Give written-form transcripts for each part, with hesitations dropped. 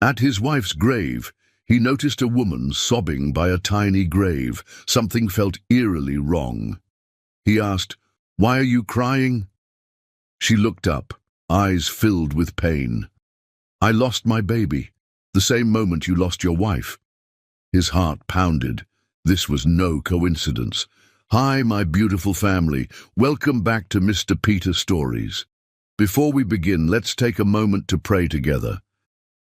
At his wife's grave, he noticed a woman sobbing by a tiny grave. Something felt eerily wrong. He asked, "Why are you crying?" She looked up, eyes filled with pain. "I lost my baby, the same moment you lost your wife." His heart pounded. This was no coincidence. "Hi, my beautiful family. Welcome back to Mr. Peter Stories. Before we begin, let's take a moment to pray together.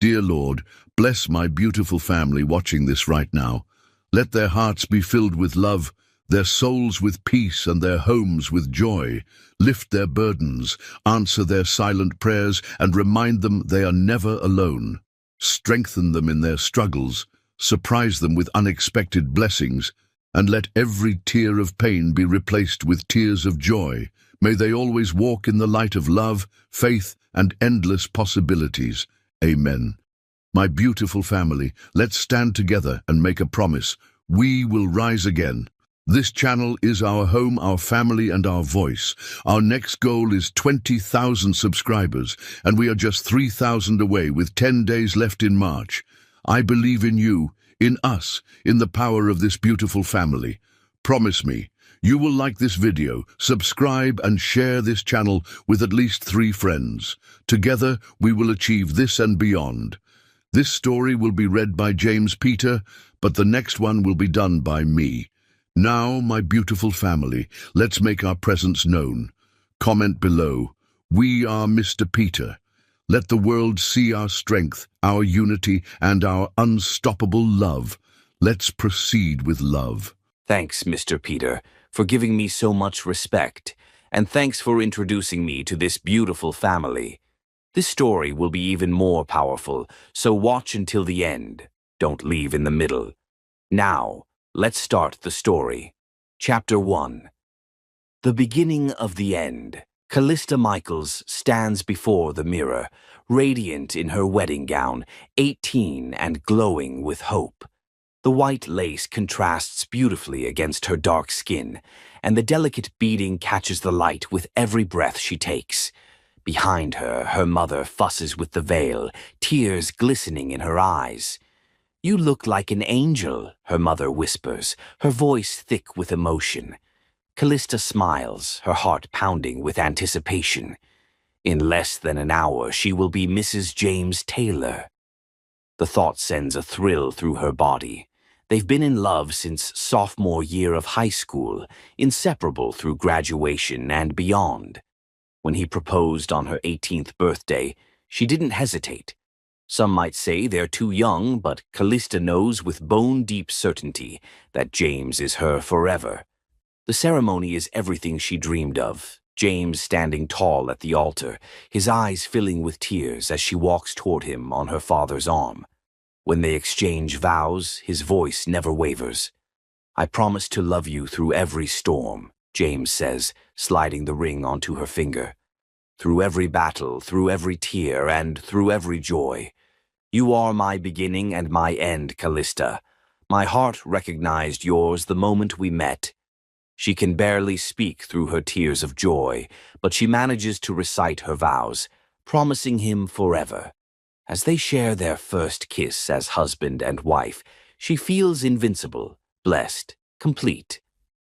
Dear Lord, bless my beautiful family watching this right now. Let their hearts be filled with love, their souls with peace, and their homes with joy. Lift their burdens, answer their silent prayers, and remind them they are never alone. Strengthen them in their struggles, surprise them with unexpected blessings, and let every tear of pain be replaced with tears of joy. May they always walk in the light of love, faith, and endless possibilities. Amen. My beautiful family, let's stand together and make a promise. We will rise again. This channel is our home, our family, and our voice. Our next goal is 20,000 subscribers, and we are just 3,000 away with 10 days left in March. I believe in you, in us, in the power of this beautiful family. Promise me, you will like this video, subscribe, and share this channel with at least 3 friends. Together, we will achieve this and beyond. This story will be read by James Peter, but the next one will be done by me. Now, my beautiful family, let's make our presence known. Comment below. We are Mr. Peter. Let the world see our strength, our unity, and our unstoppable love. Let's proceed with love. Thanks, Mr. Peter, for giving me so much respect, and thanks for introducing me to this beautiful family. This story will be even more powerful, so watch until the end. Don't leave in the middle. Now, let's start the story. Chapter 1. The beginning of the end. Callista Michaels stands before the mirror, radiant in her wedding gown, 18 and glowing with hope. The white lace contrasts beautifully against her dark skin, and the delicate beading catches the light with every breath she takes. Behind her, her mother fusses with the veil, tears glistening in her eyes. "You look like an angel," her mother whispers, her voice thick with emotion. Callista smiles, her heart pounding with anticipation. In less than an hour, she will be Mrs. James Taylor. The thought sends a thrill through her body. They've been in love since sophomore year of high school, inseparable through graduation and beyond. When he proposed on her 18th birthday, she didn't hesitate. Some might say they're too young, but Callista knows with bone-deep certainty that James is her forever. The ceremony is everything she dreamed of, James standing tall at the altar, his eyes filling with tears as she walks toward him on her father's arm. When they exchange vows, his voice never wavers. "I promise to love you through every storm," James says, sliding the ring onto her finger. "Through every battle, through every tear, and through every joy. You are my beginning and my end, Callista. My heart recognized yours the moment we met." She can barely speak through her tears of joy, but she manages to recite her vows, promising him forever. As they share their first kiss as husband and wife, she feels invincible, blessed, complete.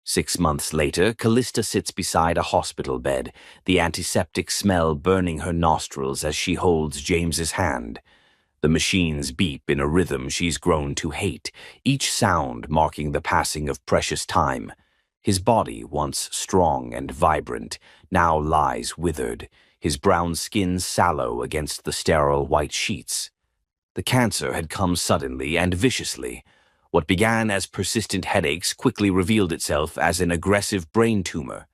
6 months later, Callista sits beside a hospital bed, the antiseptic smell burning her nostrils as she holds James's hand. The machines beep in a rhythm she's grown to hate, each sound marking the passing of precious time. His body, once strong and vibrant, now lies withered, his brown skin sallow against the sterile white sheets. The cancer had come suddenly and viciously. What began as persistent headaches quickly revealed itself as an aggressive brain tumor.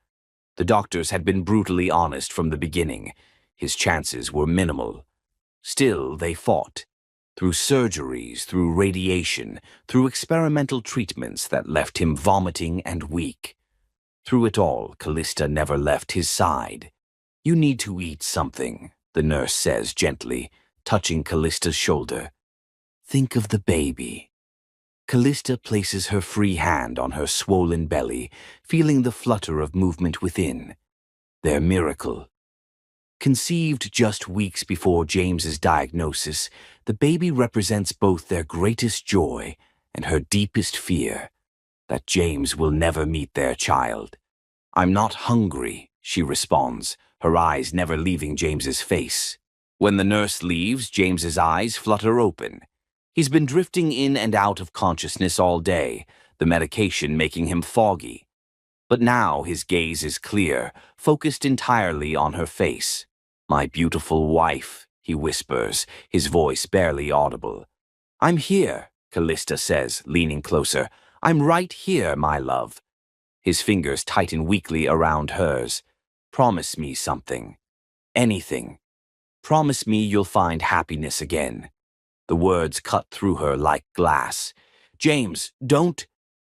The doctors had been brutally honest from the beginning. His chances were minimal. Still, they fought. Through surgeries, through radiation, through experimental treatments that left him vomiting and weak. Through it all, Callista never left his side. "You need to eat something," the nurse says gently, touching Callista's shoulder. "Think of the baby." Callista places her free hand on her swollen belly, feeling the flutter of movement within. Their miracle. Conceived just weeks before James's diagnosis, the baby represents both their greatest joy and her deepest fear, that James will never meet their child. "I'm not hungry," she responds, her eyes never leaving James's face. When the nurse leaves, James's eyes flutter open. He's been drifting in and out of consciousness all day, the medication making him foggy. But now his gaze is clear, focused entirely on her face. "My beautiful wife," he whispers, his voice barely audible. "I'm here," Callista says, leaning closer. "I'm right here, my love." His fingers tighten weakly around hers. "Promise me something. Anything. Promise me you'll find happiness again." The words cut through her like glass. "James, don't—"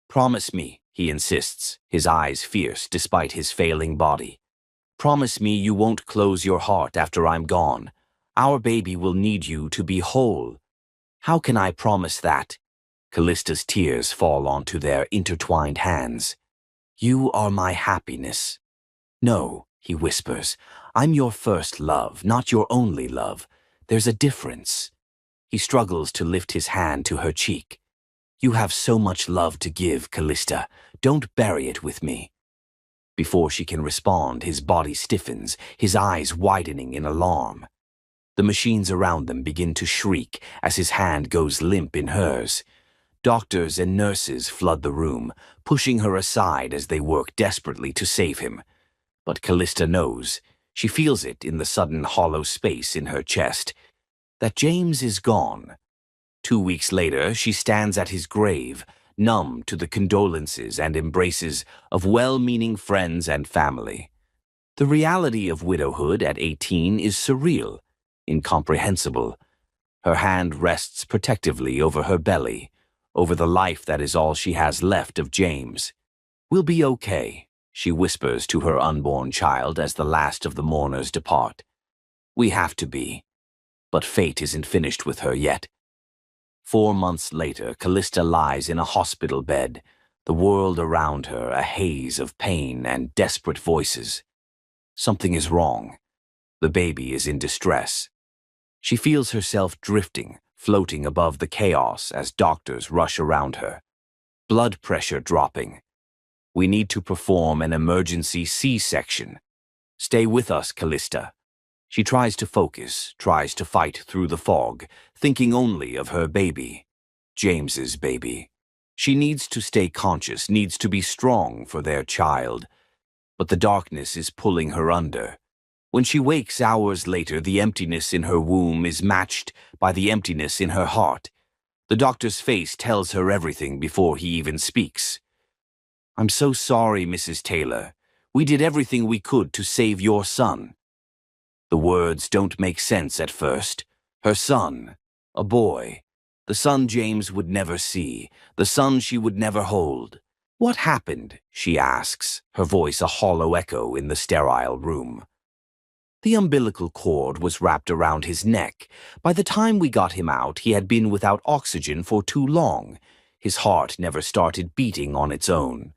"Promise me," he insists, his eyes fierce despite his failing body. "Promise me you won't close your heart after I'm gone. Our baby will need you to be whole." "How can I promise that?" Callista's tears fall onto their intertwined hands. "You are my happiness." "No," he whispers, "I'm your first love, not your only love. There's a difference." He struggles to lift his hand to her cheek. "You have so much love to give, Callista. Don't bury it with me." Before she can respond, his body stiffens, his eyes widening in alarm. The machines around them begin to shriek as his hand goes limp in hers. Doctors and nurses flood the room, pushing her aside as they work desperately to save him. But Callista knows, she feels it in the sudden hollow space in her chest, that James is gone. 2 weeks later, she stands at his grave, numb to the condolences and embraces of well-meaning friends and family. The reality of widowhood at 18 is surreal, incomprehensible. Her hand rests protectively over her belly, over the life that is all she has left of James. "We'll be okay," she whispers to her unborn child as the last of the mourners depart. "We have to be." But fate isn't finished with her yet. 4 months later, Callista lies in a hospital bed, the world around her a haze of pain and desperate voices. Something is wrong. The baby is in distress. She feels herself drifting, floating above the chaos as doctors rush around her. Blood pressure dropping. "We need to perform an emergency C-section. Stay with us, Callista." She tries to focus, tries to fight through the fog, thinking only of her baby. James's baby. She needs to stay conscious, needs to be strong for their child. But the darkness is pulling her under. When she wakes hours later, the emptiness in her womb is matched by the emptiness in her heart. The doctor's face tells her everything before he even speaks. "I'm so sorry, Mrs. Taylor. We did everything we could to save your son." The words don't make sense at first. Her son, a boy, the son James would never see, the son she would never hold. "What happened?" she asks, her voice a hollow echo in the sterile room. "The umbilical cord was wrapped around his neck. By the time we got him out, he had been without oxygen for too long. His heart never started beating on its own."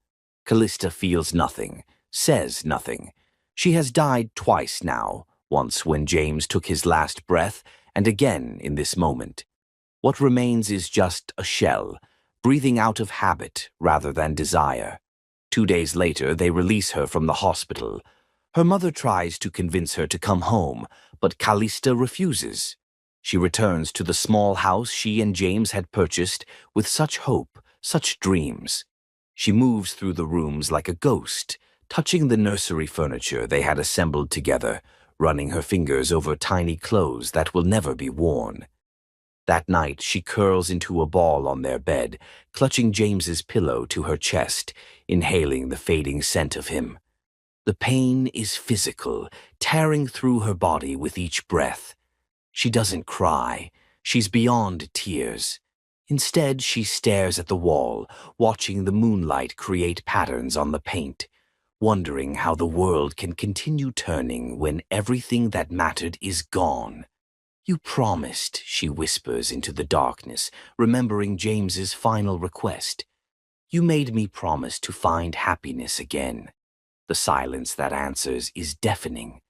Callista feels nothing, says nothing. She has died twice now, once when James took his last breath, and again in this moment. What remains is just a shell, breathing out of habit rather than desire. 2 days later, they release her from the hospital. Her mother tries to convince her to come home, but Callista refuses. She returns to the small house she and James had purchased with such hope, such dreams. She moves through the rooms like a ghost, touching the nursery furniture they had assembled together, running her fingers over tiny clothes that will never be worn. That night, she curls into a ball on their bed, clutching James's pillow to her chest, inhaling the fading scent of him. The pain is physical, tearing through her body with each breath. She doesn't cry. She's beyond tears. Instead, she stares at the wall, watching the moonlight create patterns on the paint, wondering how the world can continue turning when everything that mattered is gone. "You promised," she whispers into the darkness, remembering James's final request. "You made me promise to find happiness again." The silence that answers is deafening.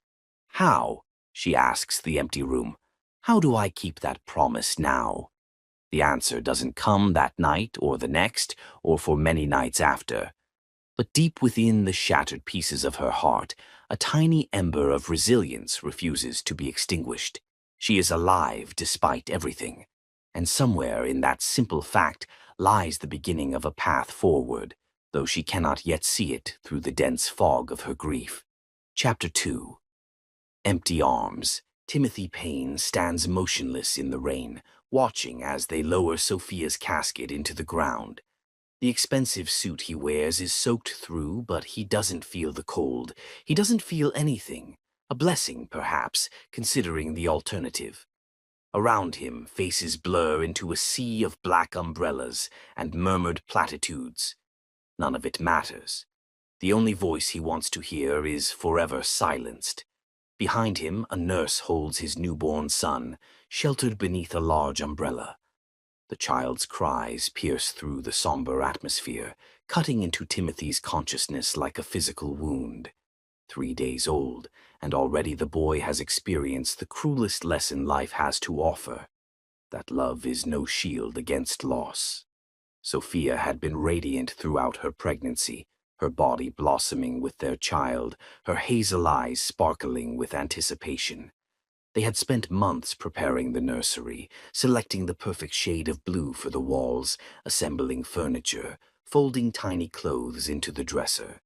"How?" she asks the empty room. How do I keep that promise now? The answer doesn't come that night or the next or for many nights after. But deep within the shattered pieces of her heart, a tiny ember of resilience refuses to be extinguished. She is alive despite everything. And somewhere in that simple fact lies the beginning of a path forward, though she cannot yet see it through the dense fog of her grief. Chapter 2. Empty arms. Timothy Payne stands motionless in the rain, watching as they lower Sophia's casket into the ground. The expensive suit he wears is soaked through, but he doesn't feel the cold. He doesn't feel anything. A blessing, perhaps, considering the alternative. Around him, faces blur into a sea of black umbrellas and murmured platitudes. None of it matters. The only voice he wants to hear is forever silenced. Behind him, a nurse holds his newborn son, sheltered beneath a large umbrella. The child's cries pierce through the somber atmosphere, cutting into Timothy's consciousness like a physical wound. 3 days old, and already the boy has experienced the cruelest lesson life has to offer, that love is no shield against loss. Sophia had been radiant throughout her pregnancy, her body blossoming with their child, her hazel eyes sparkling with anticipation. They had spent months preparing the nursery, selecting the perfect shade of blue for the walls, assembling furniture, folding tiny clothes into the dresser.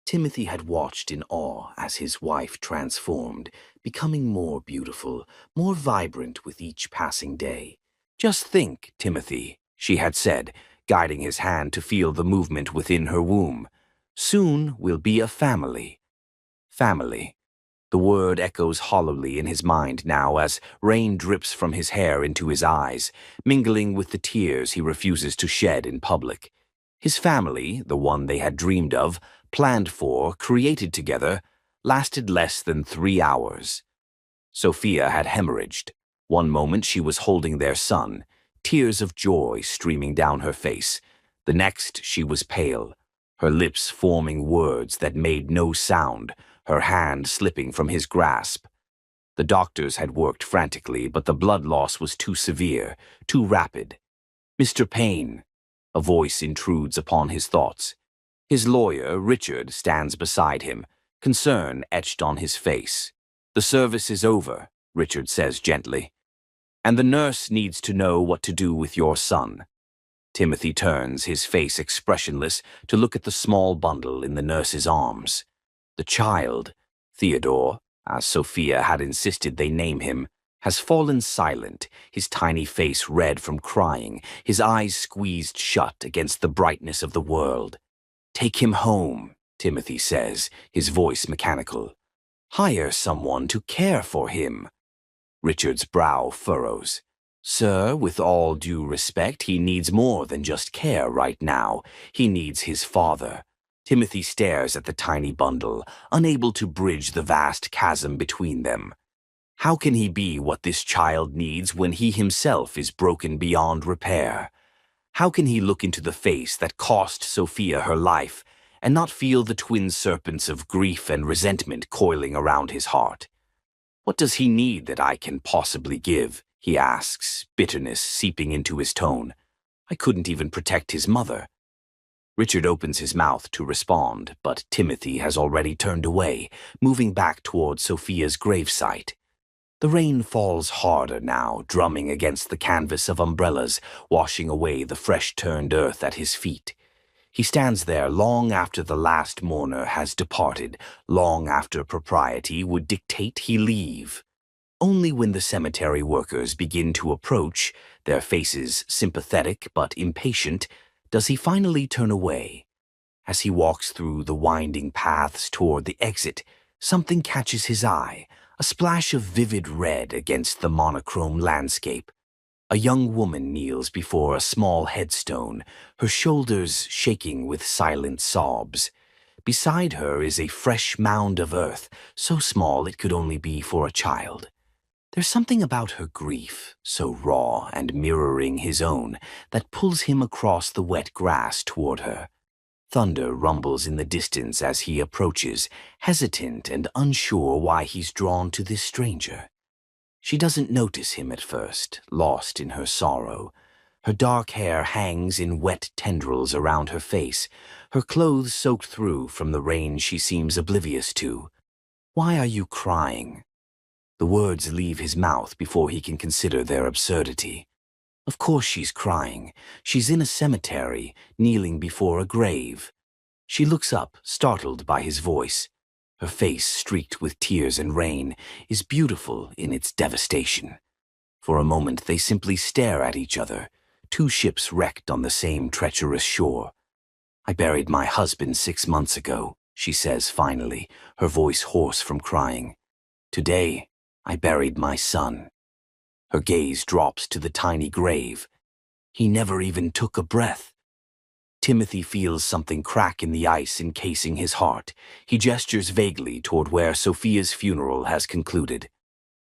Timothy had watched in awe as his wife transformed, becoming more beautiful, more vibrant with each passing day. "Just think, Timothy," she had said, guiding his hand to feel the movement within her womb. "Soon we'll be a family." Family. The word echoes hollowly in his mind now as rain drips from his hair into his eyes, mingling with the tears he refuses to shed in public. His family, the one they had dreamed of, planned for, created together, lasted less than 3 hours. Sophia had hemorrhaged. One moment she was holding their son, tears of joy streaming down her face. The next she was pale, her lips forming words that made no sound, her hand slipping from his grasp. The doctors had worked frantically, but the blood loss was too severe, too rapid. "Mr. Payne," a voice intrudes upon his thoughts. His lawyer, Richard, stands beside him, concern etched on his face. "The service is over," Richard says gently, "and the nurse needs to know what to do with your son." Timothy turns, his face expressionless, to look at the small bundle in the nurse's arms. The child, Theodore, as Sophia had insisted they name him, has fallen silent, his tiny face red from crying, his eyes squeezed shut against the brightness of the world. "Take him home," Timothy says, his voice mechanical. "Hire someone to care for him." Richard's brow furrows. "Sir, with all due respect, he needs more than just care right now. He needs his father." Timothy stares at the tiny bundle, unable to bridge the vast chasm between them. How can he be what this child needs when he himself is broken beyond repair? How can he look into the face that cost Sophia her life and not feel the twin serpents of grief and resentment coiling around his heart? "What does he need that I can possibly give?" he asks, bitterness seeping into his tone. "I couldn't even protect his mother." Richard opens his mouth to respond, but Timothy has already turned away, moving back toward Sophia's gravesite. The rain falls harder now, drumming against the canvas of umbrellas, washing away the fresh-turned earth at his feet. He stands there long after the last mourner has departed, long after propriety would dictate he leave. Only when the cemetery workers begin to approach, their faces sympathetic but impatient, does he finally turn away. As he walks through the winding paths toward the exit, something catches his eye, a splash of vivid red against the monochrome landscape. A young woman kneels before a small headstone, her shoulders shaking with silent sobs. Beside her is a fresh mound of earth, so small it could only be for a child. There's something about her grief, so raw and mirroring his own, that pulls him across the wet grass toward her. Thunder rumbles in the distance as he approaches, hesitant and unsure why he's drawn to this stranger. She doesn't notice him at first, lost in her sorrow. Her dark hair hangs in wet tendrils around her face, her clothes soaked through from the rain she seems oblivious to. "Why are you crying?" The words leave his mouth before he can consider their absurdity. Of course she's crying. She's in a cemetery, kneeling before a grave. She looks up, startled by his voice. Her face, streaked with tears and rain, is beautiful in its devastation. For a moment they simply stare at each other, two ships wrecked on the same treacherous shore. "I buried my husband 6 months ago," she says finally, her voice hoarse from crying. "Today, I buried my son." Her gaze drops to the tiny grave. He never even took a breath. Timothy feels something crack in the ice encasing his heart. He gestures vaguely toward where Sophia's funeral has concluded.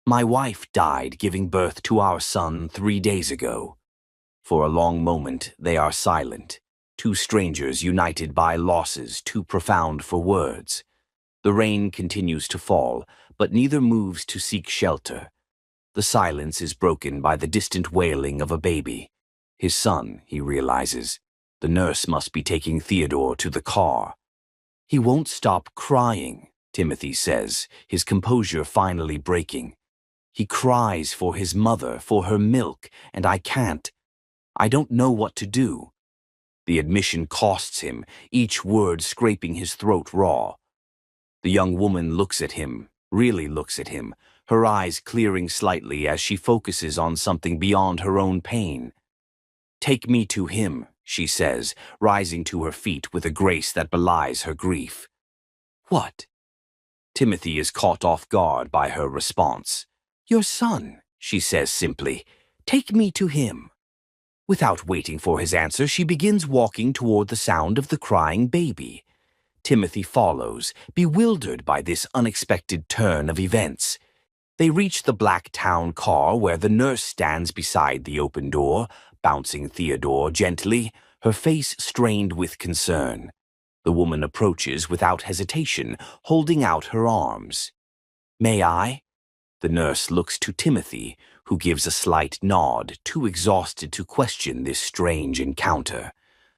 "My wife died giving birth to our son 3 days ago." For a long moment they are silent, two strangers united by losses too profound for words. The rain continues to fall, but neither moves to seek shelter. The silence is broken by the distant wailing of a baby. His son, he realizes. The nurse must be taking Theodore to the car. "He won't stop crying," Timothy says, his composure finally breaking. "He cries for his mother, for her milk, and I can't. I don't know what to do." The admission costs him, each word scraping his throat raw. The young woman looks at him, really looks at him, her eyes clearing slightly as she focuses on something beyond her own pain. "Take me to him," she says, rising to her feet with a grace that belies her grief. "What?" Timothy is caught off guard by her response. "Your son," she says simply. "Take me to him." Without waiting for his answer, she begins walking toward the sound of the crying baby. Timothy follows, bewildered by this unexpected turn of events. They reach the black town car where the nurse stands beside the open door, bouncing Theodore gently, her face strained with concern. The woman approaches without hesitation, holding out her arms. "May I?" The nurse looks to Timothy, who gives a slight nod, too exhausted to question this strange encounter.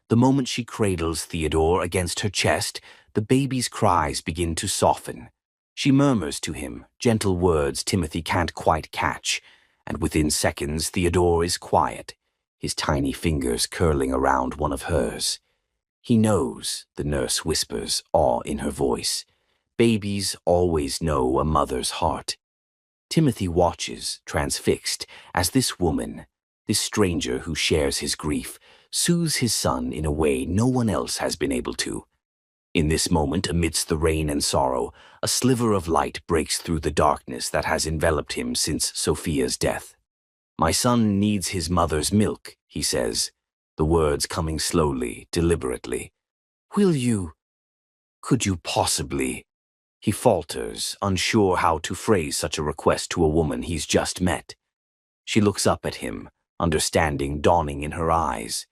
The moment she cradles Theodore against her chest, the baby's cries begin to soften. She murmurs to him, gentle words Timothy can't quite catch, and within seconds Theodore is quiet, his tiny fingers curling around one of hers. "He knows," the nurse whispers, awe in her voice. "Babies always know a mother's heart." Timothy watches, transfixed, as this woman, this stranger who shares his grief, soothes his son in a way no one else has been able to. In this moment, amidst the rain and sorrow, a sliver of light breaks through the darkness that has enveloped him since Sophia's death. "My son needs his mother's milk," he says, the words coming slowly, deliberately. Could you possibly?" He falters, unsure how to phrase such a request to a woman he's just met. She looks up at him, understanding dawning in her eyes.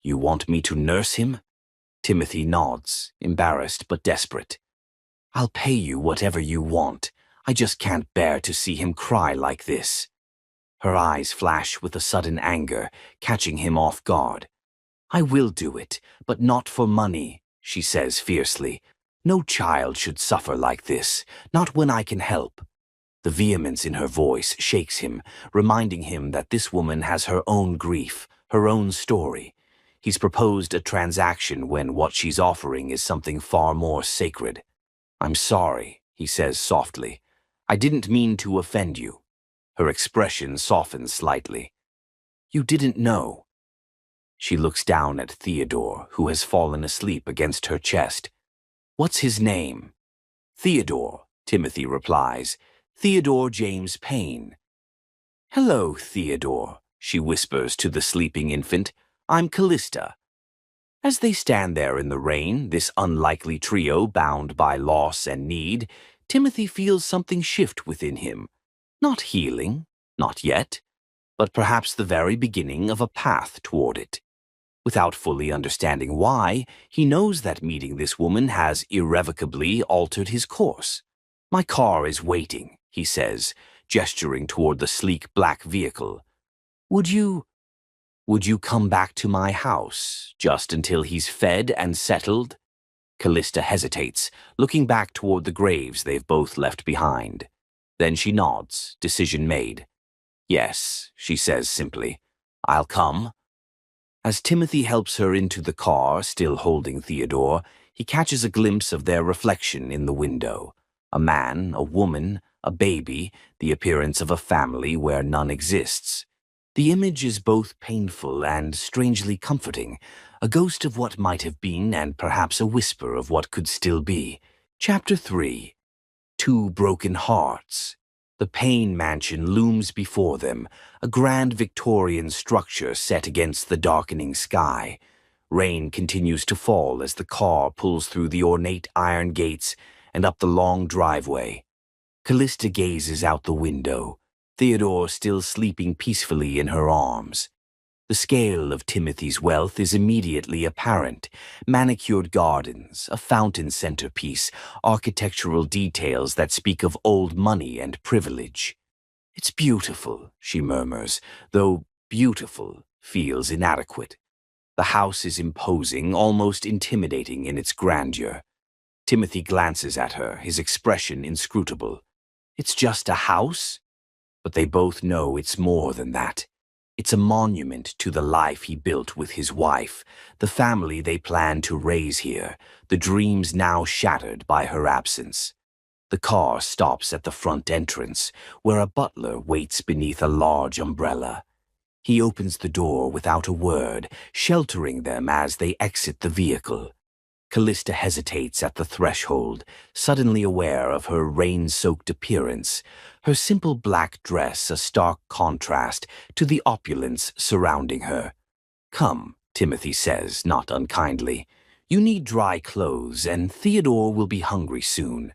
"You want me to nurse him?" Timothy nods, embarrassed but desperate. "I'll pay you whatever you want. I just can't bear to see him cry like this." Her eyes flash with a sudden anger, catching him off guard. "I will do it, but not for money," she says fiercely. "No child should suffer like this, not when I can help." The vehemence in her voice shakes him, reminding him that this woman has her own grief, her own story. He's proposed a transaction when what she's offering is something far more sacred. "I'm sorry," he says softly. "I didn't mean to offend you." Her expression softens slightly. "You didn't know." She looks down at Theodore, who has fallen asleep against her chest. "What's his name?" "Theodore," Timothy replies. "Theodore James Payne." "Hello, Theodore," she whispers to the sleeping infant. "I'm Callista." As they stand there in the rain, this unlikely trio bound by loss and need, Timothy feels something shift within him. Not healing, not yet, but perhaps the very beginning of a path toward it. Without fully understanding why, he knows that meeting this woman has irrevocably altered his course. "My car is waiting," he says, gesturing toward the sleek black vehicle. Would you come back to my house, just until he's fed and settled?" Callista hesitates, looking back toward the graves they've both left behind. Then she nods, decision made. "Yes," she says simply. "I'll come." As Timothy helps her into the car, still holding Theodore, he catches a glimpse of their reflection in the window. A man, a woman, a baby, the appearance of a family where none exists. The image is both painful and strangely comforting, a ghost of what might have been and perhaps a whisper of what could still be. Chapter 3. Two Broken Hearts. The Payne mansion looms before them, a grand Victorian structure set against the darkening sky. Rain continues to fall as the car pulls through the ornate iron gates and up the long driveway. Callista gazes out the window, Theodore still sleeping peacefully in her arms. The scale of Timothy's wealth is immediately apparent. Manicured gardens, a fountain centerpiece, architectural details that speak of old money and privilege. "It's beautiful," she murmurs, though beautiful feels inadequate. The house is imposing, almost intimidating in its grandeur. Timothy glances at her, his expression inscrutable. It's just a house? But they both know it's more than that. It's a monument to the life he built with his wife, the family they planned to raise here, the dreams now shattered by her absence. The car stops at the front entrance, where a butler waits beneath a large umbrella. He opens the door without a word, sheltering them as they exit the vehicle. Callista hesitates at the threshold, suddenly aware of her rain-soaked appearance, her simple black dress a stark contrast to the opulence surrounding her. "Come," Timothy says, not unkindly. "You need dry clothes, and Theodore will be hungry soon."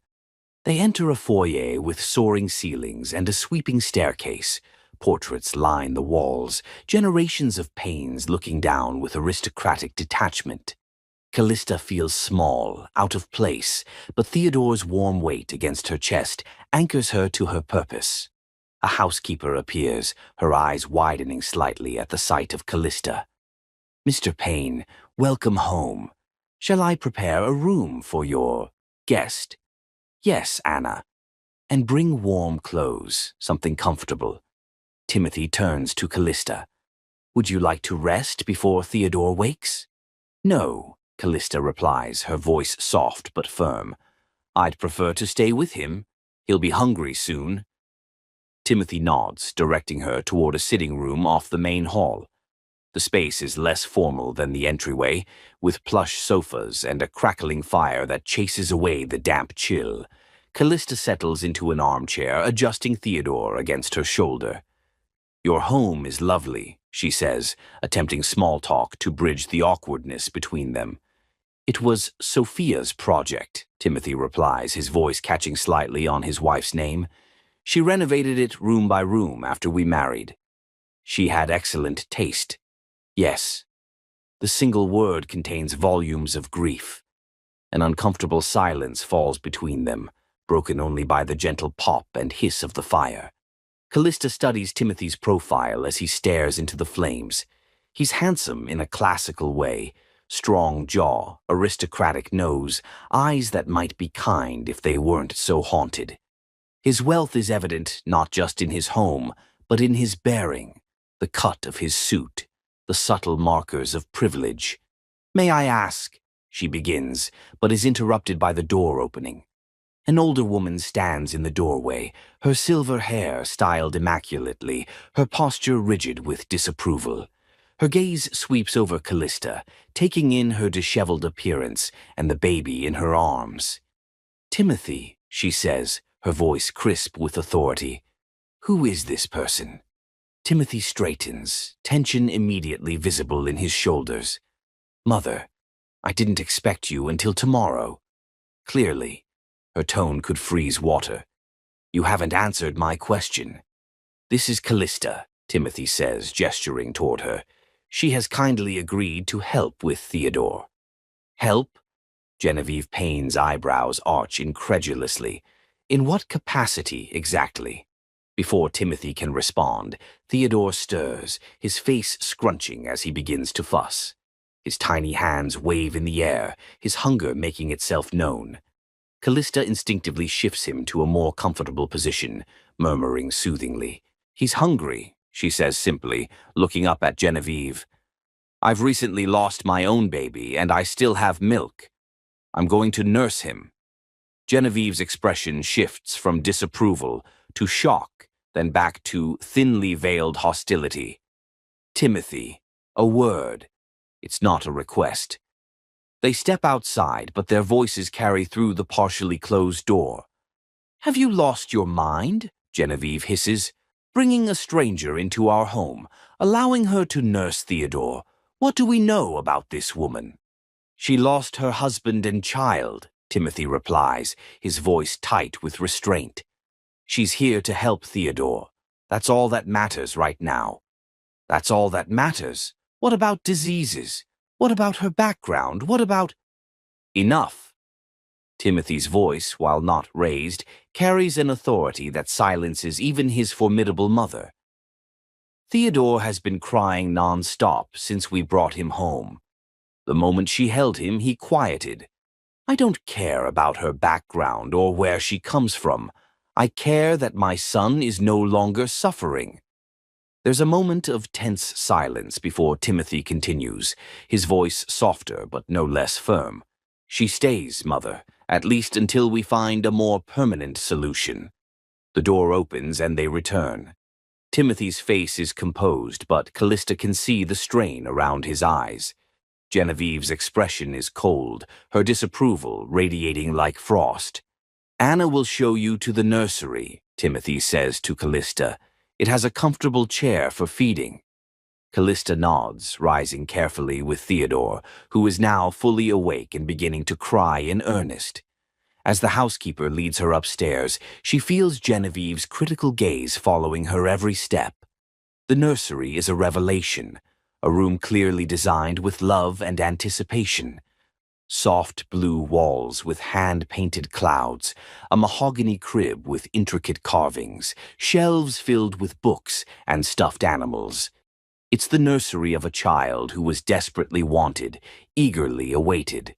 They enter a foyer with soaring ceilings and a sweeping staircase. Portraits line the walls, generations of Paynes looking down with aristocratic detachment. Callista feels small, out of place, but Theodore's warm weight against her chest anchors her to her purpose. A housekeeper appears, her eyes widening slightly at the sight of Callista. "Mr. Payne, welcome home. Shall I prepare a room for your guest?" "Yes, Anna. And bring warm clothes, something comfortable." Timothy turns to Callista. "Would you like to rest before Theodore wakes?" "No," Callista replies, her voice soft but firm. "I'd prefer to stay with him. He'll be hungry soon." Timothy nods, directing her toward a sitting room off the main hall. The space is less formal than the entryway, with plush sofas and a crackling fire that chases away the damp chill. Callista settles into an armchair, adjusting Theodore against her shoulder. "Your home is lovely," she says, attempting small talk to bridge the awkwardness between them. "It was Sophia's project," Timothy replies, his voice catching slightly on his wife's name. "She renovated it room by room after we married. She had excellent taste." "Yes." The single word contains volumes of grief. An uncomfortable silence falls between them, broken only by the gentle pop and hiss of the fire. Callista studies Timothy's profile as he stares into the flames. He's handsome in a classical way. Strong jaw, aristocratic nose, eyes that might be kind if they weren't so haunted. His wealth is evident not just in his home, but in his bearing, the cut of his suit, the subtle markers of privilege. "May I ask?" she begins, but is interrupted by the door opening. An older woman stands in the doorway, her silver hair styled immaculately, her posture rigid with disapproval. Her gaze sweeps over Callista, taking in her disheveled appearance and the baby in her arms. "Timothy," she says, her voice crisp with authority. "Who is this person?" Timothy straightens, tension immediately visible in his shoulders. "Mother, I didn't expect you until tomorrow." Clearly, her tone could freeze water. "You haven't answered my question." "This is Callista," Timothy says, gesturing toward her. She has kindly agreed to help with Theodore. Help? Genevieve Payne's eyebrows arch incredulously. In what capacity, exactly? Before Timothy can respond, Theodore stirs, his face scrunching as he begins to fuss. His tiny hands wave in the air, his hunger making itself known. Callista instinctively shifts him to a more comfortable position, murmuring soothingly. "He's hungry," she says simply, looking up at Genevieve. "I've recently lost my own baby, and I still have milk. I'm going to nurse him." Genevieve's expression shifts from disapproval to shock, then back to thinly veiled hostility. "Timothy, a word. It's not a request." They step outside, but their voices carry through the partially closed door. "Have you lost your mind?" Genevieve hisses. "Bringing a stranger into our home, allowing her to nurse Theodore. What do we know about this woman?" "She lost her husband and child," Timothy replies, his voice tight with restraint. "She's here to help Theodore. That's all that matters right now." "That's all that matters? What about diseases? What about her background? What about—" "Enough." Timothy's voice, while not raised, carries an authority that silences even his formidable mother. "Theodore has been crying non-stop since we brought him home. The moment she held him, he quieted. I don't care about her background or where she comes from. I care that my son is no longer suffering." There's a moment of tense silence before Timothy continues, his voice softer but no less firm. "She stays, Mother, at least until we find a more permanent solution." The door opens and they return. Timothy's face is composed, but Callista can see the strain around his eyes. Genevieve's expression is cold, her disapproval radiating like frost. "Anna will show you to the nursery," Timothy says to Callista. "It has a comfortable chair for feeding." Callista nods, rising carefully with Theodore, who is now fully awake and beginning to cry in earnest. As the housekeeper leads her upstairs, she feels Genevieve's critical gaze following her every step. The nursery is a revelation, a room clearly designed with love and anticipation. Soft blue walls with hand-painted clouds, a mahogany crib with intricate carvings, shelves filled with books and stuffed animals. It's the nursery of a child who was desperately wanted, eagerly awaited.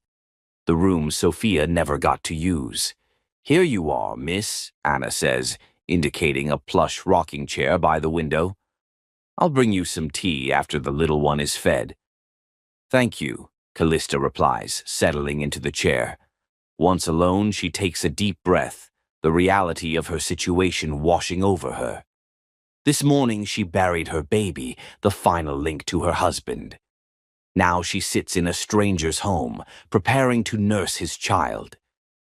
The room Sophia never got to use. "Here you are, miss," Anna says, indicating a plush rocking chair by the window. "I'll bring you some tea after the little one is fed." "Thank you," Callista replies, settling into the chair. Once alone, she takes a deep breath, the reality of her situation washing over her. This morning she buried her baby, the final link to her husband. Now she sits in a stranger's home, preparing to nurse his child.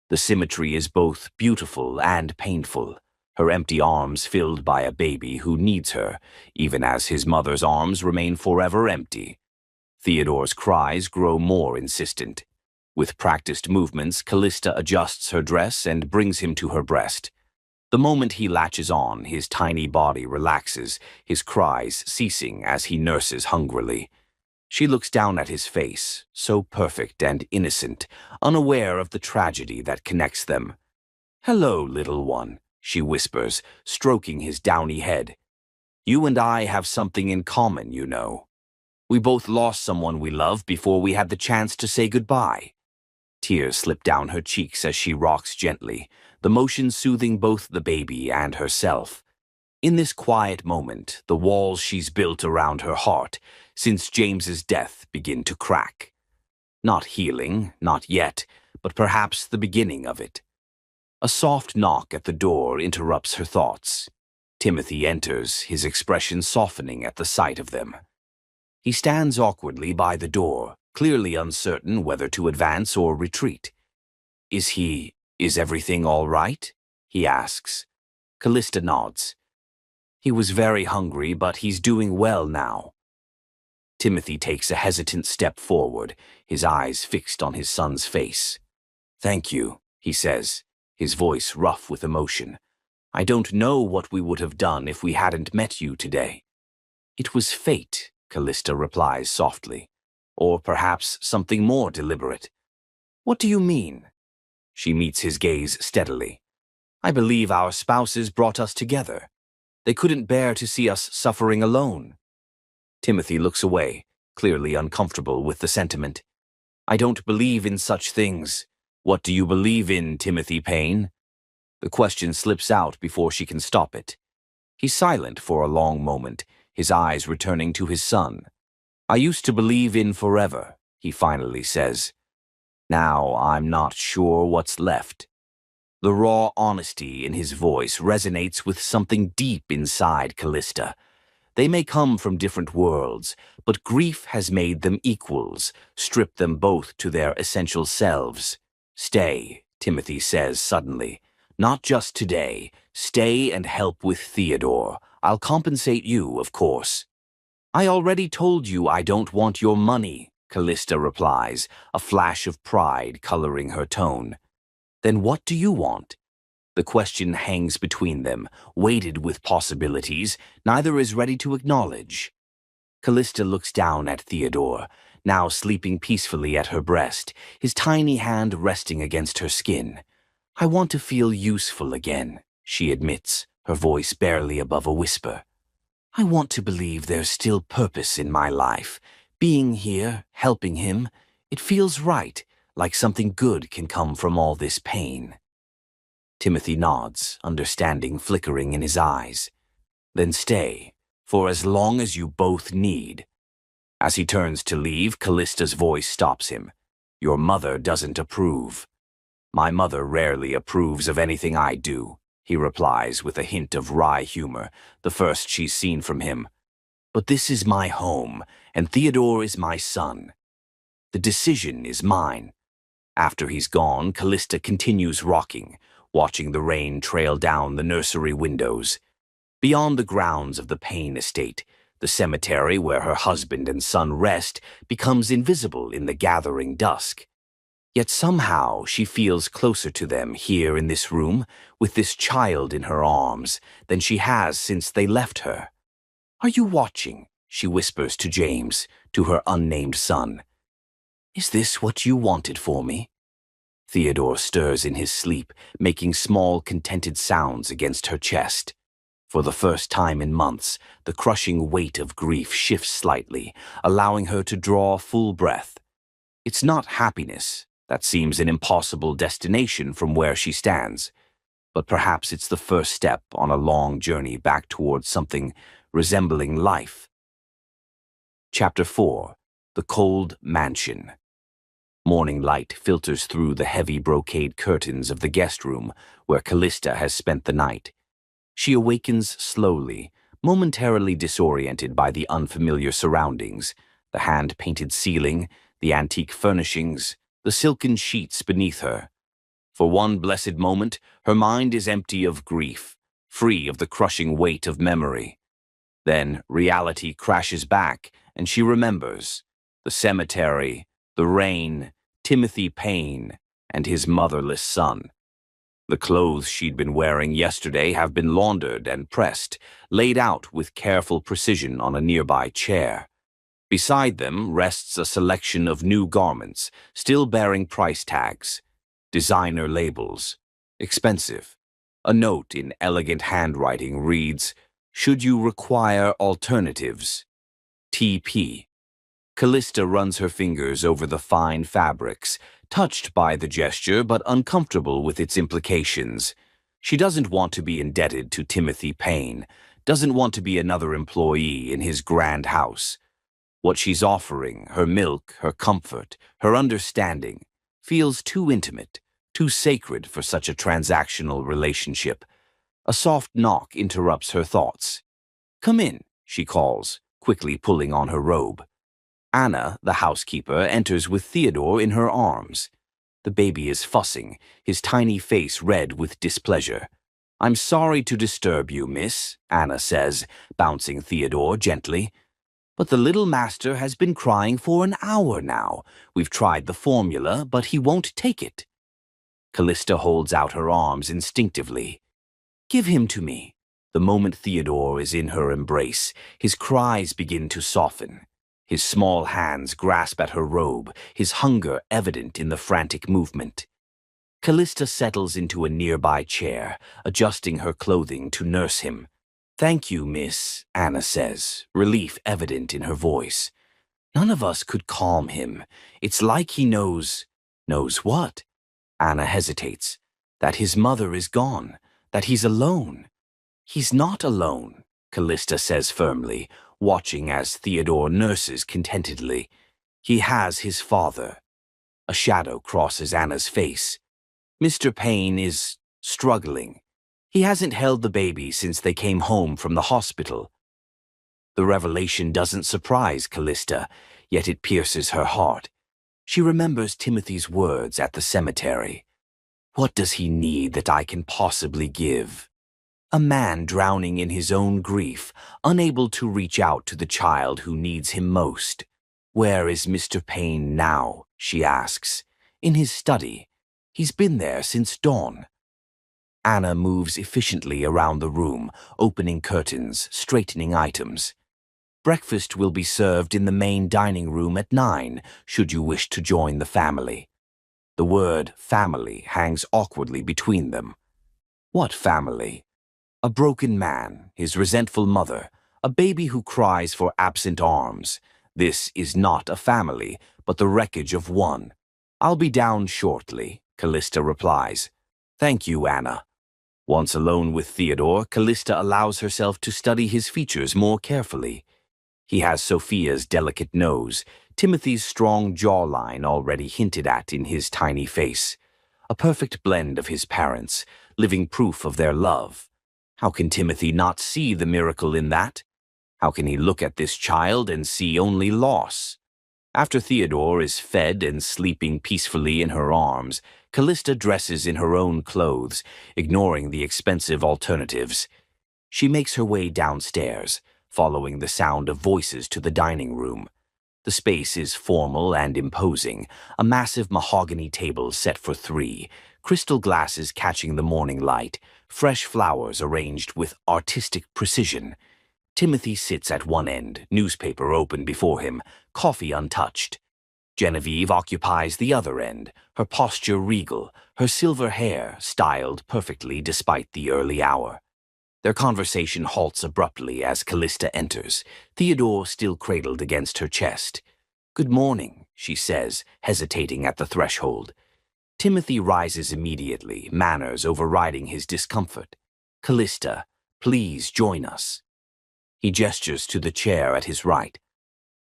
The symmetry is both beautiful and painful, her empty arms filled by a baby who needs her, even as his mother's arms remain forever empty. Theodore's cries grow more insistent. With practiced movements, Callista adjusts her dress and brings him to her breast. The moment he latches on, his tiny body relaxes, his cries ceasing as he nurses hungrily. She looks down at his face, so perfect and innocent, unaware of the tragedy that connects them. "Hello, little one," she whispers, stroking his downy head. "You and I have something in common, you know. We both lost someone we love before we had the chance to say goodbye." Tears slip down her cheeks as she rocks gently, the motion soothing both the baby and herself. In this quiet moment, the walls she's built around her heart since James's death begin to crack. Not healing, not yet, but perhaps the beginning of it. A soft knock at the door interrupts her thoughts. Timothy enters, his expression softening at the sight of them. He stands awkwardly by the door, clearly uncertain whether to advance or retreat. Is everything all right?" he asks. Callista nods. "He was very hungry, but he's doing well now." Timothy takes a hesitant step forward, his eyes fixed on his son's face. "Thank you," he says, his voice rough with emotion. "I don't know what we would have done if we hadn't met you today. It was fate, Callista replies softly. Or perhaps something more deliberate. What do you mean? She meets his gaze steadily. I believe our spouses brought us together. They couldn't bear to see us suffering alone. Timothy looks away, clearly uncomfortable with the sentiment. I don't believe in such things. What do you believe in, Timothy Payne? The question slips out before she can stop it. He's silent for a long moment, his eyes returning to his son. I used to believe in forever, he finally says. Now I'm not sure what's left. The raw honesty in his voice resonates with something deep inside Callista. They may come from different worlds, but grief has made them equals, stripped them both to their essential selves. Stay, Timothy says suddenly. Not just today. Stay and help with Theodore. I'll compensate you, of course. I already told you I don't want your money, Callista replies, a flash of pride coloring her tone. Then what do you want? The question hangs between them, weighted with possibilities neither is ready to acknowledge. Callista looks down at Theodore, now sleeping peacefully at her breast, his tiny hand resting against her skin. I want to feel useful again, she admits, her voice barely above a whisper. I want to believe there's still purpose in my life. Being here, helping him, it feels right, like something good can come from all this pain. Timothy nods, understanding flickering in his eyes. Then stay, for as long as you both need. As he turns to leave, Callista's voice stops him. Your mother doesn't approve. My mother rarely approves of anything I do, he replies with a hint of wry humor, the first she's seen from him. But this is my home, and Theodore is my son. The decision is mine. After he's gone, Callista continues rocking, watching the rain trail down the nursery windows. Beyond the grounds of the Payne estate, the cemetery where her husband and son rest becomes invisible in the gathering dusk. Yet somehow she feels closer to them here in this room, with this child in her arms, than she has since they left her. Are you watching? She whispers to James, to her unnamed son. Is this what you wanted for me? Theodore stirs in his sleep, making small, contented sounds against her chest. For the first time in months, the crushing weight of grief shifts slightly, allowing her to draw a full breath. It's not happiness. That seems an impossible destination from where she stands. But perhaps it's the first step on a long journey back towards something resembling life. Chapter 4. The Cold Mansion. Morning light filters through the heavy brocade curtains of the guest room where Callista has spent the night. She awakens slowly, momentarily disoriented by the unfamiliar surroundings, the hand-painted ceiling, the antique furnishings, the silken sheets beneath her. For one blessed moment, her mind is empty of grief, free of the crushing weight of memory. Then reality crashes back, and she remembers the cemetery, the rain, Timothy Payne, and his motherless son. The clothes she'd been wearing yesterday have been laundered and pressed, laid out with careful precision on a nearby chair. Beside them rests a selection of new garments, still bearing price tags, designer labels, expensive. A note in elegant handwriting reads, "Should you require alternatives? TP." Callista runs her fingers over the fine fabrics, touched by the gesture but uncomfortable with its implications. She doesn't want to be indebted to Timothy Payne, doesn't want to be another employee in his grand house. What she's offering, her milk, her comfort, her understanding, feels too intimate, too sacred for such a transactional relationship. A soft knock interrupts her thoughts. "Come in," she calls, quickly pulling on her robe. Anna, the housekeeper, enters with Theodore in her arms. The baby is fussing, his tiny face red with displeasure. "I'm sorry to disturb you, miss," Anna says, bouncing Theodore gently. "But the little master has been crying for an hour now. We've tried the formula, but he won't take it." Callista holds out her arms instinctively. "Give him to me." The moment Theodore is in her embrace, his cries begin to soften. His small hands grasp at her robe, his hunger evident in the frantic movement. Callista settles into a nearby chair, adjusting her clothing to nurse him. "Thank you, miss," Anna says, relief evident in her voice. "None of us could calm him. It's like he knows—" "Knows what?" Anna hesitates. "That his mother is gone, that he's alone." "He's not alone," Callista says firmly, watching as Theodore nurses contentedly. "He has his father." A shadow crosses Anna's face. "Mr. Payne is struggling. He hasn't held the baby since they came home from the hospital." The revelation doesn't surprise Callista, yet it pierces her heart. She remembers Timothy's words at the cemetery. "What does he need that I can possibly give?" A man drowning in his own grief, unable to reach out to the child who needs him most. "Where is Mr. Payne now?" she asks. "In his study. He's been there since dawn." Anna moves efficiently around the room, opening curtains, straightening items. "Breakfast will be served in the main dining room at 9, should you wish to join the family." The word family hangs awkwardly between them. What family? A broken man, his resentful mother, a baby who cries for absent arms. This is not a family, but the wreckage of one. "I'll be down shortly," Callista replies. "Thank you, Anna." Once alone with Theodore, Callista allows herself to study his features more carefully. He has Sophia's delicate nose, Timothy's strong jawline already hinted at in his tiny face. A perfect blend of his parents, living proof of their love. How can Timothy not see the miracle in that? How can he look at this child and see only loss? After Theodore is fed and sleeping peacefully in her arms, Callista dresses in her own clothes, ignoring the expensive alternatives. She makes her way downstairs, following the sound of voices to the dining room. The space is formal and imposing, a massive mahogany table set for 3, crystal glasses catching the morning light, fresh flowers arranged with artistic precision. Timothy sits at one end, newspaper open before him, coffee untouched. Genevieve occupies the other end, her posture regal, her silver hair styled perfectly despite the early hour. Their conversation halts abruptly as Callista enters, Theodore still cradled against her chest. "Good morning," she says, hesitating at the threshold. Timothy rises immediately, manners overriding his discomfort. "Callista, please join us." He gestures to the chair at his right.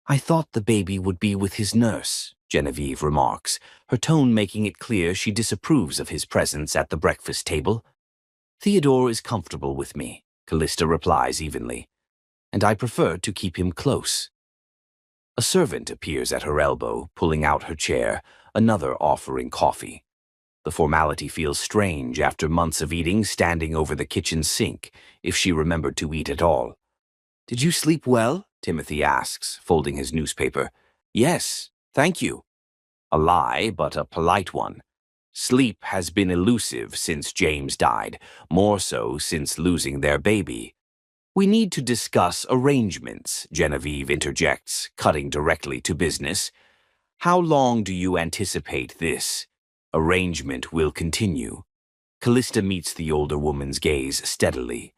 "I thought the baby would be with his nurse," Genevieve remarks, her tone making it clear she disapproves of his presence at the breakfast table. "Theodore is comfortable with me," Callista replies evenly, "and I prefer to keep him close." A servant appears at her elbow, pulling out her chair, another offering coffee. The formality feels strange after months of eating standing over the kitchen sink, if she remembered to eat at all. "Did you sleep well?" Timothy asks, folding his newspaper. "Yes, thank you." A lie, but a polite one. Sleep has been elusive since James died, more so since losing their baby. "We need to discuss arrangements," Genevieve interjects, cutting directly to business. "How long do you anticipate this arrangement will continue?" Callista meets the older woman's gaze steadily.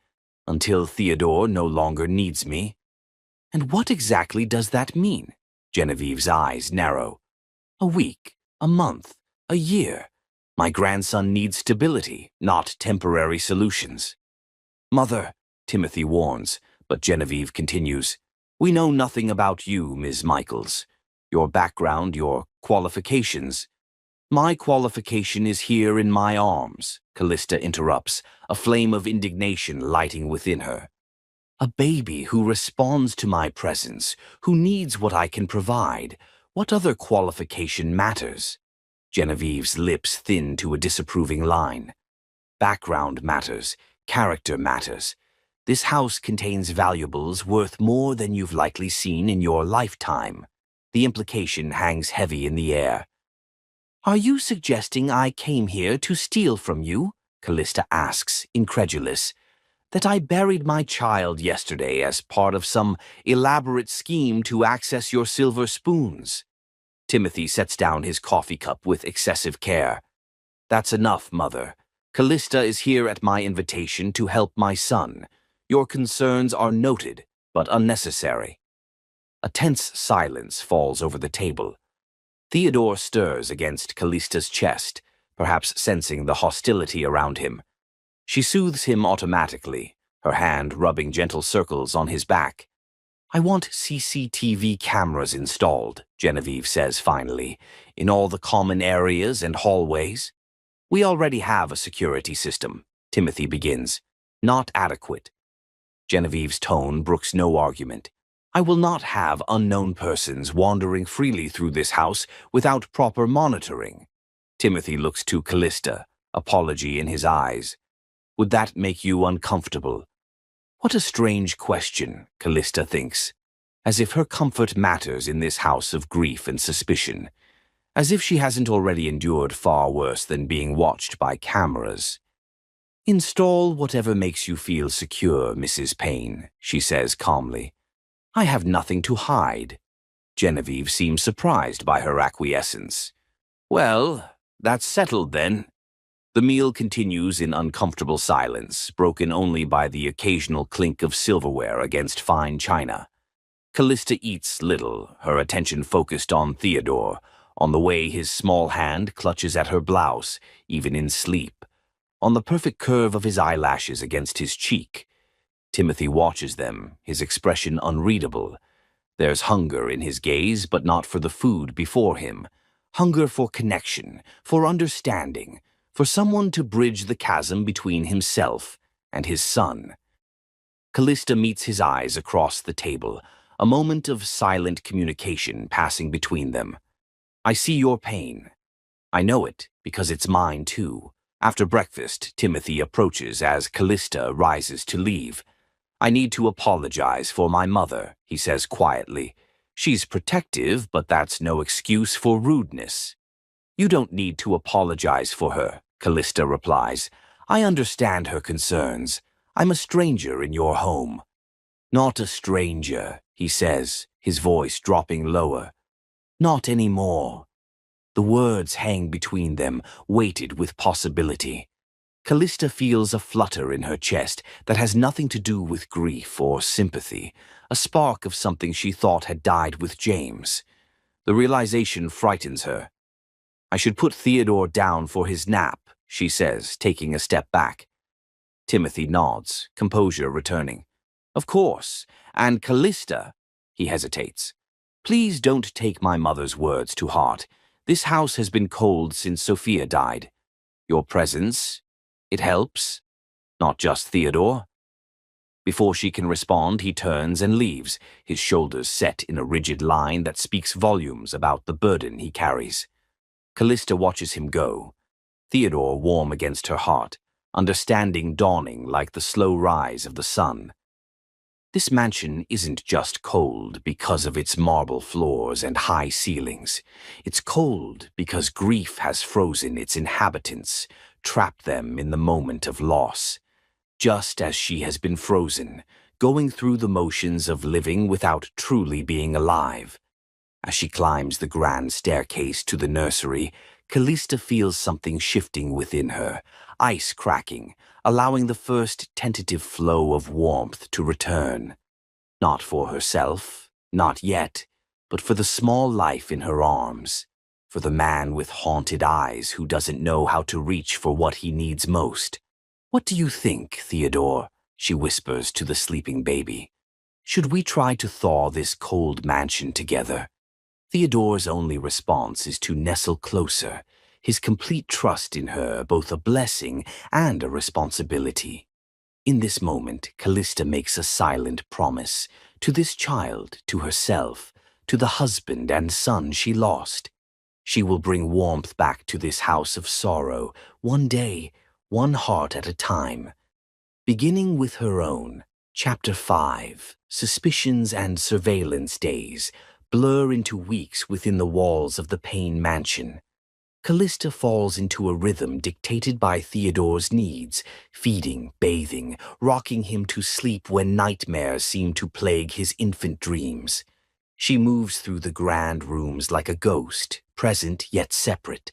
"Until Theodore no longer needs me." "And what exactly does that mean?" Genevieve's eyes narrow. "A week, a month, a year. My grandson needs stability, not temporary solutions." "Mother," Timothy warns, but Genevieve continues, "We know nothing about you, Ms. Michaels. Your background, your qualifications." "My qualification is here in my arms," Callista interrupts, a flame of indignation lighting within her. "A baby who responds to my presence, who needs what I can provide. What other qualification matters?" Genevieve's lips thin to a disapproving line. "Background matters, character matters. This house contains valuables worth more than you've likely seen in your lifetime." The implication hangs heavy in the air. "Are you suggesting I came here to steal from you?" Callista asks, incredulous. that I buried my child yesterday as part of some elaborate scheme to access your silver spoons. Timothy sets down his coffee cup with excessive care. That's enough, Mother. Callista is here at my invitation to help my son. Your concerns are noted, but unnecessary. A tense silence falls over the table. Theodore stirs against Callista's chest, perhaps sensing the hostility around him. She soothes him automatically, her hand rubbing gentle circles on his back. I want CCTV cameras installed, Genevieve says finally, in all the common areas and hallways. We already have a security system, Timothy begins. Not adequate. Genevieve's tone brooks no argument. I will not have unknown persons wandering freely through this house without proper monitoring. Timothy looks to Callista, apology in his eyes. Would that make you uncomfortable? What a strange question, Callista thinks. As if her comfort matters in this house of grief and suspicion. As if she hasn't already endured far worse than being watched by cameras. Install whatever makes you feel secure, Mrs. Payne, she says calmly. I have nothing to hide. Genevieve seems surprised by her acquiescence. Well, that's settled then. The meal continues in uncomfortable silence, broken only by the occasional clink of silverware against fine china. Callista eats little, her attention focused on Theodore, on the way his small hand clutches at her blouse, even in sleep, on the perfect curve of his eyelashes against his cheek. Timothy watches them, his expression unreadable. There's hunger in his gaze, but not for the food before him. Hunger for connection, for understanding, for someone to bridge the chasm between himself and his son. Callista meets his eyes across the table, a moment of silent communication passing between them. I see your pain. I know it, because it's mine too. After breakfast, Timothy approaches as Callista rises to leave. I need to apologize for my mother, he says quietly. She's protective, but that's no excuse for rudeness. You don't need to apologize for her, Callista replies. I understand her concerns. I'm a stranger in your home. Not a stranger, he says, his voice dropping lower. Not anymore. The words hang between them, weighted with possibility. Callista feels a flutter in her chest that has nothing to do with grief or sympathy, a spark of something she thought had died with James. The realization frightens her. I should put Theodore down for his nap, she says, taking a step back. Timothy nods, composure returning. Of course, and Callista, he hesitates. Please don't take my mother's words to heart. This house has been cold since Sophia died. Your presence, it helps. Not just Theodore. Before she can respond, he turns and leaves, his shoulders set in a rigid line that speaks volumes about the burden he carries. Callista watches him go. Theodore warm against her heart, understanding dawning like the slow rise of the sun. This mansion isn't just cold because of its marble floors and high ceilings. It's cold because grief has frozen its inhabitants, trapped them in the moment of loss. Just as she has been frozen, going through the motions of living without truly being alive. As she climbs the grand staircase to the nursery, Callista feels something shifting within her, ice cracking, allowing the first tentative flow of warmth to return. Not for herself, not yet, but for the small life in her arms, for the man with haunted eyes who doesn't know how to reach for what he needs most. What do you think, Theodore? She whispers to the sleeping baby. Should we try to thaw this cold mansion together? Theodore's only response is to nestle closer, his complete trust in her both a blessing and a responsibility. In this moment, Callista makes a silent promise to this child, to herself, to the husband and son she lost. She will bring warmth back to this house of sorrow, one day, one heart at a time. Beginning with her own, Chapter 5, Suspicions and Surveillance Days, blur into weeks within the walls of the Payne mansion. Callista falls into a rhythm dictated by Theodore's needs, feeding, bathing, rocking him to sleep when nightmares seem to plague his infant dreams. She moves through the grand rooms like a ghost, present yet separate,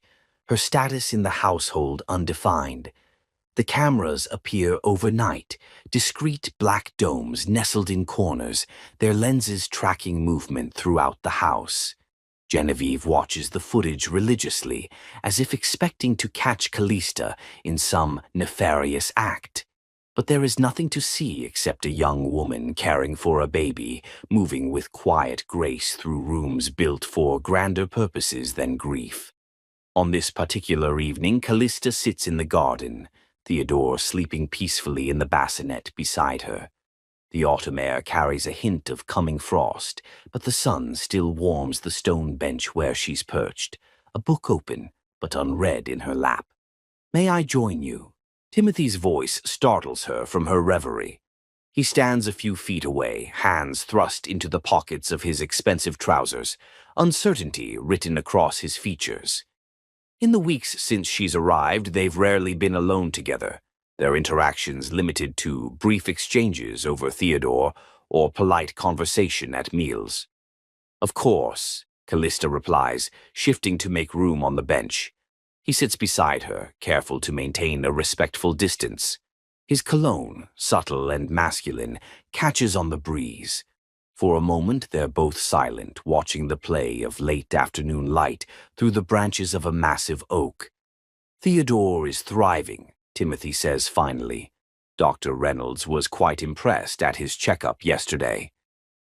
her status in the household undefined. The cameras appear overnight, discrete black domes nestled in corners, their lenses tracking movement throughout the house. Genevieve watches the footage religiously, as if expecting to catch Callista in some nefarious act. But there is nothing to see except a young woman caring for a baby, moving with quiet grace through rooms built for grander purposes than grief. On this particular evening, Callista sits in the garden, Theodore sleeping peacefully in the bassinet beside her. The autumn air carries a hint of coming frost, but the sun still warms the stone bench where she's perched, a book open but unread in her lap. "May I join you?" Timothy's voice startles her from her reverie. He stands a few feet away, hands thrust into the pockets of his expensive trousers, uncertainty written across his features. In the weeks since she's arrived, they've rarely been alone together, their interactions limited to brief exchanges over Theodore or polite conversation at meals. "Of course," Callista replies, shifting to make room on the bench. He sits beside her, careful to maintain a respectful distance. His cologne, subtle and masculine, catches on the breeze. For a moment, they're both silent, watching the play of late afternoon light through the branches of a massive oak. "Theodore is thriving," Timothy says finally. "Dr. Reynolds was quite impressed at his checkup yesterday."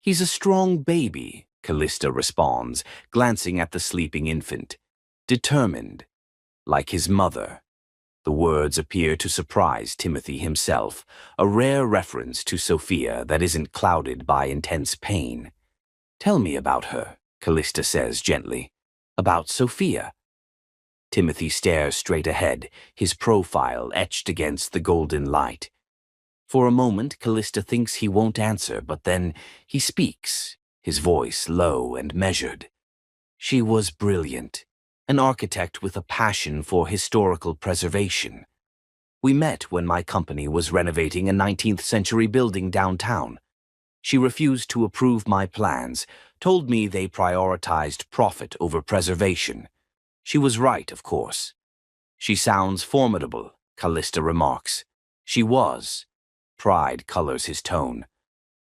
"He's a strong baby," Callista responds, glancing at the sleeping infant. "Determined, like his mother." The words appear to surprise Timothy himself, a rare reference to Sophia that isn't clouded by intense pain. "Tell me about her," Callista says gently. "About Sophia." Timothy stares straight ahead, his profile etched against the golden light. For a moment, Callista thinks he won't answer, but then he speaks, his voice low and measured. "She was brilliant. An architect with a passion for historical preservation. We met when my company was renovating a 19th century building downtown. She refused to approve my plans, told me they prioritized profit over preservation. She was right, of course." "She sounds formidable," Callista remarks. "She was." Pride colors his tone.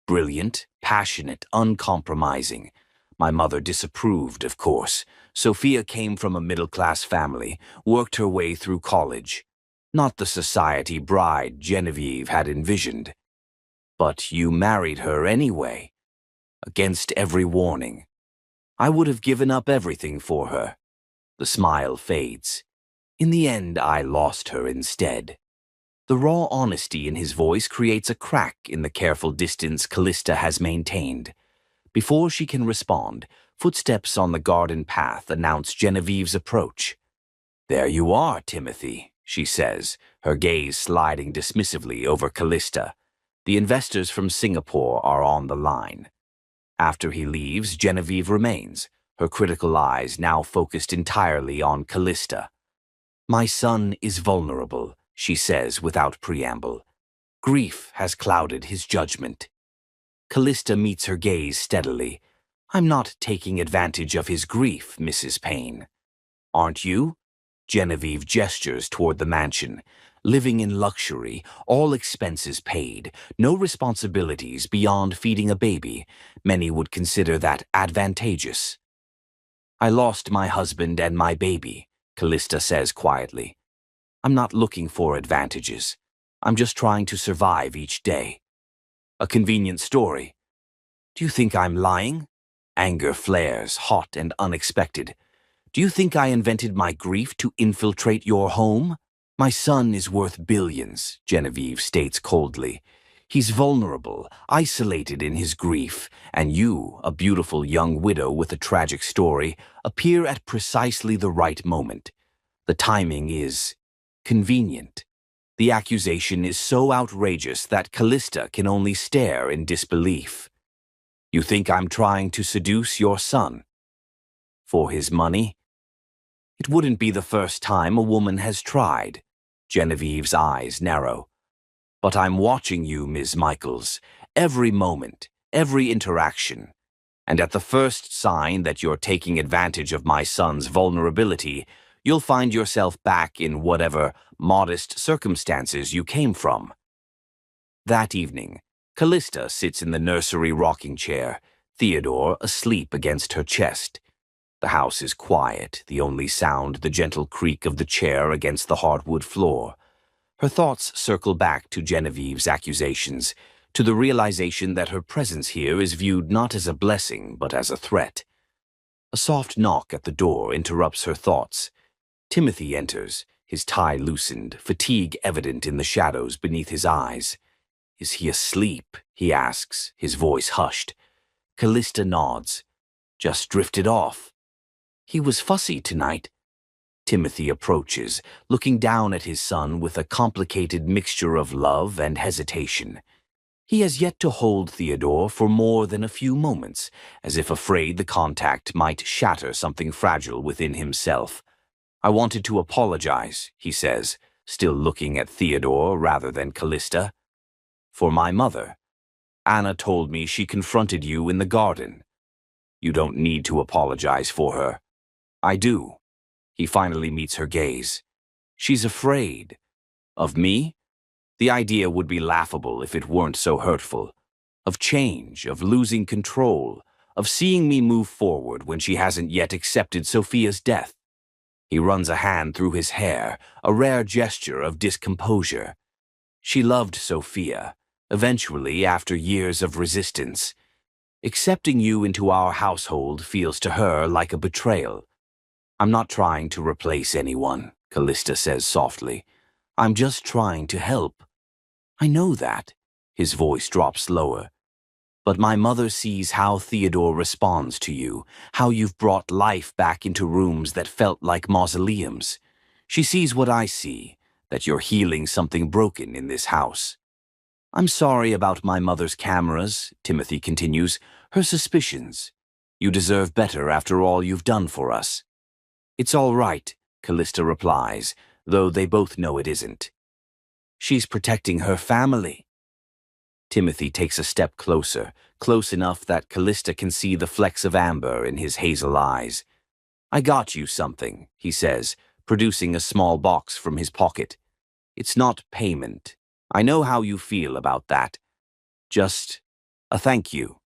"Brilliant, passionate, uncompromising. My mother disapproved, of course. Sophia came from a middle-class family, worked her way through college. Not the society bride Genevieve had envisioned. But you married her anyway. Against every warning. I would have given up everything for her." The smile fades. "In the end, I lost her instead." The raw honesty in his voice creates a crack in the careful distance Callista has maintained. Before she can respond, footsteps on the garden path announce Genevieve's approach. "There you are, Timothy," she says, her gaze sliding dismissively over Callista. The investors from Singapore are on the line. After he leaves, Genevieve remains, her critical eyes now focused entirely on Callista. "My son is vulnerable," she says without preamble. "Grief has clouded his judgment." Callista meets her gaze steadily. "I'm not taking advantage of his grief, Mrs. Payne." "Aren't you?" Genevieve gestures toward the mansion. "Living in luxury, all expenses paid, no responsibilities beyond feeding a baby. Many would consider that advantageous." "I lost my husband and my baby," Callista says quietly. "I'm not looking for advantages. I'm just trying to survive each day." "A convenient story." "Do you think I'm lying?" Anger flares, hot and unexpected. "Do you think I invented my grief to infiltrate your home?" "My son is worth billions," Genevieve states coldly. "He's vulnerable, isolated in his grief, and you, a beautiful young widow with a tragic story, appear at precisely the right moment. The timing is convenient." The accusation is so outrageous that Callista can only stare in disbelief. "You think I'm trying to seduce your son?" "For his money?" It wouldn't be the first time a woman has tried. Genevieve's eyes narrow. But I'm watching you, Ms. Michaels, every moment, every interaction. And at the first sign that you're taking advantage of my son's vulnerability, you'll find yourself back in whatever modest circumstances you came from. That evening, Callista sits in the nursery rocking chair, Theodore asleep against her chest. The house is quiet, the only sound the gentle creak of the chair against the hardwood floor. Her thoughts circle back to Genevieve's accusations, to the realization that her presence here is viewed not as a blessing but as a threat. A soft knock at the door interrupts her thoughts. Timothy enters, his tie loosened, fatigue evident in the shadows beneath his eyes. "Is he asleep?" he asks, his voice hushed. Callista nods. "Just drifted off." "He was fussy tonight." Timothy approaches, looking down at his son with a complicated mixture of love and hesitation. He has yet to hold Theodore for more than a few moments, as if afraid the contact might shatter something fragile within himself. "I wanted to apologize," he says, still looking at Theodore rather than Callista. "For my mother. Anna told me she confronted you in the garden." "You don't need to apologize for her." "I do." He finally meets her gaze. "She's afraid." "Of me?" The idea would be laughable if it weren't so hurtful. Of change, of losing control, of seeing me move forward when she hasn't yet accepted Sophia's death. He runs a hand through his hair, a rare gesture of discomposure. She loved Sophia, eventually after years of resistance. Accepting you into our household feels to her like a betrayal. "I'm not trying to replace anyone," Callista says softly. "I'm just trying to help." "I know that." His voice drops lower. "But my mother sees how Theodore responds to you, how you've brought life back into rooms that felt like mausoleums. She sees what I see, that you're healing something broken in this house." "I'm sorry about my mother's cameras," Timothy continues, "her suspicions. You deserve better after all you've done for us." "It's all right," Callista replies, though they both know it isn't. "She's protecting her family." Timothy takes a step closer, close enough that Callista can see the flecks of amber in his hazel eyes. "I got you something," he says, producing a small box from his pocket. "It's not payment. I know how you feel about that. Just a thank you."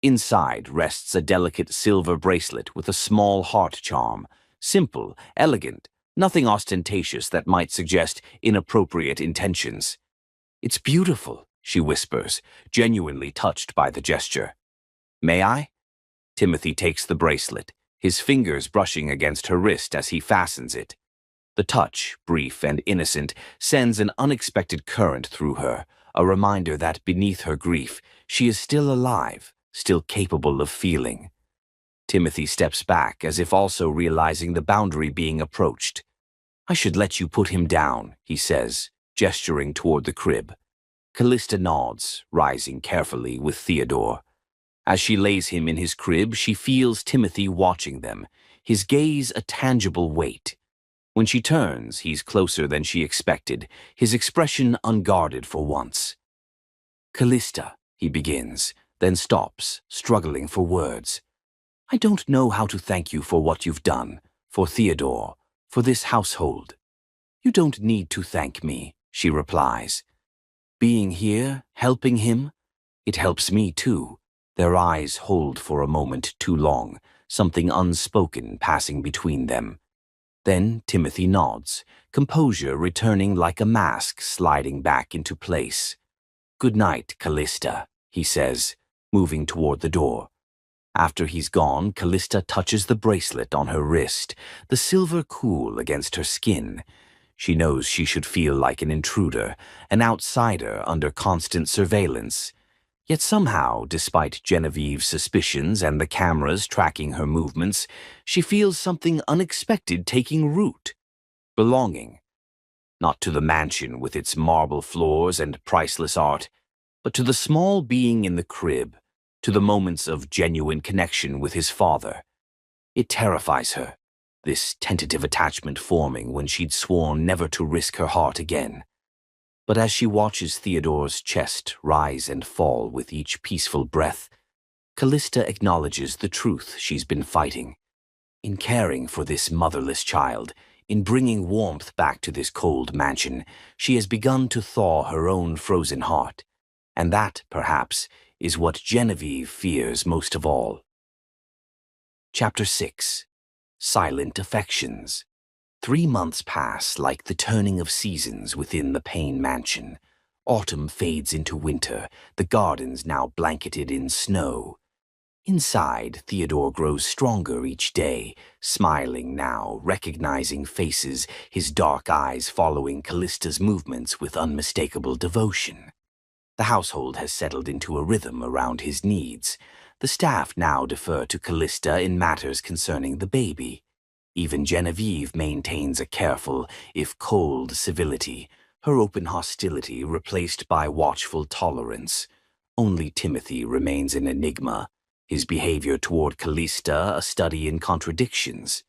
Inside rests a delicate silver bracelet with a small heart charm. Simple, elegant, nothing ostentatious that might suggest inappropriate intentions. "It's beautiful," she whispers, genuinely touched by the gesture. "May I?" Timothy takes the bracelet, his fingers brushing against her wrist as he fastens it. The touch, brief and innocent, sends an unexpected current through her, a reminder that beneath her grief, she is still alive, still capable of feeling. Timothy steps back, as if also realizing the boundary being approached. "I should let you put him down," he says, gesturing toward the crib. Callista nods, rising carefully with Theodore. As she lays him in his crib, she feels Timothy watching them, his gaze a tangible weight. When she turns, he's closer than she expected, his expression unguarded for once. "Callista," he begins, then stops, struggling for words. "I don't know how to thank you for what you've done, for Theodore, for this household." "You don't need to thank me," she replies. "Being here, helping him, it helps me too." Their eyes hold for a moment too long, something unspoken passing between them. Then Timothy nods, composure returning like a mask sliding back into place. "Good night, Callista," he says, moving toward the door. After he's gone, Callista touches the bracelet on her wrist, the silver cool against her skin. She knows she should feel like an intruder, an outsider under constant surveillance. Yet somehow, despite Genevieve's suspicions and the cameras tracking her movements, she feels something unexpected taking root. Belonging. Not to the mansion with its marble floors and priceless art, but to the small being in the crib, to the moments of genuine connection with his father. It terrifies her. this tentative attachment forming when she'd sworn never to risk her heart again. But as she watches Theodore's chest rise and fall with each peaceful breath, Callista acknowledges the truth she's been fighting. In caring for this motherless child, in bringing warmth back to this cold mansion, she has begun to thaw her own frozen heart. And that, perhaps, is what Genevieve fears most of all. Chapter 6. Silent Affections. 3 months pass like the turning of seasons within the Payne mansion. Autumn fades into winter, the gardens now blanketed in snow. Inside, Theodore grows stronger each day, smiling now, recognizing faces, his dark eyes following Callista's movements with unmistakable devotion. The household has settled into a rhythm around his needs. The staff now defer to Callista in matters concerning the baby. Even Genevieve maintains a careful, if cold, civility, her open hostility replaced by watchful tolerance. Only Timothy remains an enigma, his behavior toward Callista a study in contradictions.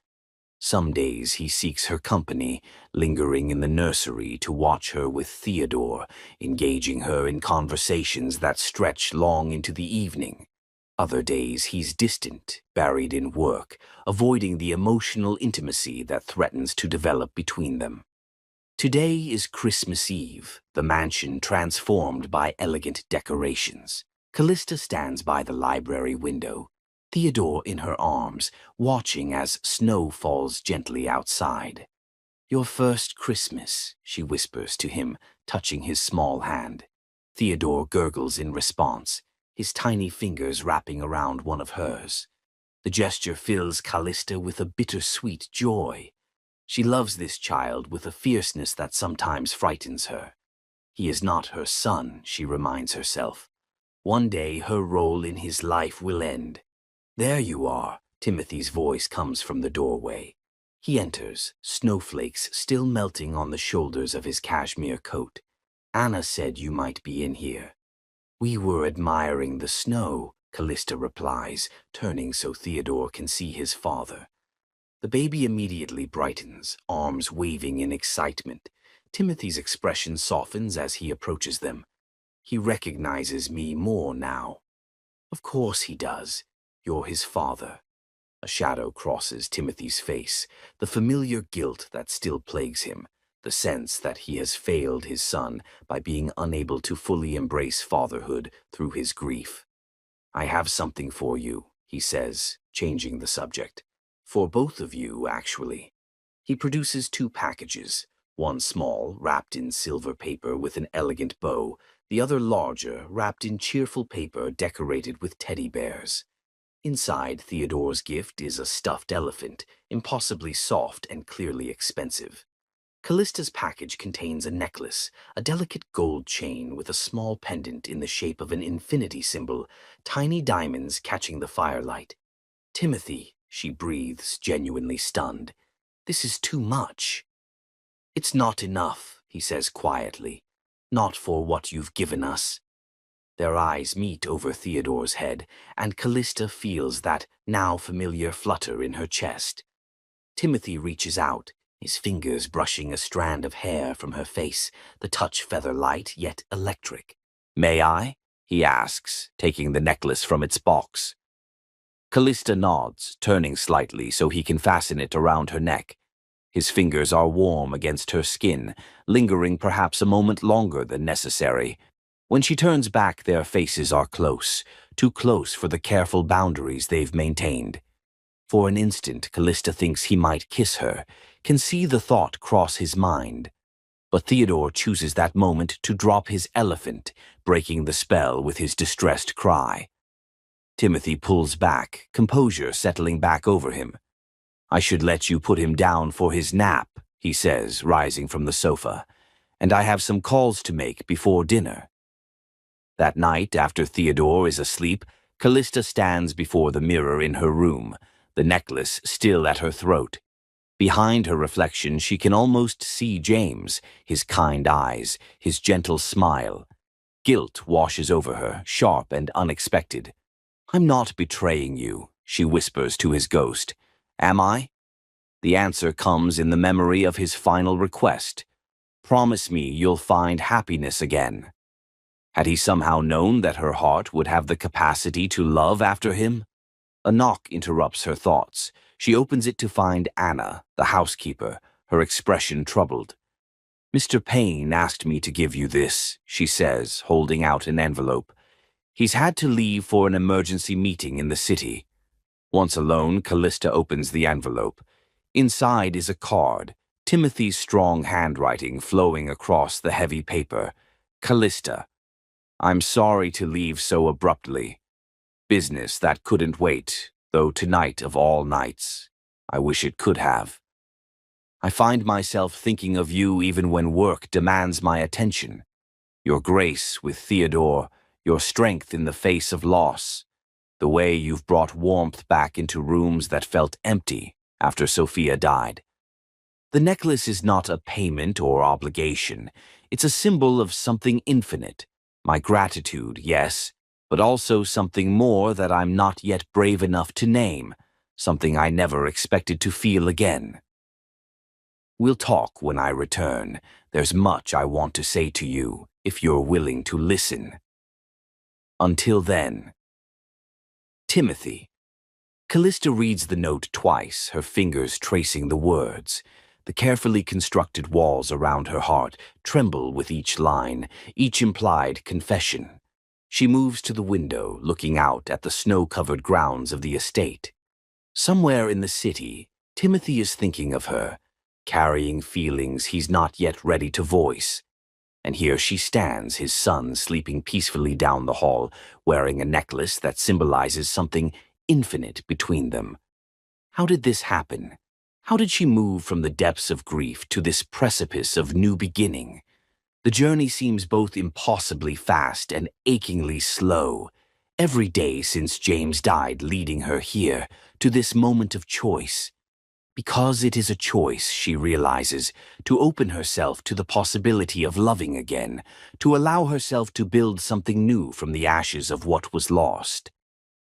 Some days he seeks her company, lingering in the nursery to watch her with Theodore, engaging her in conversations that stretch long into the evening. Other days he's distant, buried in work, avoiding the emotional intimacy that threatens to develop between them. Today is Christmas Eve, the mansion transformed by elegant decorations. Callista stands by the library window, Theodore in her arms, watching as snow falls gently outside. "Your first Christmas," she whispers to him, touching his small hand. Theodore gurgles in response, his tiny fingers wrapping around one of hers. The gesture fills Callista with a bittersweet joy. She loves this child with a fierceness that sometimes frightens her. He is not her son, she reminds herself. One day her role in his life will end. "There you are," Timothy's voice comes from the doorway. He enters, snowflakes still melting on the shoulders of his cashmere coat. "Anna said you might be in here." "We were admiring the snow," Callista replies, turning so Theodore can see his father. The baby immediately brightens, arms waving in excitement. Timothy's expression softens as he approaches them. "He recognizes me more now." "Of course he does. You're his father." A shadow crosses Timothy's face, the familiar guilt that still plagues him, the sense that he has failed his son by being unable to fully embrace fatherhood through his grief. "I have something for you," he says, changing the subject. "For both of you, actually." He produces 2 packages, one small, wrapped in silver paper with an elegant bow, the other larger, wrapped in cheerful paper decorated with teddy bears. Inside Theodore's gift is a stuffed elephant, impossibly soft and clearly expensive. Callista's package contains a necklace, a delicate gold chain with a small pendant in the shape of an infinity symbol, tiny diamonds catching the firelight. "Timothy," she breathes, genuinely stunned. "This is too much." "It's not enough," he says quietly. "Not for what you've given us." Their eyes meet over Theodore's head, and Callista feels that now familiar flutter in her chest. Timothy reaches out, his fingers brushing a strand of hair from her face, the touch feather-light yet electric. "May I?" he asks, taking the necklace from its box. Callista nods, turning slightly so he can fasten it around her neck. His fingers are warm against her skin, lingering perhaps a moment longer than necessary. When she turns back, their faces are close, too close for the careful boundaries they've maintained. For an instant, Callista thinks he might kiss her, can see the thought cross his mind. But Theodore chooses that moment to drop his elephant, breaking the spell with his distressed cry. Timothy pulls back, composure settling back over him. "I should let you put him down for his nap," he says, rising from the sofa. "And I have some calls to make before dinner." That night, after Theodore is asleep, Callista stands before the mirror in her room, the necklace still at her throat. Behind her reflection, she can almost see James, his kind eyes, his gentle smile. Guilt washes over her, sharp and unexpected. "I'm not betraying you," she whispers to his ghost. "Am I?" The answer comes in the memory of his final request. Promise me you'll find happiness again. Had he somehow known that her heart would have the capacity to love after him? A knock interrupts her thoughts. She opens it to find Anna, the housekeeper, her expression troubled. "Mr. Payne asked me to give you this," she says, holding out an envelope. "He's had to leave for an emergency meeting in the city." Once alone, Callista opens the envelope. Inside is a card, Timothy's strong handwriting flowing across the heavy paper. "Callista, I'm sorry to leave so abruptly. Business that couldn't wait, though tonight of all nights, I wish it could have. I find myself thinking of you even when work demands my attention. Your grace with Theodore, your strength in the face of loss, the way you've brought warmth back into rooms that felt empty after Sophia died. The necklace is not a payment or obligation. It's a symbol of something infinite. My gratitude, yes, but also something more that I'm not yet brave enough to name, something I never expected to feel again. We'll talk when I return. There's much I want to say to you, if you're willing to listen. Until then." Timothy. Callista reads the note twice, her fingers tracing the words. The carefully constructed walls around her heart tremble with each line, each implied confession. She moves to the window, looking out at the snow-covered grounds of the estate. Somewhere in the city, Timothy is thinking of her, carrying feelings he's not yet ready to voice. And here she stands, his son sleeping peacefully down the hall, wearing a necklace that symbolizes something infinite between them. How did this happen? How did she move from the depths of grief to this precipice of new beginning? The journey seems both impossibly fast and achingly slow. Every day since James died leading her here, to this moment of choice. Because it is a choice, she realizes, to open herself to the possibility of loving again, to allow herself to build something new from the ashes of what was lost.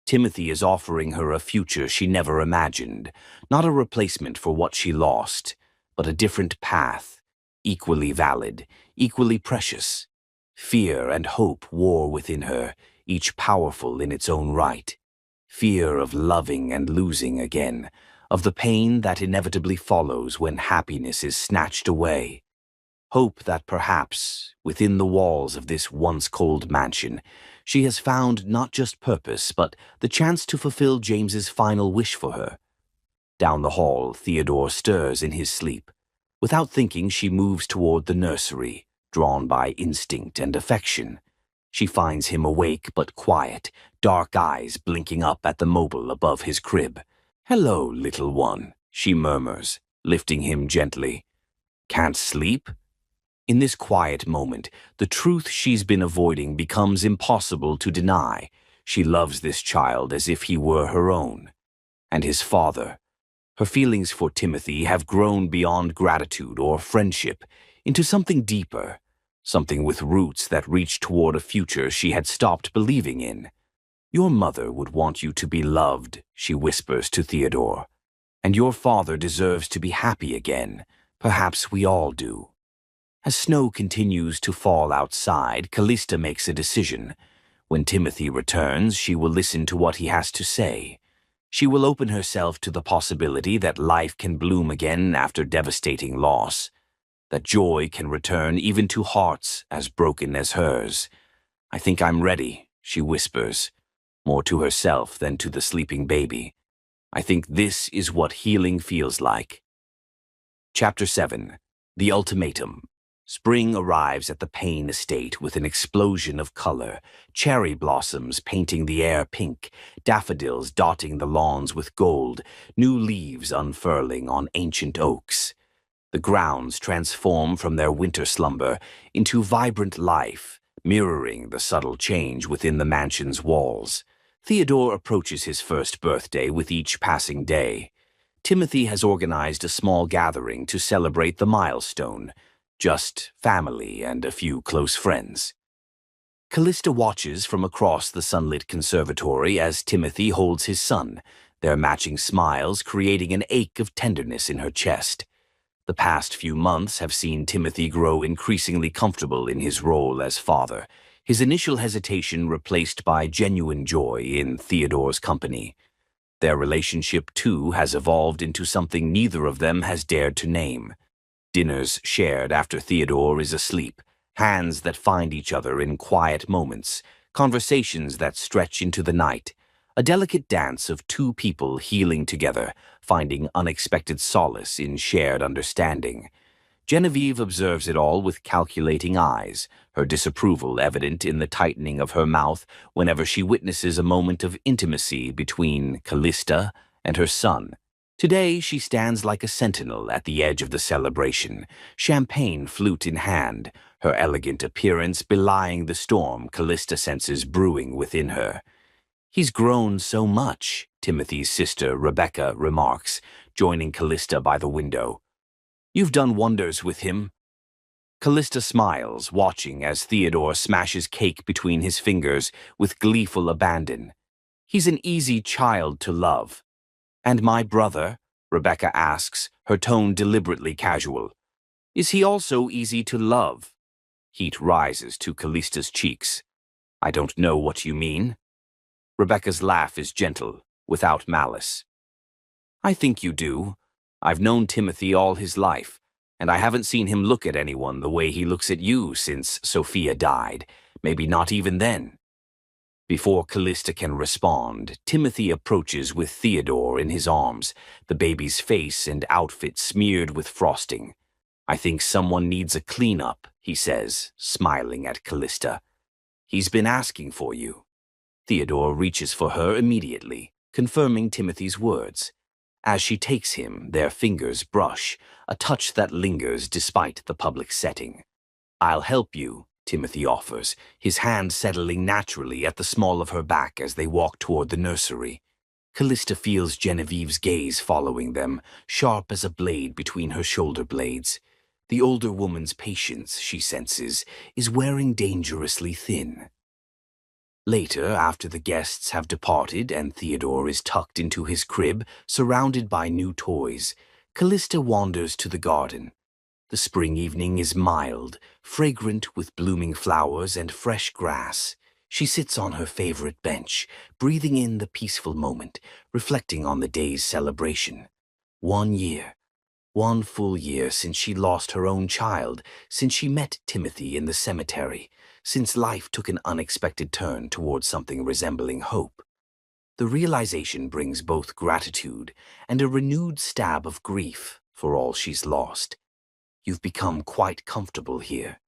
Timothy is offering her a future she never imagined, not a replacement for what she lost, but a different path, equally valid, equally precious. Fear and hope war within her, each powerful in its own right. Fear of loving and losing again, of the pain that inevitably follows when happiness is snatched away. Hope that perhaps, within the walls of this once cold mansion, she has found not just purpose, but the chance to fulfill James's final wish for her. Down the hall, Theodore stirs in his sleep. Without thinking, she moves toward the nursery, drawn by instinct and affection. She finds him awake but quiet, dark eyes blinking up at the mobile above his crib. "Hello, little one," she murmurs, lifting him gently. "Can't sleep?" In this quiet moment, the truth she's been avoiding becomes impossible to deny. She loves this child as if he were her own. And his father. Her feelings for Timothy have grown beyond gratitude or friendship into something deeper, something with roots that reach toward a future she had stopped believing in. "Your mother would want you to be loved," she whispers to Theodore. "And your father deserves to be happy again. Perhaps we all do." As snow continues to fall outside, Callista makes a decision. When Timothy returns, she will listen to what he has to say. She will open herself to the possibility that life can bloom again after devastating loss, that joy can return even to hearts as broken as hers. "I think I'm ready," she whispers, more to herself than to the sleeping baby. "I think this is what healing feels like." Chapter 7. The Ultimatum. Spring arrives at the Payne estate with an explosion of color, cherry blossoms painting the air pink, daffodils dotting the lawns with gold, new leaves unfurling on ancient oaks. The grounds transform from their winter slumber into vibrant life, mirroring the subtle change within the mansion's walls. Theodore approaches his first birthday with each passing day. Timothy has organized a small gathering to celebrate the milestone, just family and a few close friends. Callista watches from across the sunlit conservatory as Timothy holds his son, their matching smiles creating an ache of tenderness in her chest. The past few months have seen Timothy grow increasingly comfortable in his role as father, his initial hesitation replaced by genuine joy in Theodore's company. Their relationship, too, has evolved into something neither of them has dared to name. Dinners shared after Theodore is asleep, hands that find each other in quiet moments, conversations that stretch into the night, a delicate dance of two people healing together, finding unexpected solace in shared understanding. Genevieve observes it all with calculating eyes, her disapproval evident in the tightening of her mouth whenever she witnesses a moment of intimacy between Callista and her son. Today she stands like a sentinel at the edge of the celebration, champagne flute in hand, her elegant appearance belying the storm Callista senses brewing within her. "He's grown so much," Timothy's sister Rebecca remarks, joining Callista by the window. "You've done wonders with him." Callista smiles, watching as Theodore smashes cake between his fingers with gleeful abandon. "He's an easy child to love." "And my brother?" Rebecca asks, her tone deliberately casual. "Is he also easy to love?" Heat rises to Callista's cheeks. "I don't know what you mean." Rebecca's laugh is gentle, without malice. "I think you do. I've known Timothy all his life, and I haven't seen him look at anyone the way he looks at you since Sophia died, maybe not even then." Before Callista can respond, Timothy approaches with Theodore in his arms, the baby's face and outfit smeared with frosting. "I think someone needs a cleanup," he says, smiling at Callista. "He's been asking for you." Theodore reaches for her immediately, confirming Timothy's words. As she takes him, their fingers brush, a touch that lingers despite the public setting. "I'll help you," Timothy offers, his hand settling naturally at the small of her back as they walk toward the nursery. Callista feels Genevieve's gaze following them, sharp as a blade between her shoulder blades. The older woman's patience, she senses, is wearing dangerously thin. Later, after the guests have departed and Theodore is tucked into his crib, surrounded by new toys, Callista wanders to the garden. The spring evening is mild, fragrant with blooming flowers and fresh grass. She sits on her favorite bench, breathing in the peaceful moment, reflecting on the day's celebration. 1 year. 1 full year since she lost her own child, since she met Timothy in the cemetery, since life took an unexpected turn towards something resembling hope. The realization brings both gratitude and a renewed stab of grief for all she's lost. "You've become quite comfortable here."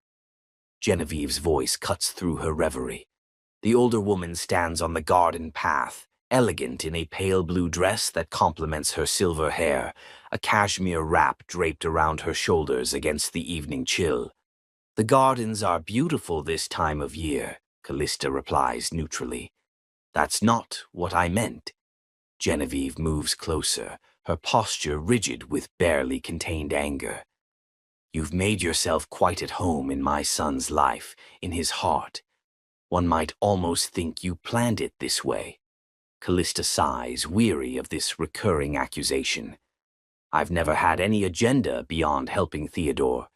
Genevieve's voice cuts through her reverie. The older woman stands on the garden path, elegant in a pale blue dress that complements her silver hair, a cashmere wrap draped around her shoulders against the evening chill. "The gardens are beautiful this time of year," Callista replies neutrally. "That's not what I meant." Genevieve moves closer, her posture rigid with barely contained anger. "You've made yourself quite at home in my son's life, in his heart. One might almost think you planned it this way." Callista sighs, weary of this recurring accusation. "I've never had any agenda beyond helping Theodore."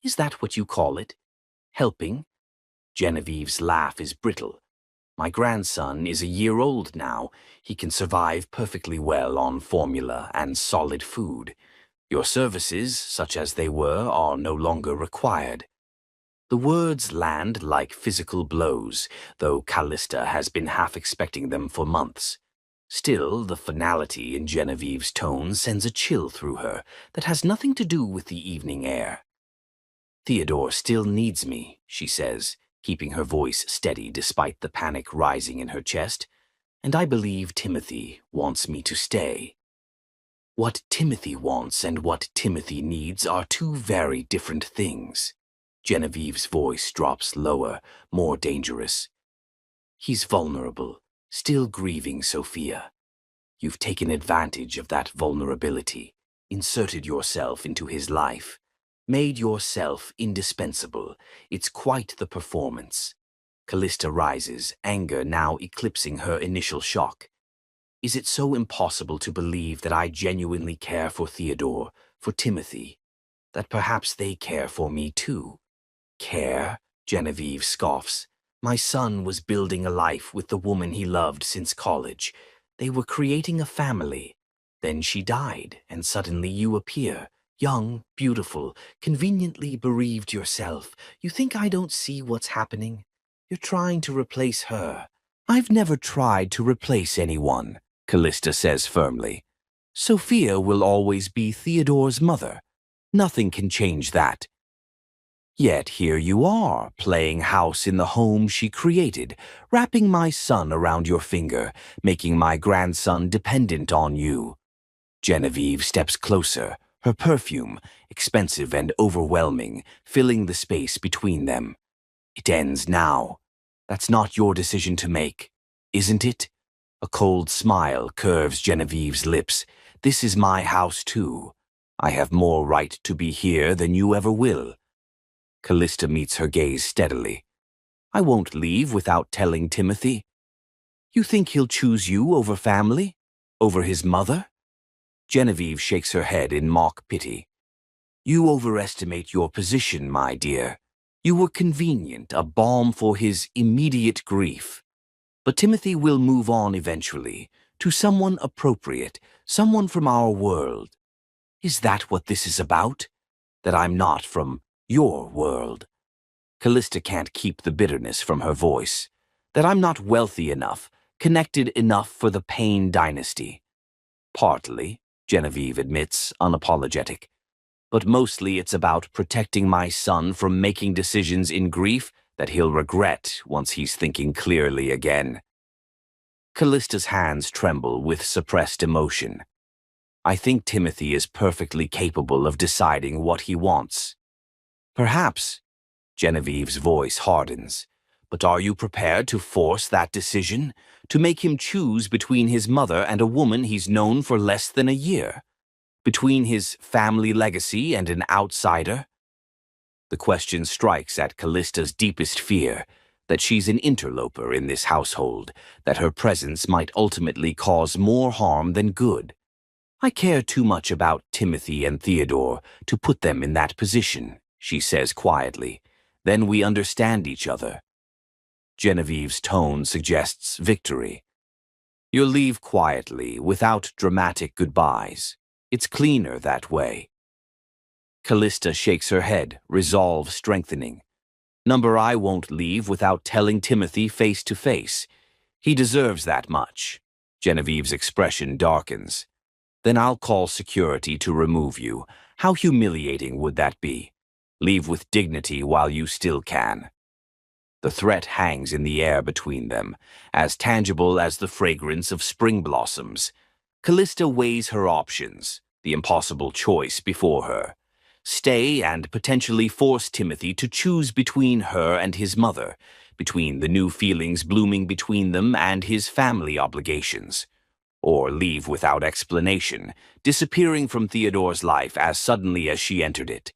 "Is that what you call it? Helping?" Genevieve's laugh is brittle. "My grandson is a year old now. He can survive perfectly well on formula and solid food. Your services, such as they were, are no longer required." The words land like physical blows, though Callista has been half expecting them for months. Still, the finality in Genevieve's tone sends a chill through her that has nothing to do with the evening air. "Theodore still needs me," she says, keeping her voice steady despite the panic rising in her chest. "And I believe Timothy wants me to stay." What Timothy wants and what Timothy needs are two very different things. Genevieve's voice drops lower, more dangerous. "He's vulnerable, still grieving Sophia. You've taken advantage of that vulnerability, inserted yourself into his life, made yourself indispensable. It's quite the performance." Callista rises, anger now eclipsing her initial shock. Is it so impossible to believe that I genuinely care for Theodore, for Timothy, that perhaps they care for me too? Care? Genevieve scoffs. My son was building a life with the woman he loved since college. They were creating a family. Then she died, and suddenly you appear. Young, beautiful, conveniently bereaved yourself. You think I don't see what's happening? You're trying to replace her. I've never tried to replace anyone, Callista says firmly. Sophia will always be Theodore's mother. Nothing can change that. Yet here you are, playing house in the home she created, wrapping my son around your finger, making my grandson dependent on you. Genevieve steps closer, her perfume, expensive and overwhelming, filling the space between them. It ends now. That's not your decision to make, isn't it? A cold smile curves Genevieve's lips. This is my house too. I have more right to be here than you ever will. Callista meets her gaze steadily. I won't leave without telling Timothy. You think he'll choose you over family? Over his mother? Genevieve shakes her head in mock pity. You overestimate your position, my dear. You were convenient, a balm for his immediate grief. But Timothy will move on eventually, to someone appropriate, someone from our world. Is that what this is about? That I'm not from your world? Callista can't keep the bitterness from her voice. That I'm not wealthy enough, connected enough for the Payne dynasty. Partly, Genevieve admits, unapologetic. But mostly it's about protecting my son from making decisions in grief that he'll regret once he's thinking clearly again. Callista's hands tremble with suppressed emotion. I think Timothy is perfectly capable of deciding what he wants. Perhaps, Genevieve's voice hardens, but are you prepared to force that decision? To make him choose between his mother and a woman he's known for less than a year? Between his family legacy and an outsider? The question strikes at Callista's deepest fear, that she's an interloper in this household, that her presence might ultimately cause more harm than good. I care too much about Timothy and Theodore to put them in that position, she says quietly. Then we understand each other. Genevieve's tone suggests victory. You'll leave quietly, without dramatic goodbyes. It's cleaner that way. Callista shakes her head, resolve strengthening. Number I won't leave without telling Timothy face to face. He deserves that much. Genevieve's expression darkens. Then I'll call security to remove you. How humiliating would that be? Leave with dignity while you still can. The threat hangs in the air between them, as tangible as the fragrance of spring blossoms. Callista weighs her options, the impossible choice before her. Stay and potentially force Timothy to choose between her and his mother, between the new feelings blooming between them and his family obligations. Or leave without explanation, disappearing from Theodore's life as suddenly as she entered it.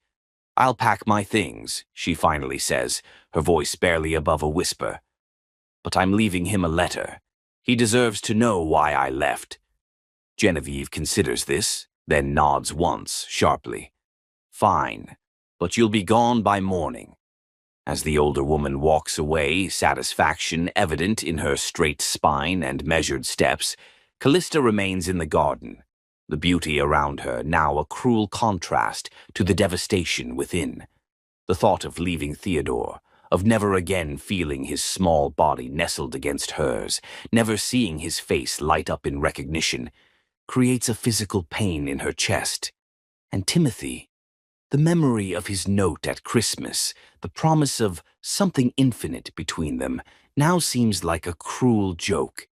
I'll pack my things, she finally says, her voice barely above a whisper. But I'm leaving him a letter. He deserves to know why I left. Genevieve considers this, then nods once, sharply. Fine, but you'll be gone by morning. As the older woman walks away, satisfaction evident in her straight spine and measured steps, Callista remains in the garden, the beauty around her now a cruel contrast to the devastation within. The thought of leaving Theodore, of never again feeling his small body nestled against hers, never seeing his face light up in recognition, creates a physical pain in her chest. And Timothy, the memory of his note at Christmas, the promise of something infinite between them, now seems like a cruel joke.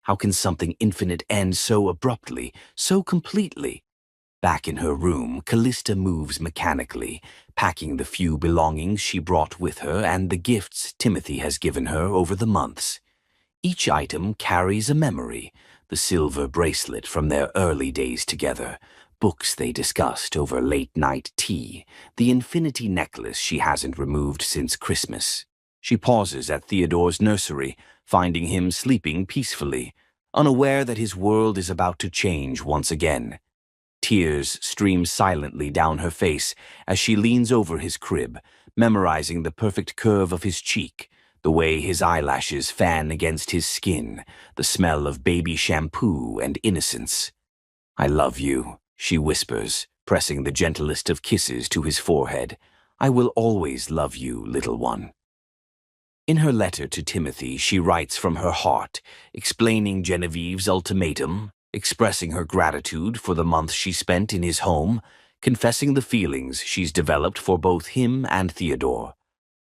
How can something infinite end so abruptly, so completely? Back in her room, Callista moves mechanically, packing the few belongings she brought with her and the gifts Timothy has given her over the months. Each item carries a memory, the silver bracelet from their early days together, books they discussed over late-night tea, the infinity necklace she hasn't removed since Christmas. She pauses at Theodore's nursery, finding him sleeping peacefully, unaware that his world is about to change once again. Tears stream silently down her face as she leans over his crib, memorizing the perfect curve of his cheek, the way his eyelashes fan against his skin, the smell of baby shampoo and innocence. "I love you," she whispers, pressing the gentlest of kisses to his forehead. "I will always love you, little one." In her letter to Timothy, she writes from her heart, explaining Genevieve's ultimatum, expressing her gratitude for the month she spent in his home, confessing the feelings she's developed for both him and Theodore.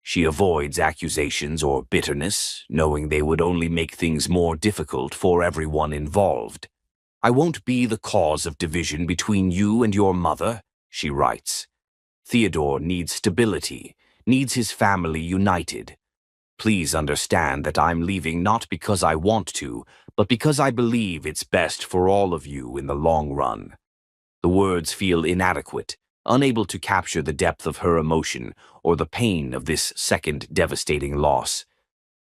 She avoids accusations or bitterness, knowing they would only make things more difficult for everyone involved. "I won't be the cause of division between you and your mother," she writes. "Theodore needs stability, needs his family united. Please understand that I'm leaving not because I want to, but because I believe it's best for all of you in the long run." The words feel inadequate, unable to capture the depth of her emotion or the pain of this second devastating loss.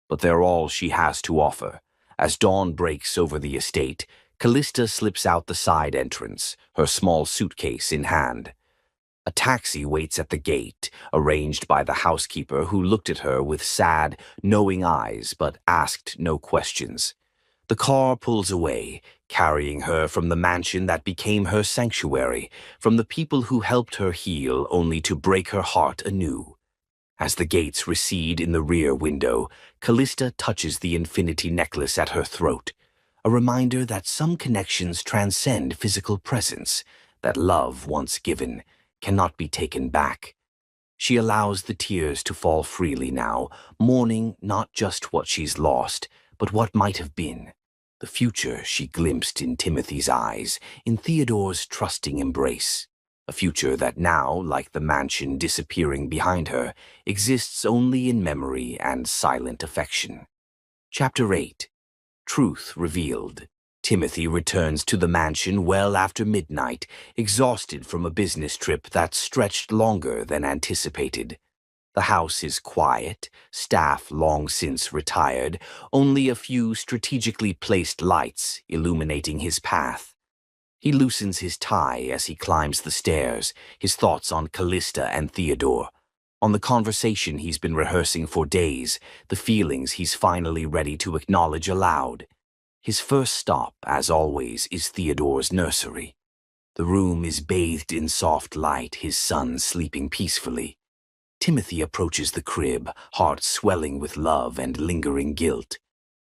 But they're all she has to offer. As dawn breaks over the estate, Callista slips out the side entrance, her small suitcase in hand. A taxi waits at the gate, arranged by the housekeeper who looked at her with sad, knowing eyes but asked no questions. The car pulls away, carrying her from the mansion that became her sanctuary, from the people who helped her heal only to break her heart anew. As the gates recede in the rear window, Callista touches the infinity necklace at her throat, a reminder that some connections transcend physical presence, that love once given cannot be taken back. She allows the tears to fall freely now, mourning not just what she's lost, but what might have been. The future she glimpsed in Timothy's eyes, in Theodore's trusting embrace. A future that now, like the mansion disappearing behind her, exists only in memory and silent affection. Chapter 8. Truth Revealed. Timothy returns to the mansion well after midnight, exhausted from a business trip that stretched longer than anticipated. The house is quiet, staff long since retired, only a few strategically placed lights illuminating his path. He loosens his tie as he climbs the stairs, his thoughts on Callista and Theodore, on the conversation he's been rehearsing for days, the feelings he's finally ready to acknowledge aloud. His first stop, as always, is Theodore's nursery. The room is bathed in soft light, his son sleeping peacefully. Timothy approaches the crib, heart swelling with love and lingering guilt.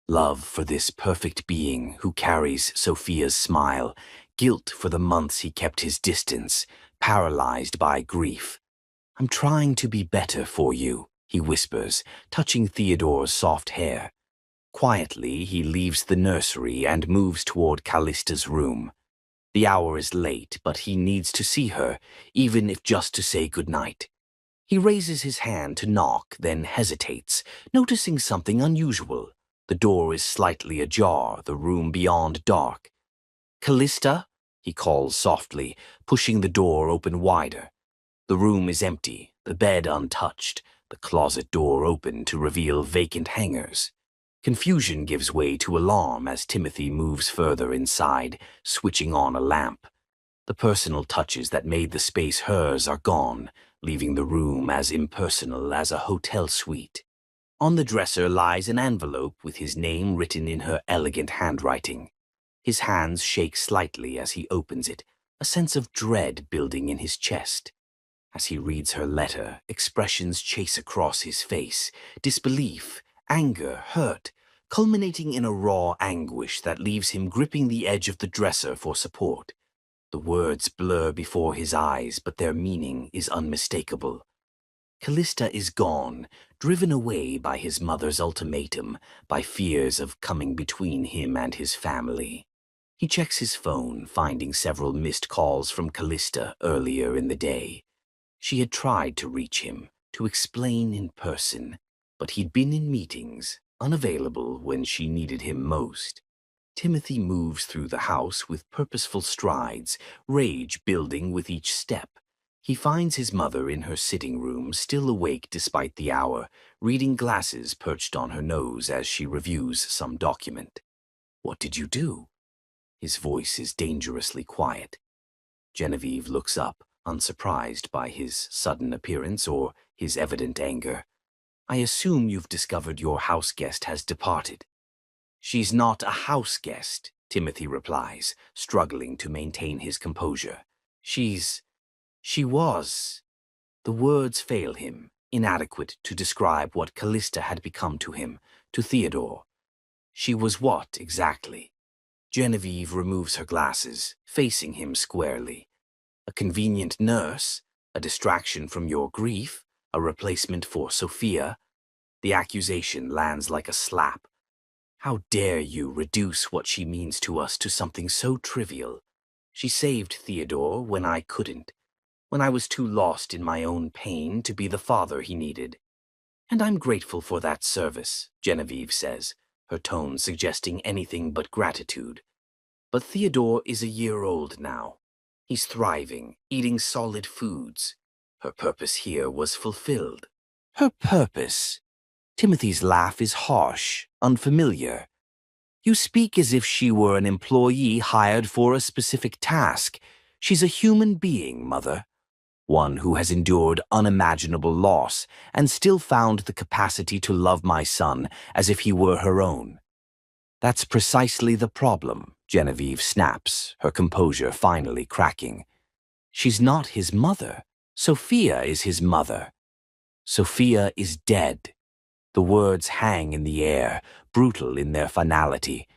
Love for this perfect being who carries Sophia's smile, guilt for the months he kept his distance, paralyzed by grief. "I'm trying to be better for you," he whispers, touching Theodore's soft hair. Quietly, he leaves the nursery and moves toward Callista's room. The hour is late, but he needs to see her, even if just to say goodnight. He raises his hand to knock, then hesitates, noticing something unusual. The door is slightly ajar, the room beyond dark. "Callista?" he calls softly, pushing the door open wider. The room is empty, the bed untouched, the closet door open to reveal vacant hangers. Confusion gives way to alarm as Timothy moves further inside, switching on a lamp. The personal touches that made the space hers are gone, leaving the room as impersonal as a hotel suite. On the dresser lies an envelope with his name written in her elegant handwriting. His hands shake slightly as he opens it, a sense of dread building in his chest. As he reads her letter, expressions chase across his face, disbelief, anger, hurt, culminating in a raw anguish that leaves him gripping the edge of the dresser for support. The words blur before his eyes, but their meaning is unmistakable. Callista is gone, driven away by his mother's ultimatum, by fears of coming between him and his family. He checks his phone, finding several missed calls from Callista earlier in the day. She had tried to reach him, to explain in person, but he'd been in meetings, unavailable when she needed him most. Timothy moves through the house with purposeful strides, rage building with each step. He finds his mother in her sitting room, still awake despite the hour, reading glasses perched on her nose as she reviews some document. What did you do? His voice is dangerously quiet. Genevieve looks up, unsurprised by his sudden appearance or his evident anger. I assume you've discovered your house guest has departed. She's not a house guest, Timothy replies, struggling to maintain his composure. She was. The words fail him, inadequate to describe what Callista had become to him, to Theodore. She was what, exactly? Genevieve removes her glasses, facing him squarely. A convenient nurse, a distraction from your grief, a replacement for Sophia. The accusation lands like a slap. How dare you reduce what she means to us to something so trivial? She saved Theodore when I couldn't, when I was too lost in my own pain to be the father he needed. And I'm grateful for that service, Genevieve says, her tone suggesting anything but gratitude. But Theodore is a year old now. He's thriving, eating solid foods. Her purpose here was fulfilled. Her purpose? Timothy's laugh is harsh, unfamiliar. You speak as if she were an employee hired for a specific task. She's a human being, Mother. One who has endured unimaginable loss and still found the capacity to love my son as if he were her own. That's precisely the problem, Genevieve snaps, her composure finally cracking. She's not his mother. Sophia is his mother. Sophia is dead. The words hang in the air, brutal in their finality.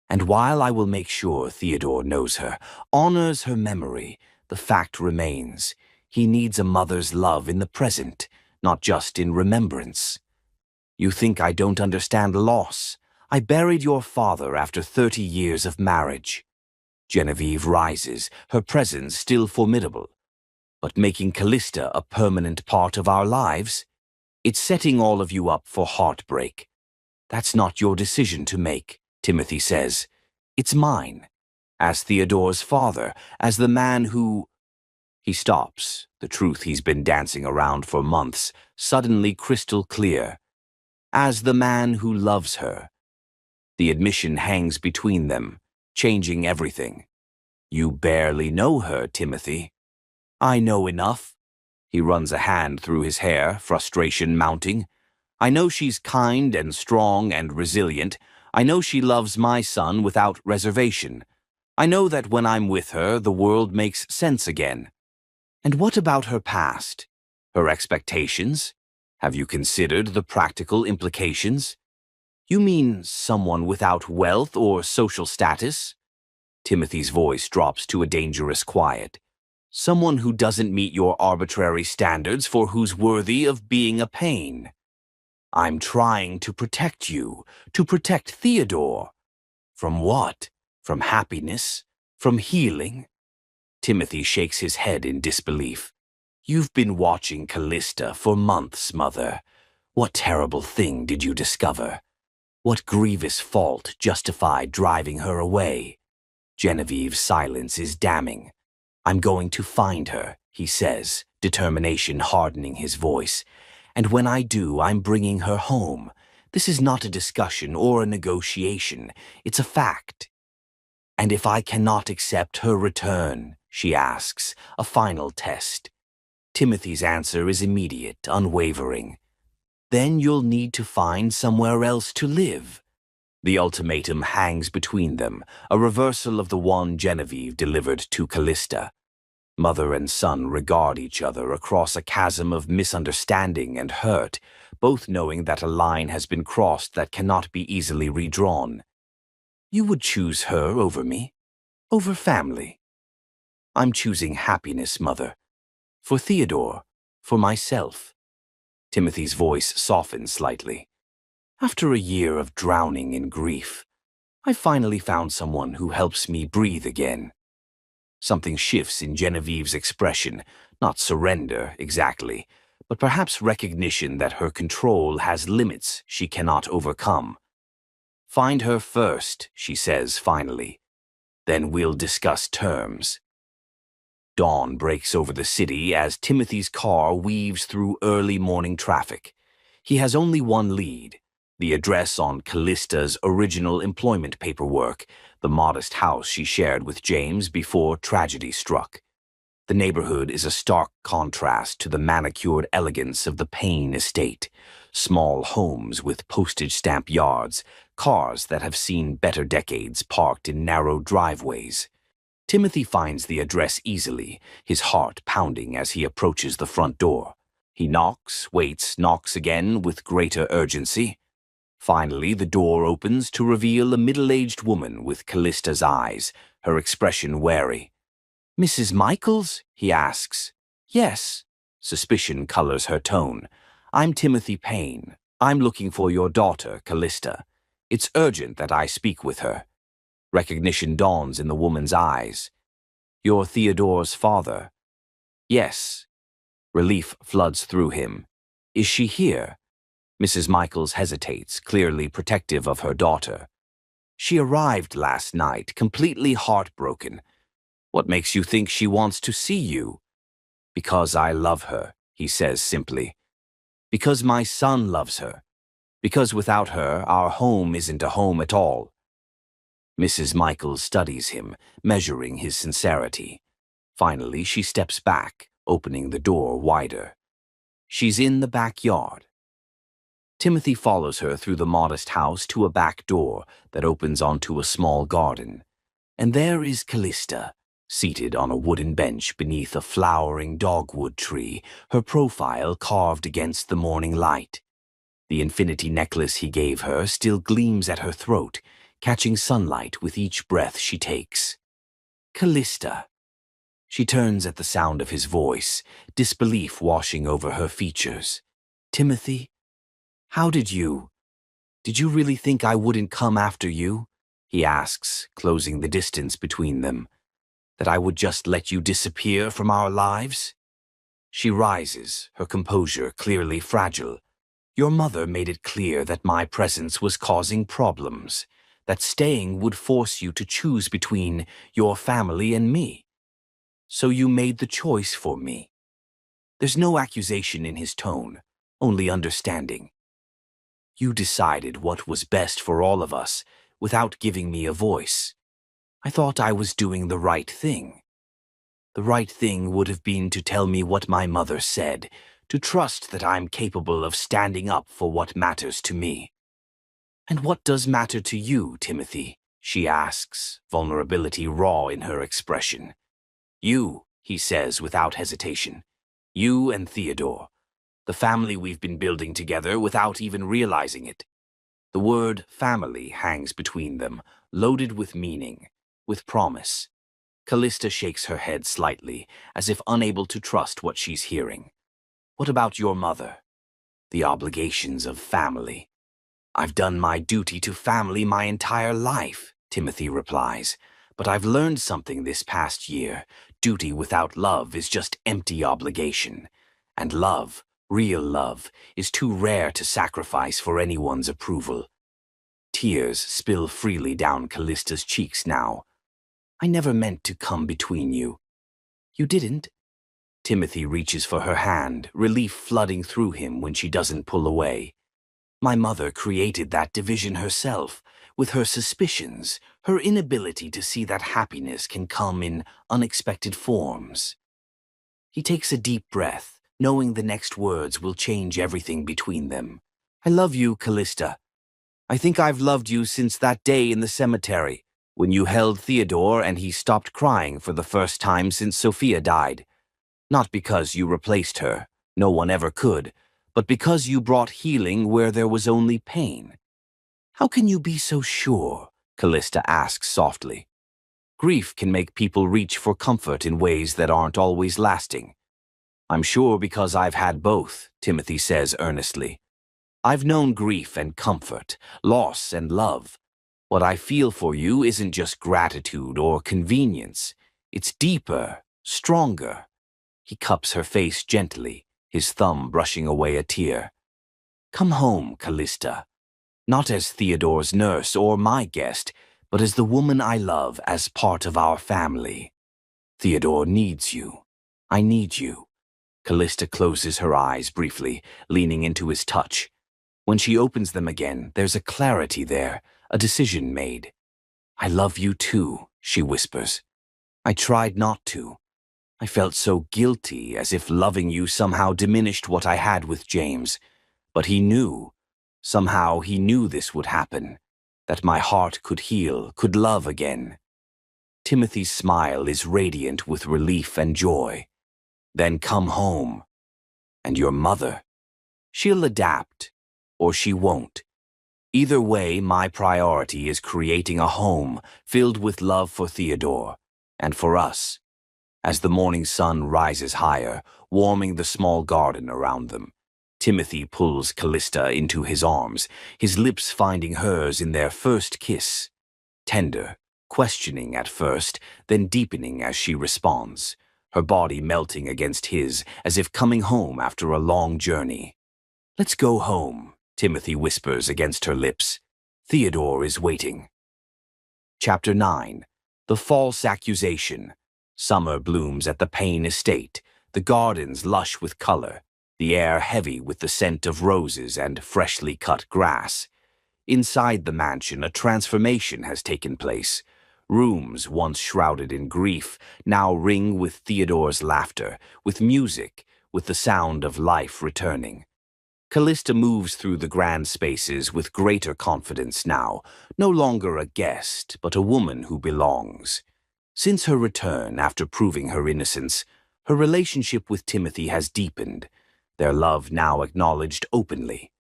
And while I will make sure Theodore knows her, honors her memory, the fact remains. He needs a mother's love in the present, not just in remembrance. You think I don't understand loss? I buried your father after 30 years of marriage. Genevieve rises, her presence still formidable. But making Callista a permanent part of our lives? It's setting all of you up for heartbreak. That's not your decision to make, Timothy says. It's mine. As Theodore's father, as the man who... He stops, the truth he's been dancing around for months, suddenly crystal clear. As the man who loves her. The admission hangs between them, changing everything. You barely know her, Timothy. I know enough. He runs a hand through his hair, frustration mounting. I know she's kind and strong and resilient. I know she loves my son without reservation. I know that when I'm with her, the world makes sense again. And what about her past? Her expectations? Have you considered the practical implications? You mean someone without wealth or social status? Timothy's voice drops to a dangerous quiet. Someone who doesn't meet your arbitrary standards for who's worthy of being a pain. I'm trying to protect you, to protect Theodore. From what? From happiness? From healing? Timothy shakes his head in disbelief. You've been watching Callista for months, Mother. What terrible thing did you discover? What grievous fault justified driving her away? Genevieve's silence is damning. I'm going to find her, he says, determination hardening his voice. And when I do, I'm bringing her home. This is not a discussion or a negotiation. It's a fact. And if I cannot accept her return, she asks, a final test. Timothy's answer is immediate, unwavering. Then you'll need to find somewhere else to live. The ultimatum hangs between them, a reversal of the one Genevieve delivered to Callista. Mother and son regard each other across a chasm of misunderstanding and hurt, both knowing that a line has been crossed that cannot be easily redrawn. You would choose her over me? Over family? I'm choosing happiness, Mother. For Theodore, for myself. Timothy's voice softens slightly. After a year of drowning in grief, I finally found someone who helps me breathe again. Something shifts in Genevieve's expression, not surrender exactly, but perhaps recognition that her control has limits she cannot overcome. Find her first, she says finally. Then we'll discuss terms. Dawn breaks over the city as Timothy's car weaves through early morning traffic. He has only one lead. the address on Callista's original employment paperwork, the modest house she shared with James before tragedy struck. The neighborhood is a stark contrast to the manicured elegance of the Payne estate. Small homes with postage stamp yards, cars that have seen better decades parked in narrow driveways. Timothy finds the address easily, his heart pounding as he approaches the front door. He knocks, waits, knocks again with greater urgency. Finally, the door opens to reveal a middle-aged woman with Callista's eyes, her expression wary. "Mrs. Michaels?" he asks. "Yes." Suspicion colors her tone. "I'm Timothy Payne. I'm looking for your daughter, Callista. It's urgent that I speak with her." Recognition dawns in the woman's eyes. "You're Theodore's father?" "Yes." Relief floods through him. "Is she here?" Mrs. Michaels hesitates, clearly protective of her daughter. "She arrived last night, completely heartbroken. What makes you think she wants to see you?" "Because I love her," he says simply. "Because my son loves her. Because without her, our home isn't a home at all." Mrs. Michaels studies him, measuring his sincerity. Finally, she steps back, opening the door wider. She's in the backyard. Timothy follows her through the modest house to a back door that opens onto a small garden. And there is Callista, seated on a wooden bench beneath a flowering dogwood tree, her profile carved against the morning light. The infinity necklace he gave her still gleams at her throat, catching sunlight with each breath she takes. "Callista." She turns at the sound of his voice, disbelief washing over her features. "Timothy? How did you really think I wouldn't come after you?" he asks, closing the distance between them. "That I would just let you disappear from our lives?" She rises, her composure clearly fragile. "Your mother made it clear that my presence was causing problems, that staying would force you to choose between your family and me. So you made the choice for me." There's no accusation in his tone, only understanding. "You decided what was best for all of us without giving me a voice. I thought I was doing the right thing. The right thing would have been to tell me what my mother said, to trust that I'm capable of standing up for what matters to me." "And what does matter to you, Timothy?" she asks, vulnerability raw in her expression. "You," he says without hesitation. "You and Theodore. The family we've been building together without even realizing it." The word family hangs between them, loaded with meaning, with promise. Callista shakes her head slightly, as if unable to trust what she's hearing. "What about your mother?" "The obligations of family." "I've done my duty to family my entire life," Timothy replies. "But I've learned something this past year. Duty without love is just empty obligation. And love, real love, is too rare to sacrifice for anyone's approval." Tears spill freely down Callista's cheeks now. "I never meant to come between you." "You didn't?" Timothy reaches for her hand, relief flooding through him when she doesn't pull away. "My mother created that division herself, with her suspicions, her inability to see that happiness can come in unexpected forms." He takes a deep breath, knowing the next words will change everything between them. "I love you, Callista. I think I've loved you since that day in the cemetery, when you held Theodore and he stopped crying for the first time since Sophia died. Not because you replaced her, no one ever could, but because you brought healing where there was only pain." "How can you be so sure?" Callista asks softly. "Grief can make people reach for comfort in ways that aren't always lasting." "I'm sure because I've had both," Timothy says earnestly. "I've known grief and comfort, loss and love. What I feel for you isn't just gratitude or convenience. It's deeper, stronger." He cups her face gently, his thumb brushing away a tear. "Come home, Callista. Not as Theodore's nurse or my guest, but as the woman I love, as part of our family. Theodore needs you. I need you." Callista closes her eyes briefly, leaning into his touch. When she opens them again, there's a clarity there, a decision made. "I love you too," she whispers. "I tried not to. I felt so guilty, as if loving you somehow diminished what I had with James. But he knew. Somehow he knew this would happen, that my heart could heal, could love again." Timothy's smile is radiant with relief and joy. "Then come home. And your mother? She'll adapt, or she won't. Either way, my priority is creating a home filled with love for Theodore, and for us." As the morning sun rises higher, warming the small garden around them, Timothy pulls Callista into his arms, his lips finding hers in their first kiss. Tender, questioning at first, then deepening as she responds, her body melting against his as if coming home after a long journey. "Let's go home," Timothy whispers against her lips. "Theodore is waiting." Chapter 9. The False Accusation. Summer blooms at the Payne estate, the gardens lush with color, the air heavy with the scent of roses and freshly cut grass. Inside the mansion, a transformation has taken place. Rooms once shrouded in grief now ring with Theodore's laughter, with music, with the sound of life returning. Callista moves through the grand spaces with greater confidence now, no longer a guest, but a woman who belongs. Since her return after proving her innocence, her relationship with Timothy has deepened, their love now acknowledged openly.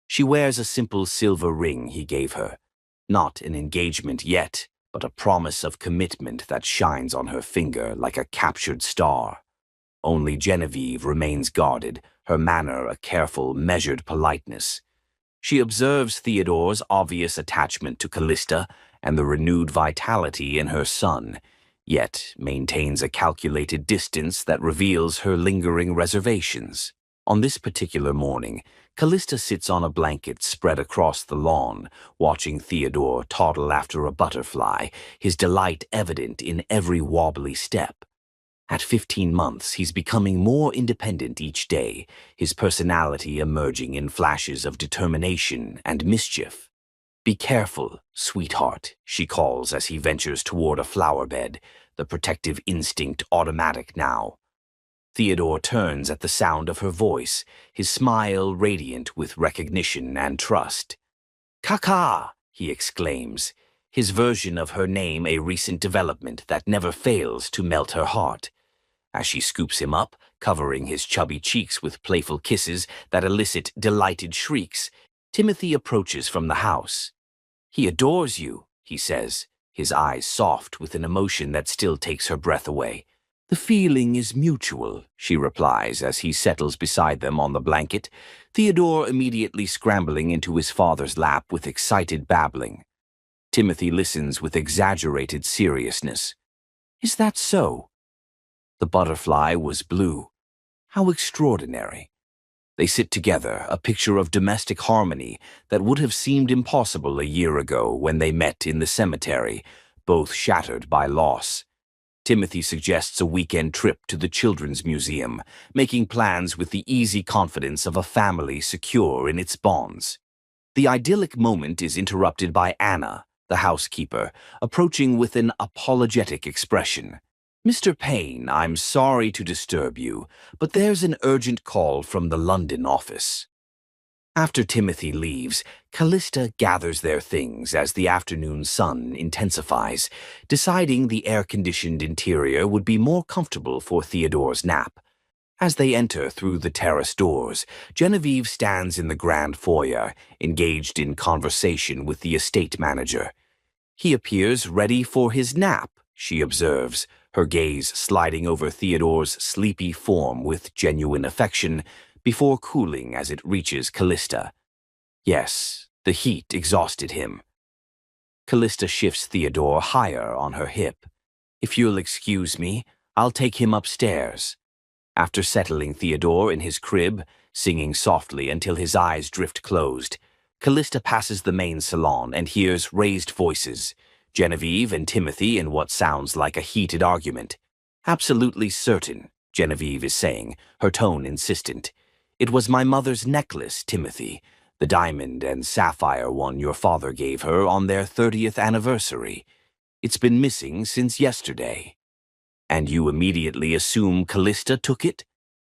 She wears a simple silver ring he gave her, not an engagement yet, but a promise of commitment that shines on her finger like a captured star. Only Genevieve remains guarded, her manner a careful, measured politeness. She observes Theodore's obvious attachment to Callista and the renewed vitality in her son, yet maintains a calculated distance that reveals her lingering reservations. On this particular morning, Callista sits on a blanket spread across the lawn, watching Theodore toddle after a butterfly, his delight evident in every wobbly step. At 15 months, he's becoming more independent each day, his personality emerging in flashes of determination and mischief. "Be careful, sweetheart," she calls as he ventures toward a flower bed, the protective instinct automatic now. Theodore turns at the sound of her voice, his smile radiant with recognition and trust. "Kaka!" he exclaims, his version of her name a recent development that never fails to melt her heart. As she scoops him up, covering his chubby cheeks with playful kisses that elicit delighted shrieks, Timothy approaches from the house. "He adores you," he says, his eyes soft with an emotion that still takes her breath away. "The feeling is mutual," she replies as he settles beside them on the blanket, Theodore immediately scrambling into his father's lap with excited babbling. Timothy listens with exaggerated seriousness. "Is that so?" The butterfly was blue. How extraordinary. They sit together, a picture of domestic harmony that would have seemed impossible a year ago when they met in the cemetery, both shattered by loss. Timothy suggests a weekend trip to the Children's Museum, making plans with the easy confidence of a family secure in its bonds. The idyllic moment is interrupted by Anna, the housekeeper, approaching with an apologetic expression. "Mr. Payne, I'm sorry to disturb you, but there's an urgent call from the London office." After Timothy leaves, Callista gathers their things as the afternoon sun intensifies, deciding the air-conditioned interior would be more comfortable for Theodore's nap. As they enter through the terrace doors, Genevieve stands in the grand foyer, engaged in conversation with the estate manager. "He appears ready for his nap," she observes, her gaze sliding over Theodore's sleepy form with genuine affection, before cooling as it reaches Callista. Yes, the heat exhausted him. Callista shifts Theodore higher on her hip. "If you'll excuse me, I'll take him upstairs." After settling Theodore in his crib, singing softly until his eyes drift closed, Callista passes the main salon and hears raised voices, Genevieve and Timothy in what sounds like a heated argument. "Absolutely certain," Genevieve is saying, her tone insistent. "It was my mother's necklace, Timothy. The diamond and sapphire one your father gave her on their 30th anniversary. It's been missing since yesterday. And you immediately assume Callista took it?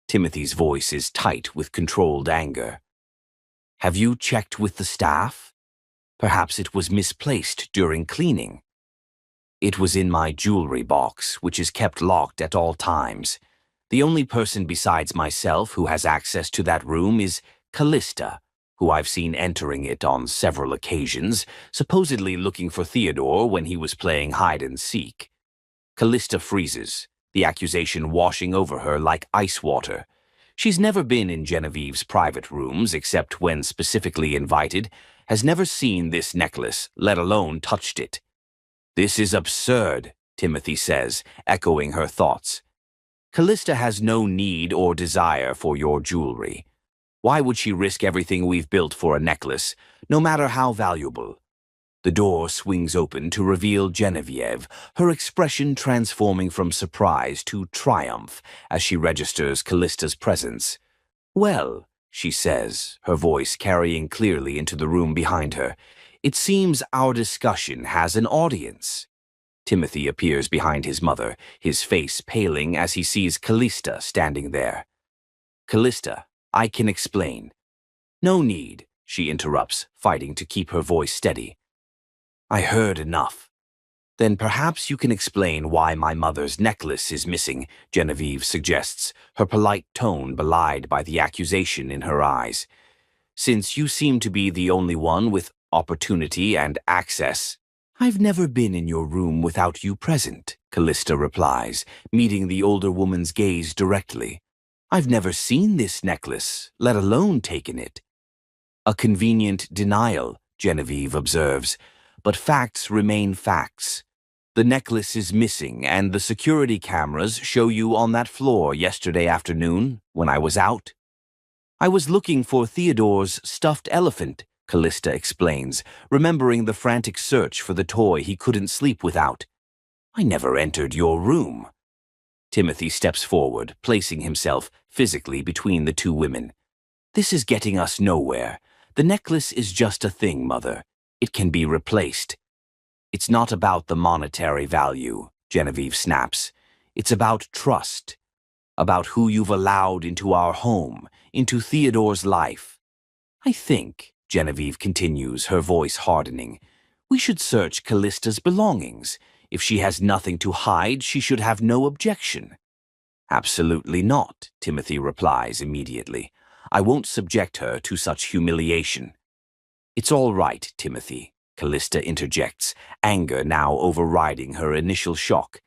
Timothy's voice is tight with controlled anger. Have you checked with the staff? Perhaps it was misplaced during cleaning. It was in my jewelry box, which is kept locked at all times. The only person besides myself who has access to that room is Callista, who I've seen entering it on several occasions, supposedly looking for Theodore when he was playing hide-and-seek. Callista freezes, the accusation washing over her like ice water. She's never been in Genevieve's private rooms except when specifically invited, has never seen this necklace, let alone touched it. This is absurd, Timothy says, echoing her thoughts. Callista has no need or desire for your jewelry. Why would she risk everything we've built for a necklace, no matter how valuable? The door swings open to reveal Genevieve, her expression transforming from surprise to triumph as she registers Callista's presence. Well, she says, her voice carrying clearly into the room behind her, it seems our discussion has an audience. Timothy appears behind his mother, his face paling as he sees Callista standing there. Callista, I can explain. No need, she interrupts, fighting to keep her voice steady. I heard enough. Then perhaps you can explain why my mother's necklace is missing, Genevieve suggests, her polite tone belied by the accusation in her eyes. Since you seem to be the only one with opportunity and access. I've never been in your room without you present, Callista replies, meeting the older woman's gaze directly. I've never seen this necklace, let alone taken it. A convenient denial, Genevieve observes, but facts remain facts. The necklace is missing, and the security cameras show you on that floor yesterday afternoon when I was out. I was looking for Theodore's stuffed elephant, Callista explains, remembering the frantic search for the toy he couldn't sleep without. I never entered your room. Timothy steps forward, placing himself physically between the two women. This is getting us nowhere. The necklace is just a thing, Mother. It can be replaced. It's not about the monetary value, Genevieve snaps. It's about trust, about who you've allowed into our home, into Theodore's life. I think, Genevieve continues, her voice hardening, we should search Callista's belongings. If she has nothing to hide, she should have no objection. Absolutely not, Timothy replies immediately. I won't subject her to such humiliation. It's all right, Timothy, Callista interjects, anger now overriding her initial shock.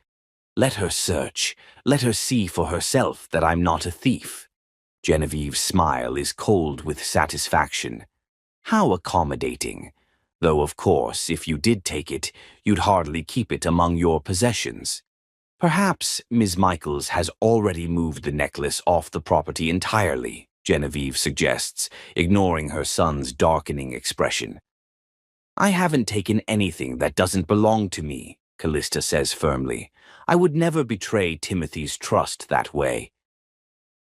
Let her search. Let her see for herself that I'm not a thief. Genevieve's smile is cold with satisfaction. How accommodating. Though, of course, if you did take it, you'd hardly keep it among your possessions. Perhaps Ms. Michaels has already moved the necklace off the property entirely, Genevieve suggests, ignoring her son's darkening expression. I haven't taken anything that doesn't belong to me, Callista says firmly. I would never betray Timothy's trust that way.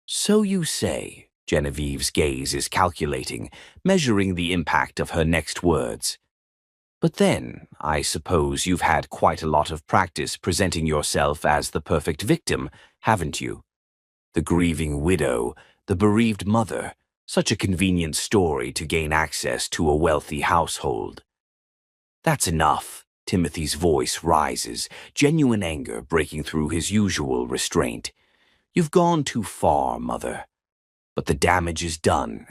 So you say, Genevieve's gaze is calculating, measuring the impact of her next words. But then, I suppose you've had quite a lot of practice presenting yourself as the perfect victim, haven't you? The grieving widow, the bereaved mother, such a convenient story to gain access to a wealthy household. That's enough. Timothy's voice rises, genuine anger breaking through his usual restraint. You've gone too far, Mother. But the damage is done.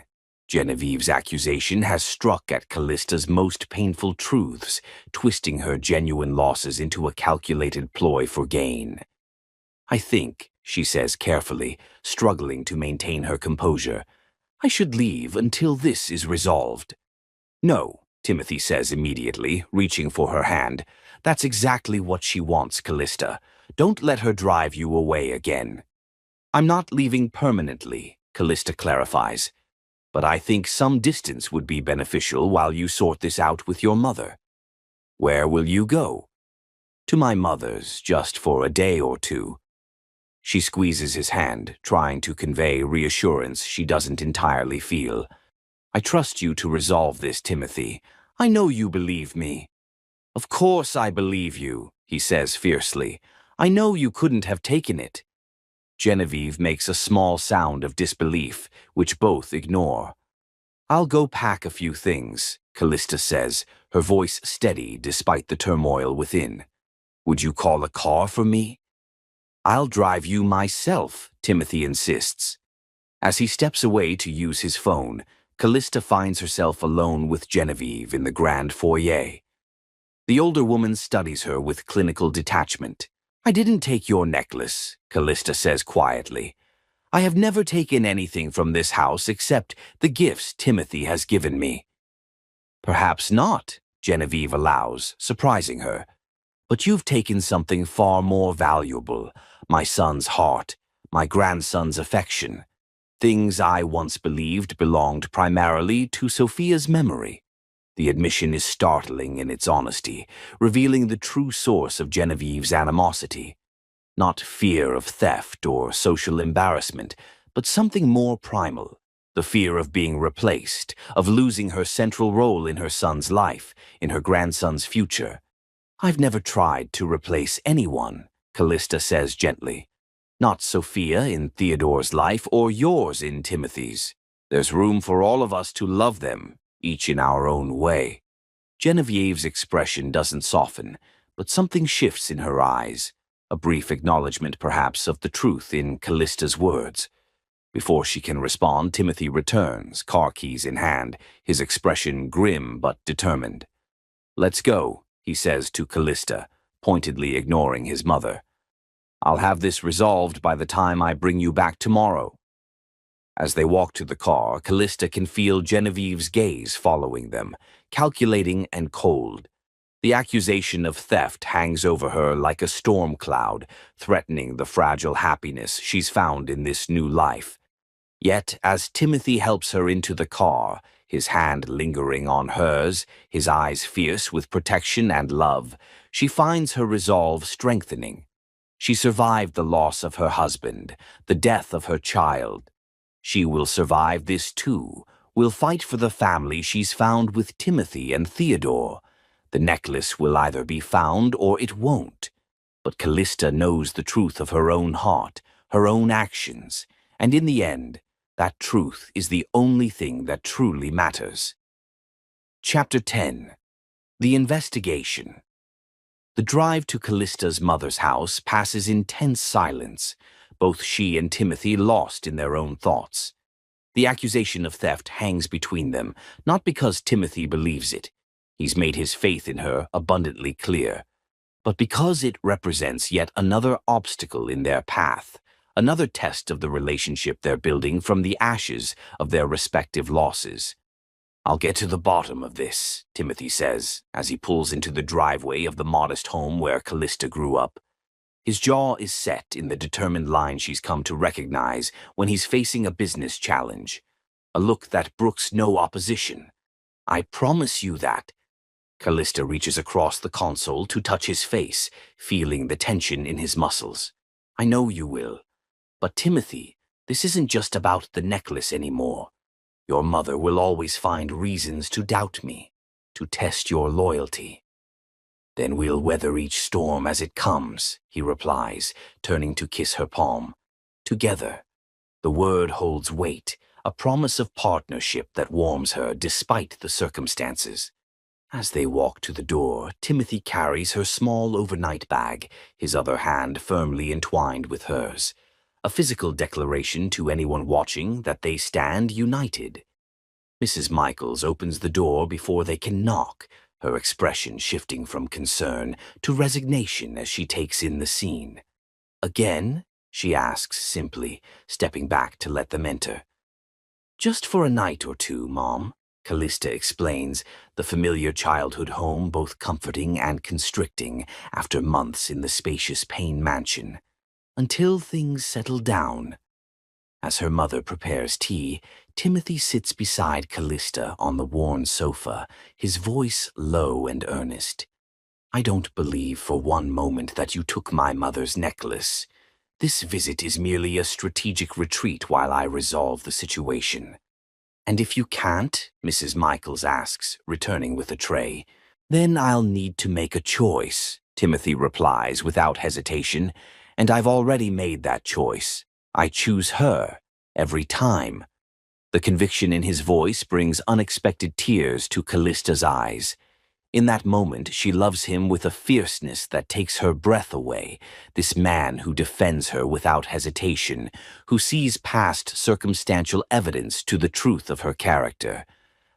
Genevieve's accusation has struck at Callista's most painful truths, twisting her genuine losses into a calculated ploy for gain. I think, she says carefully, struggling to maintain her composure, I should leave until this is resolved. No, Timothy says immediately, reaching for her hand. That's exactly what she wants, Callista. Don't let her drive you away again. I'm not leaving permanently, Callista clarifies. But I think some distance would be beneficial while you sort this out with your mother. Where will you go? To my mother's, just for a day or two. She squeezes his hand, trying to convey reassurance she doesn't entirely feel. I trust you to resolve this, Timothy. I know you believe me. Of course I believe you, he says fiercely. I know you couldn't have taken it. Genevieve makes a small sound of disbelief, which both ignore. I'll go pack a few things, Callista says, her voice steady despite the turmoil within. Would you call a car for me? I'll drive you myself, Timothy insists. As he steps away to use his phone, Callista finds herself alone with Genevieve in the grand foyer. The older woman studies her with clinical detachment. I didn't take your necklace, Callista says quietly. I have never taken anything from this house except the gifts Timothy has given me. Perhaps not, Genevieve allows, surprising her. But you've taken something far more valuable, my son's heart, my grandson's affection, things I once believed belonged primarily to Sophia's memory. The admission is startling in its honesty, revealing the true source of Genevieve's animosity. Not fear of theft or social embarrassment, but something more primal, the fear of being replaced, of losing her central role in her son's life, in her grandson's future. I've never tried to replace anyone, Callista says gently. Not Sophia in Theodore's life or yours in Timothy's. There's room for all of us to love them, each in our own way. Genevieve's expression doesn't soften, but something shifts in her eyes, a brief acknowledgement perhaps of the truth in Callista's words. Before she can respond, Timothy returns, car keys in hand, his expression grim but determined. Let's go, he says to Callista, pointedly ignoring his mother. I'll have this resolved by the time I bring you back tomorrow. As they walk to the car, Callista can feel Genevieve's gaze following them, calculating and cold. The accusation of theft hangs over her like a storm cloud, threatening the fragile happiness she's found in this new life. Yet, as Timothy helps her into the car, his hand lingering on hers, his eyes fierce with protection and love, she finds her resolve strengthening. She survived the loss of her husband, the death of her child. She will survive this too, will fight for the family she's found with Timothy and Theodore. The necklace will either be found or it won't. But Callista knows the truth of her own heart, her own actions, and in the end, that truth is the only thing that truly matters. Chapter 10. The Investigation. The drive to Callista's mother's house passes in tense silence, both she and Timothy lost in their own thoughts. The accusation of theft hangs between them, not because Timothy believes it. He's made his faith in her abundantly clear, but because it represents yet another obstacle in their path, another test of the relationship they're building from the ashes of their respective losses. I'll get to the bottom of this, Timothy says, as he pulls into the driveway of the modest home where Callista grew up. His jaw is set in the determined line she's come to recognize when he's facing a business challenge, a look that brooks no opposition. I promise you that. Callista reaches across the console to touch his face, feeling the tension in his muscles. I know you will. But Timothy, this isn't just about the necklace anymore. Your mother will always find reasons to doubt me, to test your loyalty. Then we'll weather each storm as it comes, he replies, turning to kiss her palm. Together. The word holds weight, a promise of partnership that warms her despite the circumstances. As they walk to the door, Timothy carries her small overnight bag, his other hand firmly entwined with hers. A physical declaration to anyone watching that they stand united. Mrs. Michaels opens the door before they can knock, her expression shifting from concern to resignation as she takes in the scene. Again? She asks simply, stepping back to let them enter. Just for a night or two, Mom, Callista explains, the familiar childhood home both comforting and constricting after months in the spacious Payne mansion. Until things settle down. As her mother prepares tea, Timothy sits beside Callista on the worn sofa, his voice low and earnest. I don't believe for one moment that you took my mother's necklace. This visit is merely a strategic retreat while I resolve the situation. And if you can't, Mrs. Michaels asks, returning with a tray, then I'll need to make a choice, Timothy replies without hesitation, and I've already made that choice. I choose her, every time. The conviction in his voice brings unexpected tears to Callista's eyes. In that moment, she loves him with a fierceness that takes her breath away, this man who defends her without hesitation, who sees past circumstantial evidence to the truth of her character.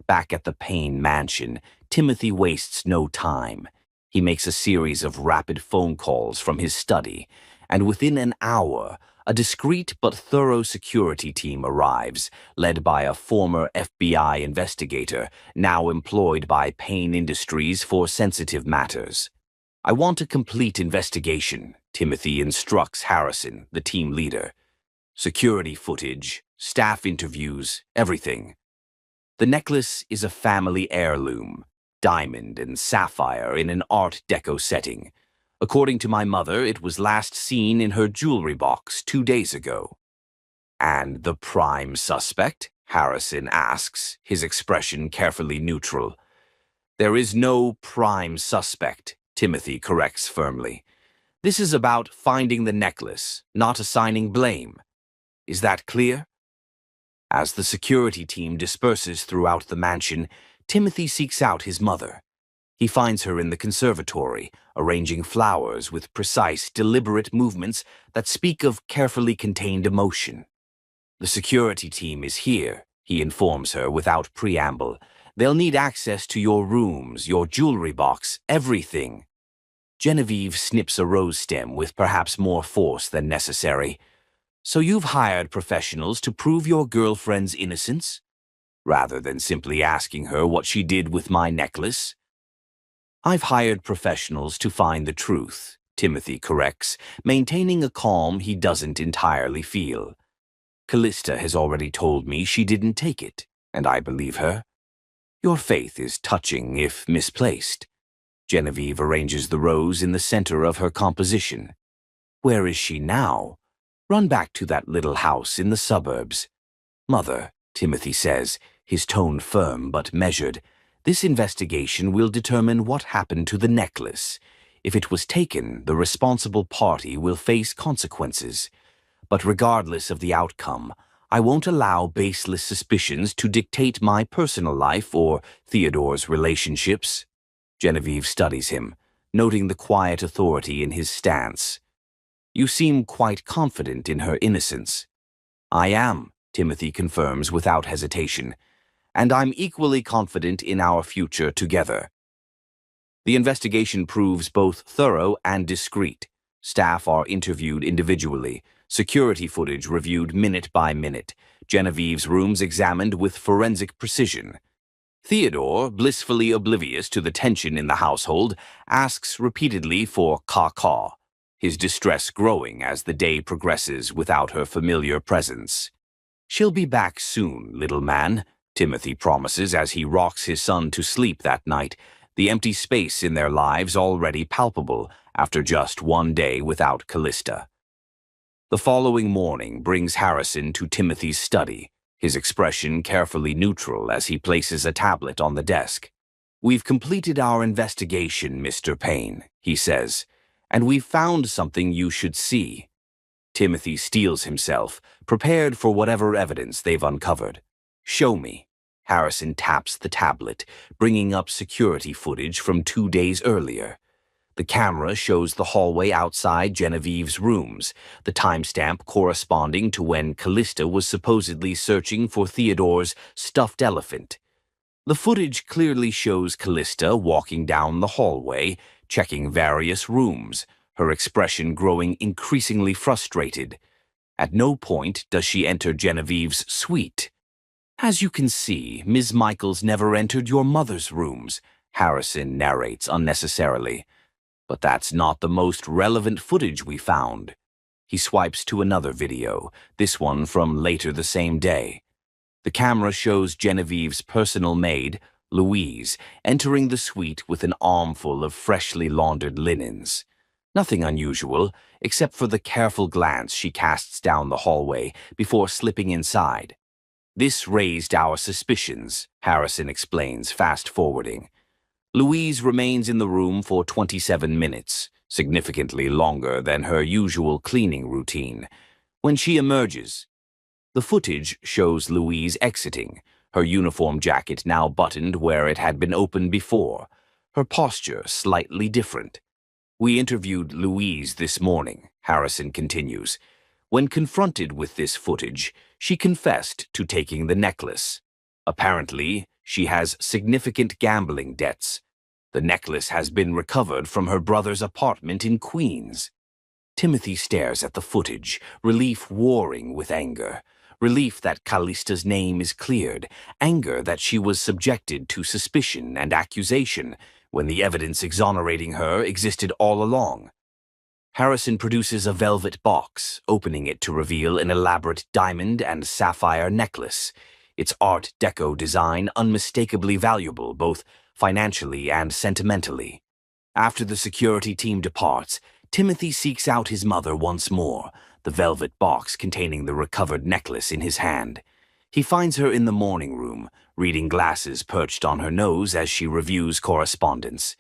Back at the Payne mansion, Timothy wastes no time. He makes a series of rapid phone calls from his study, and within an hour, a discreet but thorough security team arrives, led by a former FBI investigator, now employed by Payne Industries for sensitive matters. I want a complete investigation, Timothy instructs Harrison, the team leader. Security footage, staff interviews, everything. The necklace is a family heirloom, diamond and sapphire in an Art Deco setting. According to my mother, it was last seen in her jewelry box 2 days ago. And the prime suspect? Harrison asks, his expression carefully neutral. There is no prime suspect, Timothy corrects firmly. This is about finding the necklace, not assigning blame. Is that clear? As the security team disperses throughout the mansion, Timothy seeks out his mother. He finds her in the conservatory, arranging flowers with precise, deliberate movements that speak of carefully contained emotion. The security team is here, he informs her without preamble. They'll need access to your rooms, your jewelry box, everything. Genevieve snips a rose stem with perhaps more force than necessary. So you've hired professionals to prove your girlfriend's innocence? Rather than simply asking her what she did with my necklace? I've hired professionals to find the truth, Timothy corrects, maintaining a calm he doesn't entirely feel. Callista has already told me she didn't take it, and I believe her. Your faith is touching if misplaced. Genevieve arranges the rose in the center of her composition. Where is she now? Run back to that little house in the suburbs. Mother, Timothy says, his tone firm but measured, this investigation will determine what happened to the necklace. If it was taken, the responsible party will face consequences. But regardless of the outcome, I won't allow baseless suspicions to dictate my personal life or Theodore's relationships. Genevieve studies him, noting the quiet authority in his stance. You seem quite confident in her innocence. I am, Timothy confirms without hesitation. And I'm equally confident in our future together. The investigation proves both thorough and discreet. Staff are interviewed individually, security footage reviewed minute by minute, Genevieve's rooms examined with forensic precision. Theodore, blissfully oblivious to the tension in the household, asks repeatedly for caw-caw, his distress growing as the day progresses without her familiar presence. She'll be back soon, little man, Timothy promises as he rocks his son to sleep that night, the empty space in their lives already palpable after just 1 day without Callista. The following morning brings Harrison to Timothy's study, his expression carefully neutral as he places a tablet on the desk. We've completed our investigation, Mr. Payne, he says, and we've found something you should see. Timothy steels himself, prepared for whatever evidence they've uncovered. Show me. Harrison taps the tablet, bringing up security footage from 2 days earlier. The camera shows the hallway outside Genevieve's rooms, the timestamp corresponding to when Callista was supposedly searching for Theodore's stuffed elephant. The footage clearly shows Callista walking down the hallway, checking various rooms, her expression growing increasingly frustrated. At no point does she enter Genevieve's suite. As you can see, Ms. Michaels never entered your mother's rooms, Harrison narrates unnecessarily. But that's not the most relevant footage we found. He swipes to another video, this one from later the same day. The camera shows Genevieve's personal maid, Louise, entering the suite with an armful of freshly laundered linens. Nothing unusual, except for the careful glance she casts down the hallway before slipping inside. This raised our suspicions, Harrison explains, fast-forwarding. Louise remains in the room for 27 minutes, significantly longer than her usual cleaning routine. When she emerges, the footage shows Louise exiting, her uniform jacket now buttoned where it had been open before, her posture slightly different. We interviewed Louise this morning, Harrison continues. When confronted with this footage, she confessed to taking the necklace. Apparently, she has significant gambling debts. The necklace has been recovered from her brother's apartment in Queens. Timothy stares at the footage, relief warring with anger. Relief that Callista's name is cleared, anger that she was subjected to suspicion and accusation when the evidence exonerating her existed all along. Harrison produces a velvet box, opening it to reveal an elaborate diamond and sapphire necklace, its Art Deco design unmistakably valuable both financially and sentimentally. After the security team departs, Timothy seeks out his mother once more, the velvet box containing the recovered necklace in his hand. He finds her in the morning room, reading glasses perched on her nose as she reviews correspondence.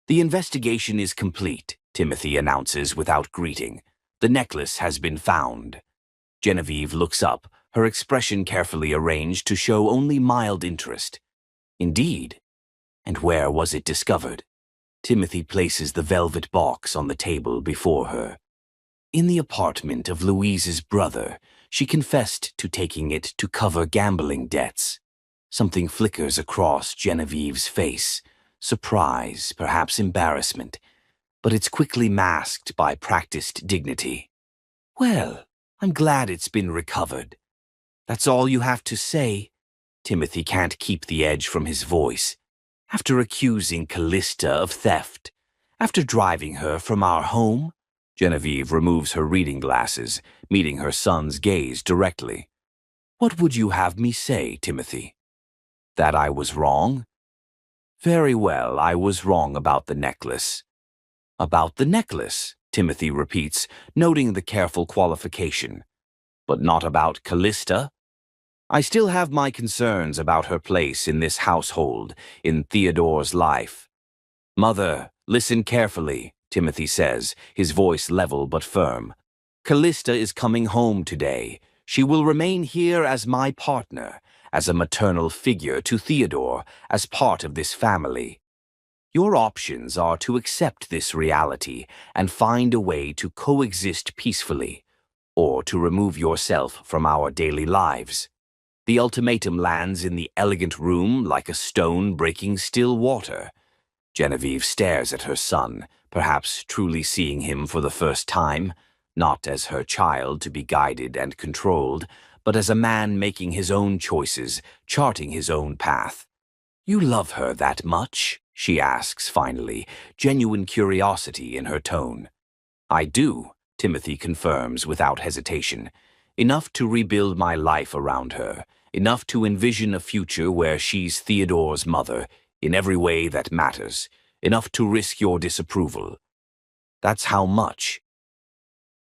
The investigation is complete, Timothy announces without greeting. The necklace has been found. Genevieve looks up, her expression carefully arranged to show only mild interest. Indeed. And where was it discovered? Timothy places the velvet box on the table before her. In the apartment of Louise's brother, she confessed to taking it to cover gambling debts. Something flickers across Genevieve's face. Surprise, perhaps embarrassment. But it's quickly masked by practiced dignity. Well, I'm glad it's been recovered. That's all you have to say? Timothy can't keep the edge from his voice. After accusing Callista of theft, after driving her from our home, Genevieve removes her reading glasses, meeting her son's gaze directly. What would you have me say, Timothy? That I was wrong? Very well, I was wrong about the necklace. About the necklace, Timothy repeats, noting the careful qualification. But not about Callista? I still have my concerns about her place in this household, in Theodore's life. Mother, listen carefully, Timothy says, his voice level but firm. Callista is coming home today. She will remain here as my partner, as a maternal figure to Theodore, as part of this family. Your options are to accept this reality and find a way to coexist peacefully, or to remove yourself from our daily lives. The ultimatum lands in the elegant room like a stone breaking still water. Genevieve stares at her son, perhaps truly seeing him for the first time, not as her child to be guided and controlled, but as a man making his own choices, charting his own path. You love her that much? She asks finally, genuine curiosity in her tone. I do, Timothy confirms without hesitation. Enough to rebuild my life around her, enough to envision a future where she's Theodore's mother, in every way that matters, enough to risk your disapproval. That's how much?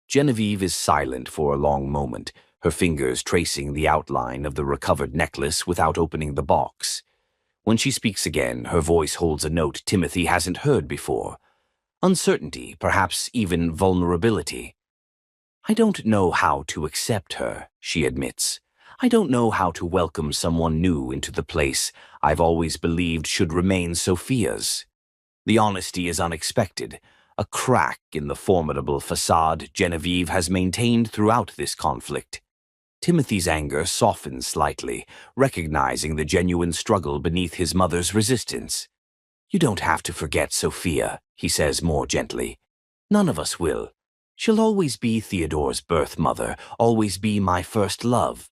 Genevieve is silent for a long moment, her fingers tracing the outline of the recovered necklace without opening the box. When she speaks again, her voice holds a note Timothy hasn't heard before. Uncertainty, perhaps even vulnerability. I don't know how to accept her, she admits. I don't know how to welcome someone new into the place I've always believed should remain Sophia's. The honesty is unexpected, a crack in the formidable facade Genevieve has maintained throughout this conflict. Timothy's anger softens slightly, recognizing the genuine struggle beneath his mother's resistance. You don't have to forget Sophia, he says more gently. None of us will. She'll always be Theodore's birth mother, always be my first love.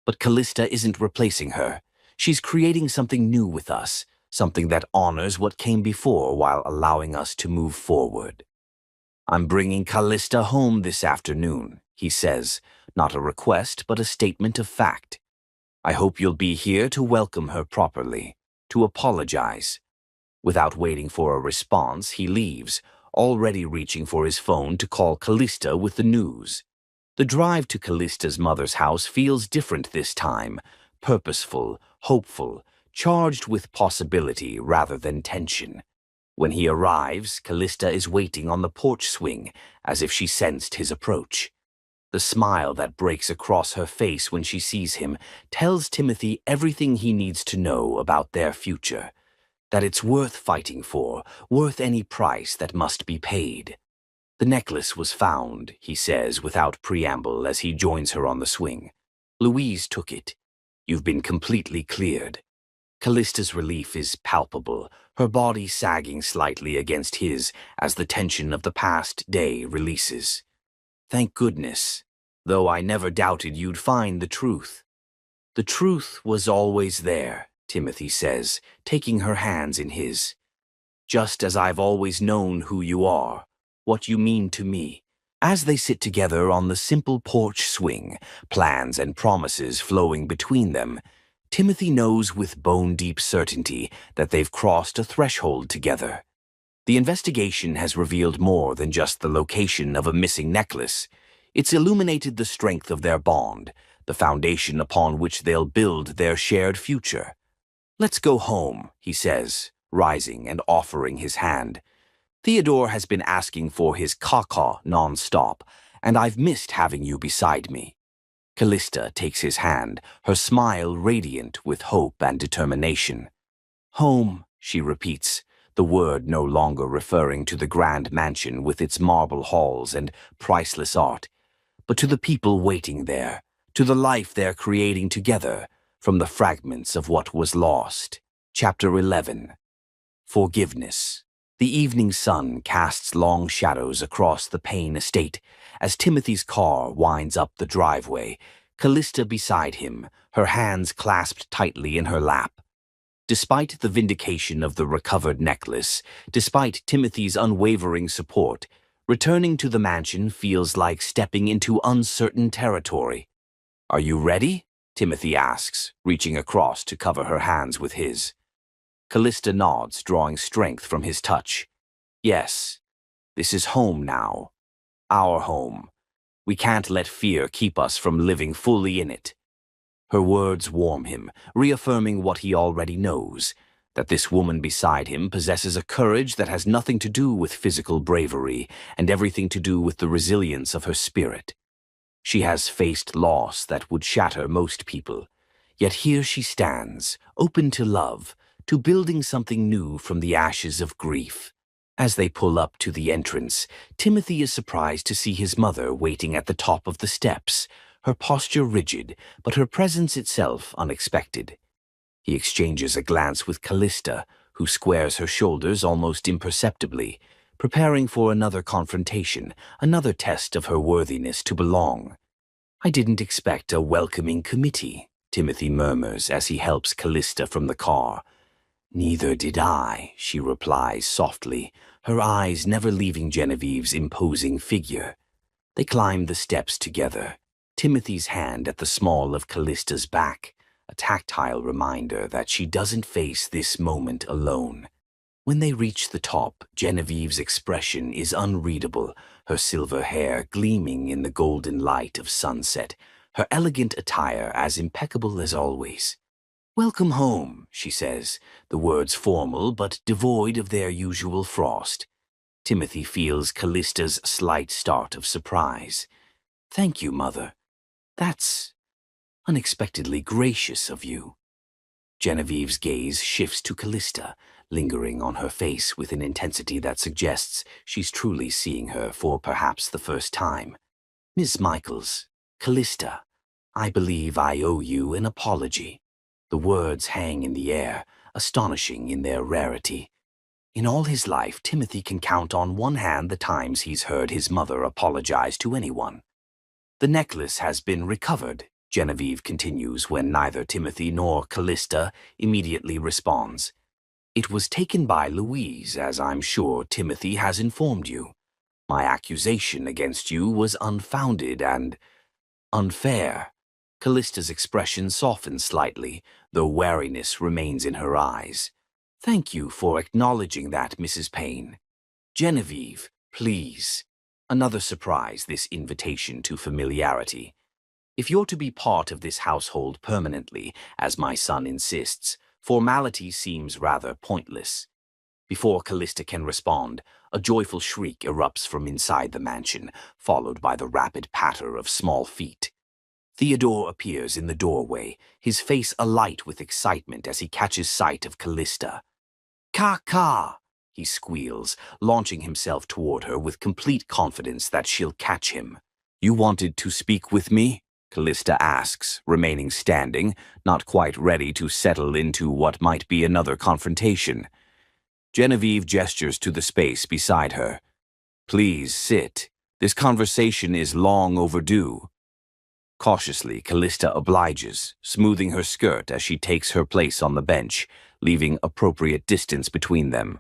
But Callista isn't replacing her. She's creating something new with us, something that honors what came before while allowing us to move forward. I'm bringing Callista home this afternoon, he says, not a request but a statement of fact. I hope you'll be here to welcome her properly, to apologize. Without waiting for a response, he leaves, already reaching for his phone to call Callista with the news. The drive to Callista's mother's house feels different this time, purposeful, hopeful, charged with possibility rather than tension. When he arrives, Callista is waiting on the porch swing, as if she sensed his approach. The smile that breaks across her face when she sees him tells Timothy everything he needs to know about their future. That it's worth fighting for, worth any price that must be paid. The necklace was found, he says without preamble as he joins her on the swing. Louise took it. You've been completely cleared. Callista's relief is palpable, her body sagging slightly against his as the tension of the past day releases. Thank goodness, though I never doubted you'd find the truth. The truth was always there, Timothy says, taking her hands in his. Just as I've always known who you are, what you mean to me. As they sit together on the simple porch swing, plans and promises flowing between them, Timothy knows with bone-deep certainty that they've crossed a threshold together. The investigation has revealed more than just the location of a missing necklace. It's illuminated the strength of their bond, the foundation upon which they'll build their shared future. Let's go home, he says, rising and offering his hand. Theodore has been asking for his caca non-stop, and I've missed having you beside me. Callista takes his hand, her smile radiant with hope and determination. Home, she repeats, the word no longer referring to the grand mansion with its marble halls and priceless art, but to the people waiting there, to the life they're creating together from the fragments of what was lost. Chapter 11. Forgiveness. The evening sun casts long shadows across the Payne estate as Timothy's car winds up the driveway, Callista beside him, her hands clasped tightly in her lap. Despite the vindication of the recovered necklace, despite Timothy's unwavering support, returning to the mansion feels like stepping into uncertain territory. Are you ready? Timothy asks, reaching across to cover her hands with his. Callista nods, drawing strength from his touch. Yes, this is home now. Our home. We can't let fear keep us from living fully in it. Her words warm him, reaffirming what he already knows, that this woman beside him possesses a courage that has nothing to do with physical bravery and everything to do with the resilience of her spirit. She has faced loss that would shatter most people, yet here she stands, open to love, to building something new from the ashes of grief. As they pull up to the entrance, Timothy is surprised to see his mother waiting at the top of the steps, her posture rigid, but her presence itself unexpected. He exchanges a glance with Callista, who squares her shoulders almost imperceptibly, preparing for another confrontation, another test of her worthiness to belong. I didn't expect a welcoming committee, Timothy murmurs as he helps Callista from the car. Neither did I, she replies softly, her eyes never leaving Genevieve's imposing figure. They climb the steps together, Timothy's hand at the small of Callista's back, a tactile reminder that she doesn't face this moment alone. When they reach the top, Genevieve's expression is unreadable, her silver hair gleaming in the golden light of sunset, her elegant attire as impeccable as always. Welcome home, she says, the words formal but devoid of their usual frost. Timothy feels Callista's slight start of surprise. Thank you, Mother. That's unexpectedly gracious of you. Genevieve's gaze shifts to Callista, lingering on her face with an intensity that suggests she's truly seeing her for perhaps the first time. Miss Michaels, Callista, I believe I owe you an apology. The words hang in the air, astonishing in their rarity. In all his life, Timothy can count on one hand the times he's heard his mother apologize to anyone. The necklace has been recovered, Genevieve continues when neither Timothy nor Callista immediately responds. It was taken by Louise, as I'm sure Timothy has informed you. My accusation against you was unfounded and unfair. Callista's expression softens slightly, though wariness remains in her eyes. Thank you for acknowledging that, Mrs. Payne. Genevieve, please. Another surprise, this invitation to familiarity. If you're to be part of this household permanently, as my son insists, formality seems rather pointless. Before Callista can respond, a joyful shriek erupts from inside the mansion, followed by the rapid patter of small feet. Theodore appears in the doorway, his face alight with excitement as he catches sight of Callista. "Ka-ka!" he squeals, launching himself toward her with complete confidence that she'll catch him. "You wanted to speak with me?" Callista asks, remaining standing, not quite ready to settle into what might be another confrontation. Genevieve gestures to the space beside her. "Please sit. This conversation is long overdue." Cautiously, Callista obliges, smoothing her skirt as she takes her place on the bench, leaving appropriate distance between them.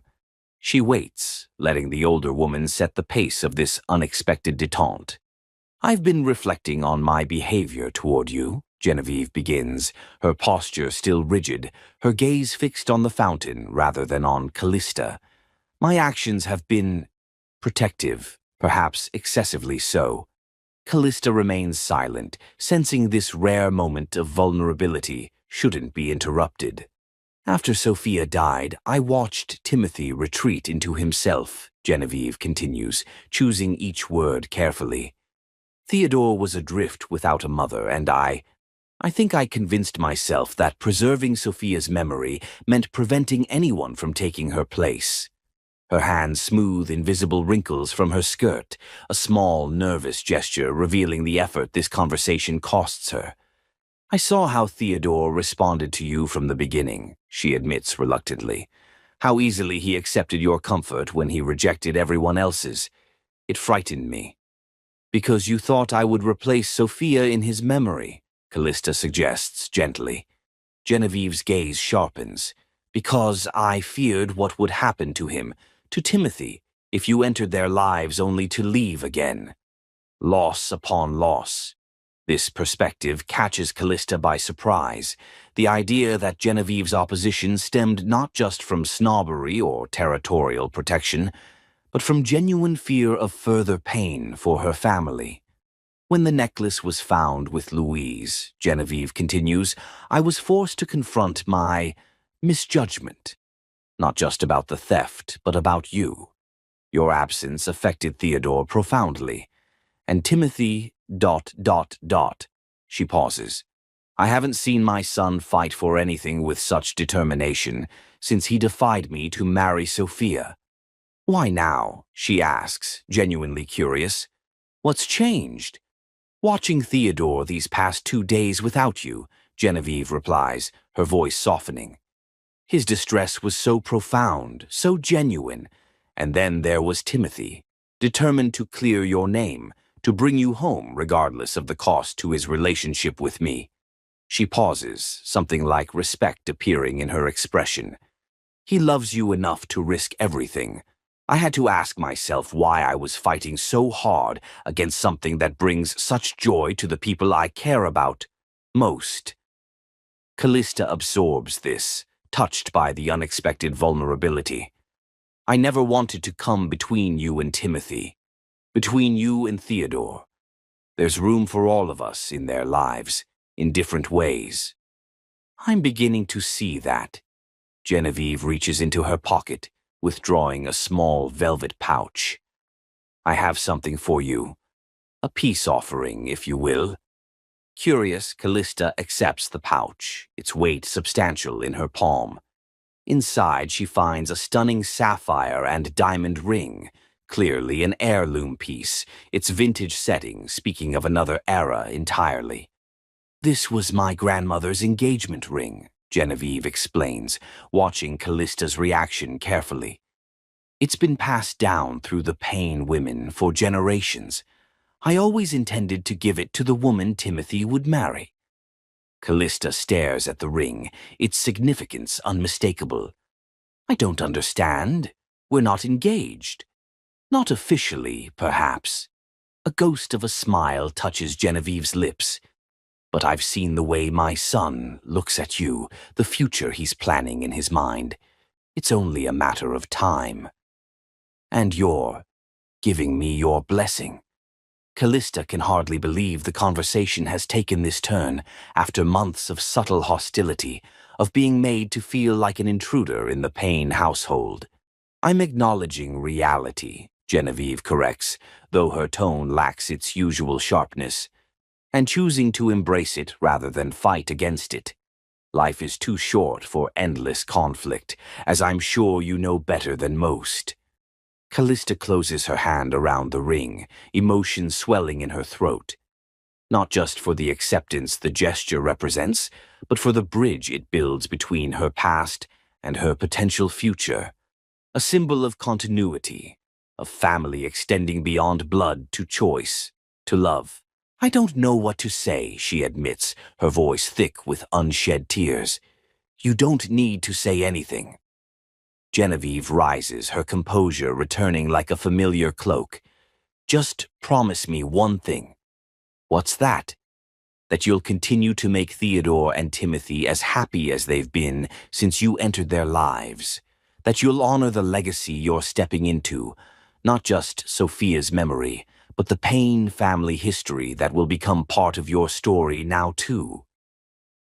She waits, letting the older woman set the pace of this unexpected détente. "I've been reflecting on my behavior toward you," Genevieve begins, her posture still rigid, her gaze fixed on the fountain rather than on Callista. "My actions have been protective, perhaps excessively so." Callista remains silent, sensing this rare moment of vulnerability shouldn't be interrupted. "After Sophia died, I watched Timothy retreat into himself," Genevieve continues, choosing each word carefully. "Theodore was adrift without a mother, and I think I convinced myself that preserving Sophia's memory meant preventing anyone from taking her place." Her hands smooth invisible wrinkles from her skirt, a small, nervous gesture revealing the effort this conversation costs her. "I saw how Theodore responded to you from the beginning," she admits reluctantly. "How easily he accepted your comfort when he rejected everyone else's. It frightened me." "Because you thought I would replace Sophia in his memory," Callista suggests gently. Genevieve's gaze sharpens. "Because I feared what would happen to him, to Timothy, if you entered their lives only to leave again." Loss upon loss. This perspective catches Callista by surprise. The idea that Genevieve's opposition stemmed not just from snobbery or territorial protection, but from genuine fear of further pain for her family. "When the necklace was found with Louise," Genevieve continues, "I was forced to confront my misjudgment. Not just about the theft, but about you. Your absence affected Theodore profoundly. And Timothy... She pauses. "I haven't seen my son fight for anything with such determination since he defied me to marry Sophia." "Why now?" she asks, genuinely curious. "What's changed?" "Watching Theodore these past 2 days without you," Genevieve replies, her voice softening. "His distress was so profound, so genuine. And then there was Timothy, determined to clear your name, to bring you home regardless of the cost to his relationship with me." She pauses, something like respect appearing in her expression. "He loves you enough to risk everything. I had to ask myself why I was fighting so hard against something that brings such joy to the people I care about most." Callista absorbs this, touched by the unexpected vulnerability. "I never wanted to come between you and Timothy, between you and Theodore. There's room for all of us in their lives, in different ways." "I'm beginning to see that." Genevieve reaches into her pocket, withdrawing a small velvet pouch. "I have something for you. A peace offering, if you will." Curious, Callista accepts the pouch, its weight substantial in her palm. Inside, she finds a stunning sapphire and diamond ring, clearly an heirloom piece, its vintage setting speaking of another era entirely. "This was my grandmother's engagement ring," Genevieve explains, watching Callista's reaction carefully. "It's been passed down through the Payne women for generations. I always intended to give it to the woman Timothy would marry." Callista stares at the ring, its significance unmistakable. "I don't understand. We're not engaged." "Not officially, perhaps." A ghost of a smile touches Genevieve's lips. "But I've seen the way my son looks at you, the future he's planning in his mind. It's only a matter of time. And you're giving me your blessing." Callista can hardly believe the conversation has taken this turn after months of subtle hostility, of being made to feel like an intruder in the Payne household. "I'm acknowledging reality," Genevieve corrects, though her tone lacks its usual sharpness, "and choosing to embrace it rather than fight against it. Life is too short for endless conflict, as I'm sure you know better than most." Callista closes her hand around the ring, emotion swelling in her throat. Not just for the acceptance the gesture represents, but for the bridge it builds between her past and her potential future. A symbol of continuity, of family extending beyond blood to choice, to love. "I don't know what to say," she admits, her voice thick with unshed tears. "You don't need to say anything." Genevieve rises, her composure returning like a familiar cloak. "Just promise me one thing." "What's that?" "That you'll continue to make Theodore and Timothy as happy as they've been since you entered their lives. That you'll honor the legacy you're stepping into, not just Sophia's memory, but the Payne family history that will become part of your story now too."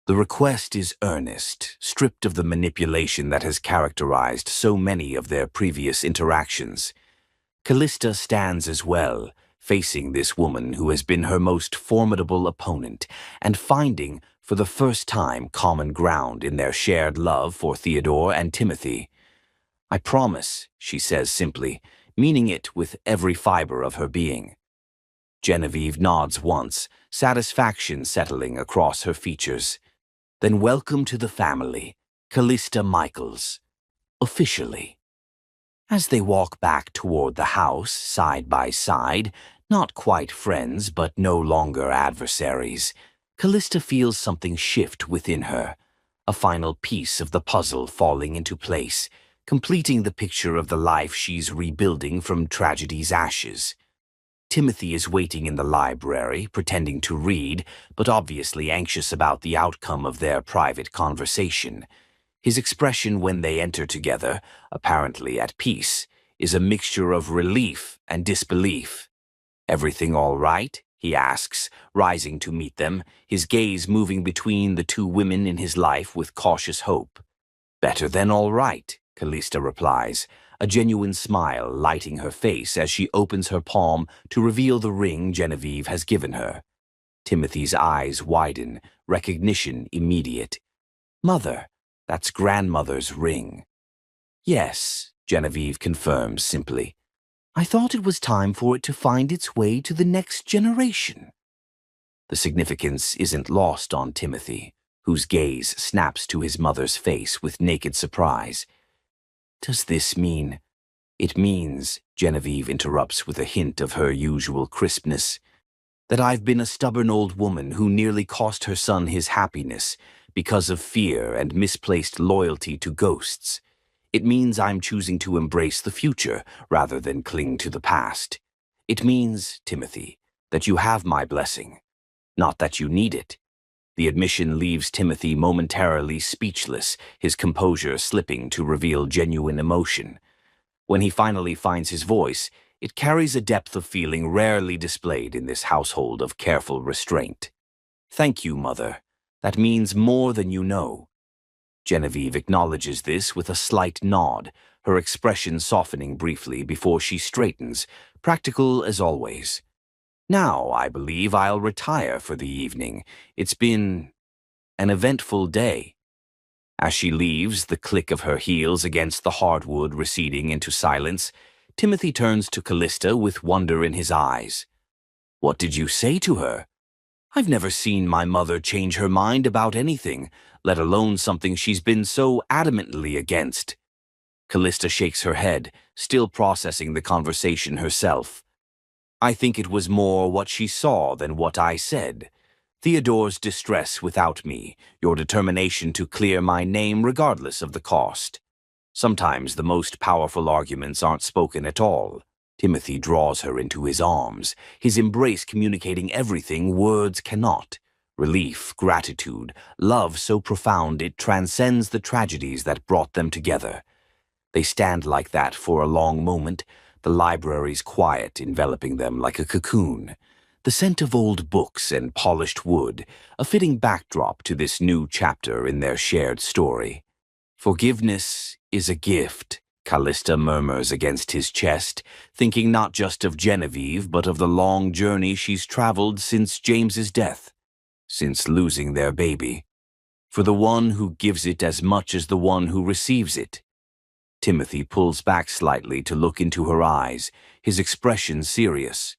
The request is earnest, stripped of the manipulation that has characterized so many of their previous interactions. Callista stands as well, facing this woman who has been her most formidable opponent, and finding, for the first time, common ground in their shared love for Theodore and Timothy. "I promise," she says simply, meaning it with every fiber of her being. Genevieve nods once, satisfaction settling across her features. "Then welcome to the family, Callista Michaels, officially." As they walk back toward the house, side by side, not quite friends but no longer adversaries, Callista feels something shift within her, a final piece of the puzzle falling into place, completing the picture of the life she's rebuilding from tragedy's ashes. Timothy is waiting in the library, pretending to read, but obviously anxious about the outcome of their private conversation. His expression when they enter together, apparently at peace, is a mixture of relief and disbelief. "Everything all right?" he asks, rising to meet them, his gaze moving between the two women in his life with cautious hope. "Better than all right," Callista replies, a genuine smile lighting her face as she opens her palm to reveal the ring Genevieve has given her. Timothy's eyes widen, recognition immediate. "Mother, that's grandmother's ring." "Yes," Genevieve confirms simply. "I thought it was time for it to find its way to the next generation." The significance isn't lost on Timothy, whose gaze snaps to his mother's face with naked surprise. "Does this mean—" "It means," Genevieve interrupts with a hint of her usual crispness, "that I've been a stubborn old woman who nearly cost her son his happiness because of fear and misplaced loyalty to ghosts. It means I'm choosing to embrace the future rather than cling to the past. It means, Timothy, that you have my blessing, not that you need it." The admission leaves Timothy momentarily speechless, his composure slipping to reveal genuine emotion. When he finally finds his voice, it carries a depth of feeling rarely displayed in this household of careful restraint. "Thank you, Mother. That means more than you know." Genevieve acknowledges this with a slight nod, her expression softening briefly before she straightens, practical as always. "Now, I believe I'll retire for the evening. It's been an eventful day." As she leaves, the click of her heels against the hardwood receding into silence, Timothy turns to Callista with wonder in his eyes. "What did you say to her?" "I've never seen my mother change her mind about anything, let alone something she's been so adamantly against." Callista shakes her head, still processing the conversation herself. "I think it was more what she saw than what I said. Theodore's distress without me, your determination to clear my name regardless of the cost. Sometimes the most powerful arguments aren't spoken at all." Timothy draws her into his arms, his embrace communicating everything words cannot. Relief, gratitude, love so profound it transcends the tragedies that brought them together. They stand like that for a long moment, the library's quiet enveloping them like a cocoon. the scent of old books and polished wood, a fitting backdrop to this new chapter in their shared story. "Forgiveness is a gift," Callista murmurs against his chest, thinking not just of Genevieve, but of the long journey she's traveled since James's death, since losing their baby. "For the one who gives it as much as the one who receives it." Timothy pulls back slightly to look into her eyes, his expression serious.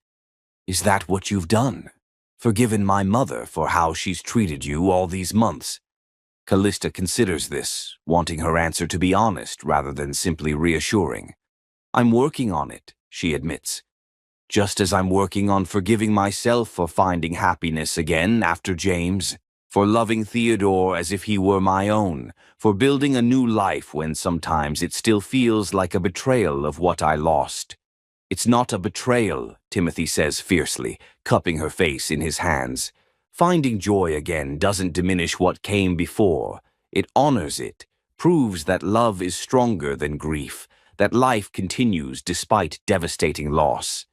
"Is that what you've done? Forgiven my mother for how she's treated you all these months?" Callista considers this, wanting her answer to be honest rather than simply reassuring. "I'm working on it," she admits. "Just as I'm working on forgiving myself for finding happiness again after James, for loving Theodore as if he were my own, for building a new life when sometimes it still feels like a betrayal of what I lost." "It's not a betrayal," Timothy says fiercely, cupping her face in his hands. "Finding joy again doesn't diminish what came before. It honors it, proves that love is stronger than grief, that life continues despite devastating loss."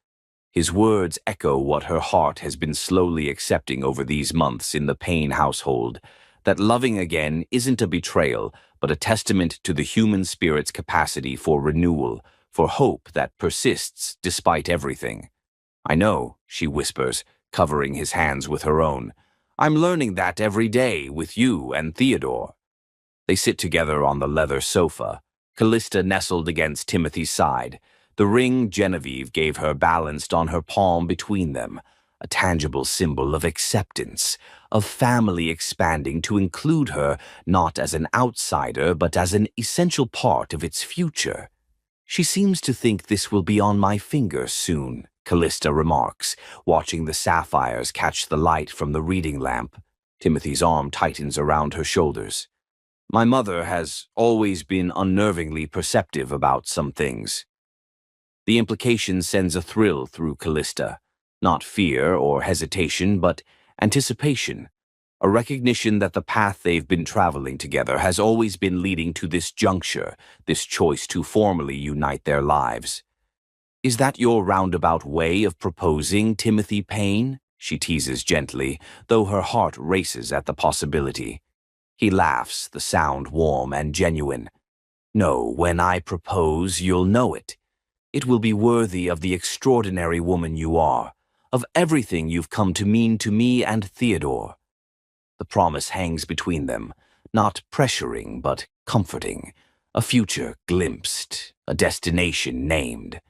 His words echo what her heart has been slowly accepting over these months in the Payne household, that loving again isn't a betrayal, but a testament to the human spirit's capacity for renewal, for hope that persists despite everything. "I know," she whispers, covering his hands with her own. "I'm learning that every day with you and Theodore." They sit together on the leather sofa, Callista nestled against Timothy's side, the ring Genevieve gave her balanced on her palm between them, a tangible symbol of acceptance, of family expanding to include her not as an outsider but as an essential part of its future. "She seems to think this will be on my finger soon," Callista remarks, watching the sapphires catch the light from the reading lamp. Timothy's arm tightens around her shoulders. "My mother has always been unnervingly perceptive about some things." The implication sends a thrill through Callista, not fear or hesitation, but anticipation, a recognition that the path they've been traveling together has always been leading to this juncture, this choice to formally unite their lives. "Is that your roundabout way of proposing, Timothy Payne?" she teases gently, though her heart races at the possibility. He laughs, the sound warm and genuine. "No, when I propose, you'll know it. It will be worthy of the extraordinary woman you are, of everything you've come to mean to me and Theodore." The promise hangs between them, not pressuring but comforting, a future glimpsed, a destination named.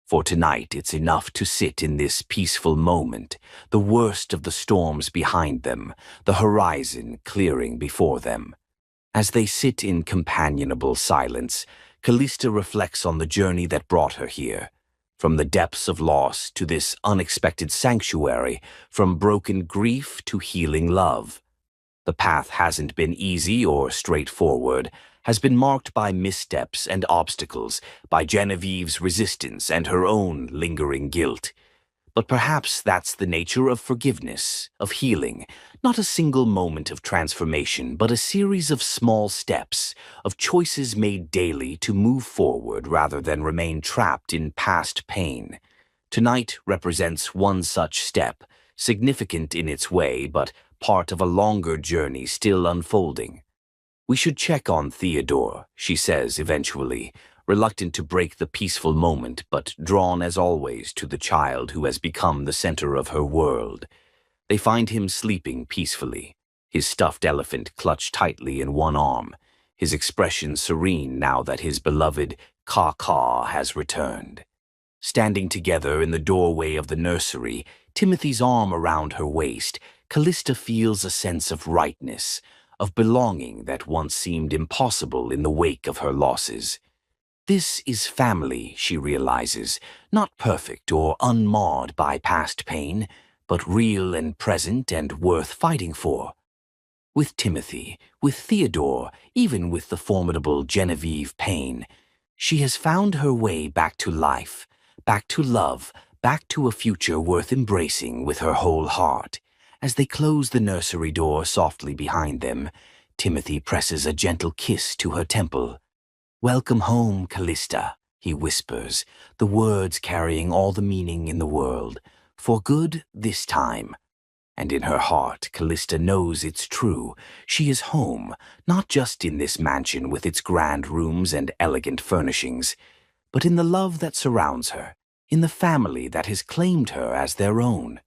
For tonight it's enough to sit in this peaceful moment, the worst of the storms behind them, the horizon clearing before them. As they sit in companionable silence, Callista reflects on the journey that brought her here, from the depths of loss to this unexpected sanctuary, from broken grief to healing love. The path hasn't been easy or straightforward, has been marked by missteps and obstacles, by Genevieve's resistance and her own lingering guilt. But perhaps that's the nature of forgiveness, of healing, not a single moment of transformation, but a series of small steps, of choices made daily to move forward rather than remain trapped in past pain. Tonight represents one such step, significant in its way, but part of a longer journey still unfolding. "We should check on Theodore," she says eventually, reluctant to break the peaceful moment, but drawn as always to the child who has become the center of her world. They find him sleeping peacefully, his stuffed elephant clutched tightly in one arm, his expression serene now that his beloved Caw-Caw has returned. Standing together in the doorway of the nursery, Timothy's arm around her waist, Callista feels a sense of rightness, of belonging that once seemed impossible in the wake of her losses. This is family, she realizes, not perfect or unmarred by past pain, but real and present and worth fighting for. With Timothy, with Theodore, even with the formidable Genevieve Payne, she has found her way back to life, back to love, back to a future worth embracing with her whole heart. As they close the nursery door softly behind them, Timothy presses a gentle kiss to her temple. "Welcome home, Callista," he whispers, the words carrying all the meaning in the world. for good this time. And in her heart, Callista knows it's true. She is home, not just in this mansion with its grand rooms and elegant furnishings, but in the love that surrounds her, in the family that has claimed her as their own.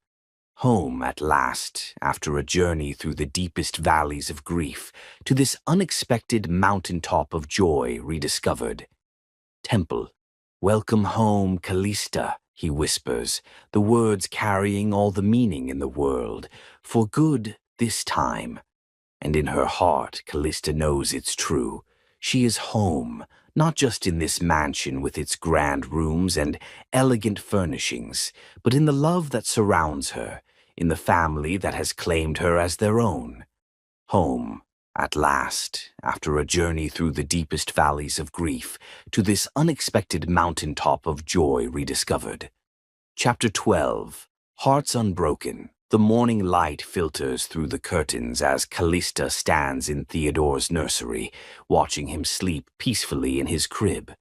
Home at last, after a journey through the deepest valleys of grief, to this unexpected mountaintop of joy rediscovered. Temple, welcome home, Callista, he whispers, the words carrying all the meaning in the world, for good this time. And in her heart, Callista knows it's true. She is home, not just in this mansion with its grand rooms and elegant furnishings, but in the love that surrounds her, in the family that has claimed her as their own. Home, at last, after a journey through the deepest valleys of grief, to this unexpected mountaintop of joy rediscovered. Chapter 12. Hearts Unbroken. The morning light filters through the curtains as Callista stands in Theodore's nursery, watching him sleep peacefully in his crib.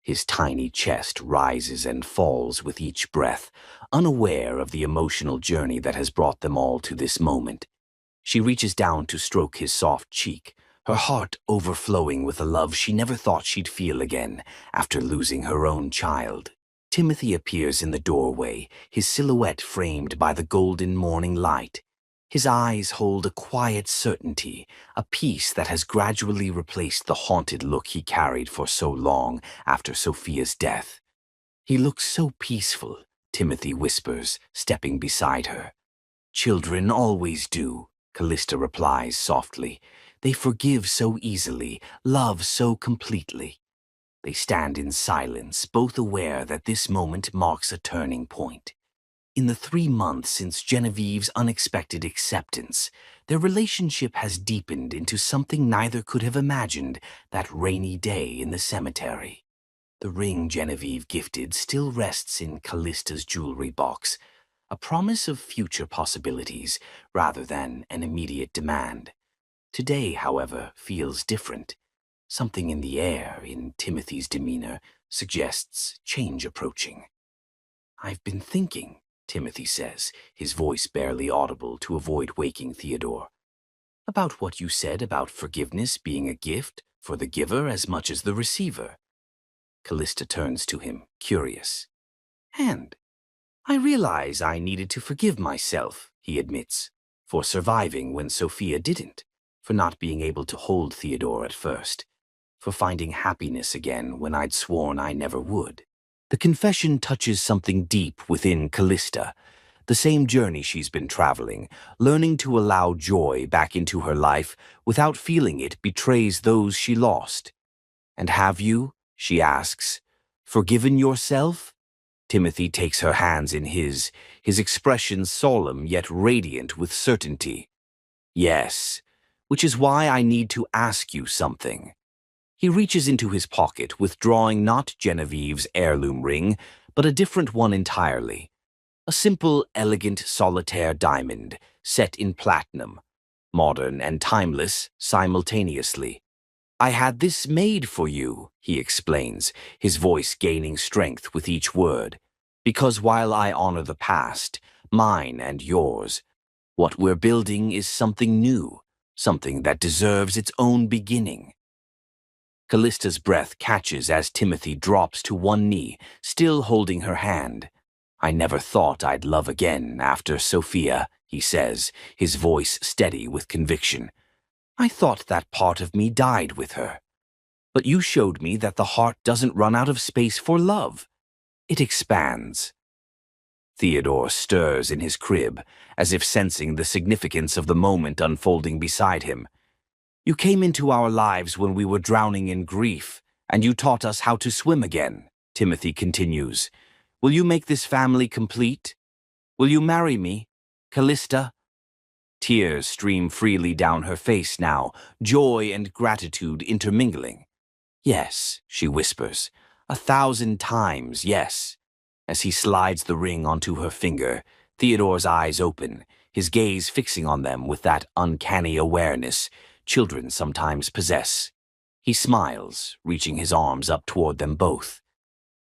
His tiny chest rises and falls with each breath, unaware of the emotional journey that has brought them all to this moment. She reaches down to stroke his soft cheek, her heart overflowing with a love she never thought she'd feel again after losing her own child. Timothy appears in the doorway, his silhouette framed by the golden morning light. His eyes hold a quiet certainty, a peace that has gradually replaced the haunted look he carried for so long after Sophia's death. He looks so peaceful, Timothy whispers, stepping beside her. Children always do, Callista replies softly. They forgive so easily, love so completely. They stand in silence, both aware that this moment marks a turning point. In the 3 months since Genevieve's unexpected acceptance, their relationship has deepened into something neither could have imagined that rainy day in the cemetery. The ring Genevieve gifted still rests in Callista's jewelry box, a promise of future possibilities rather than an immediate demand. Today, however, feels different. Something in the air, in Timothy's demeanor, suggests change approaching. I've been thinking, Timothy says, his voice barely audible to avoid waking Theodore, about what you said about forgiveness being a gift for the giver as much as the receiver. Callista turns to him, curious. And I realize I needed to forgive myself, he admits, for surviving when Sophia didn't, for not being able to hold Theodore at first, for finding happiness again when I'd sworn I never would. The confession touches something deep within Callista, the same journey she's been traveling, learning to allow joy back into her life without feeling it betrays those she lost. And have you, she asks, forgiven yourself? Timothy takes her hands in his expression solemn yet radiant with certainty. Yes, which is why I need to ask you something. He reaches into his pocket, withdrawing not Genevieve's heirloom ring, but a different one entirely. A simple, elegant solitaire diamond, set in platinum, modern and timeless simultaneously. I had this made for you, he explains, his voice gaining strength with each word, because while I honor the past, mine and yours, what we're building is something new, something that deserves its own beginning. Callista's breath catches as Timothy drops to one knee, still holding her hand. I never thought I'd love again after Sophia, he says, his voice steady with conviction. I thought that part of me died with her. But you showed me that the heart doesn't run out of space for love. It expands. Theodore stirs in his crib, as if sensing the significance of the moment unfolding beside him. You came into our lives when we were drowning in grief, and you taught us how to swim again, Timothy continues. Will you make this family complete? Will you marry me, Callista? Tears stream freely down her face now, joy and gratitude intermingling. Yes, she whispers, 1,000 times yes. As he slides the ring onto her finger, Theodore's eyes open, his gaze fixing on them with that uncanny awareness children sometimes possess. He smiles, reaching his arms up toward them both.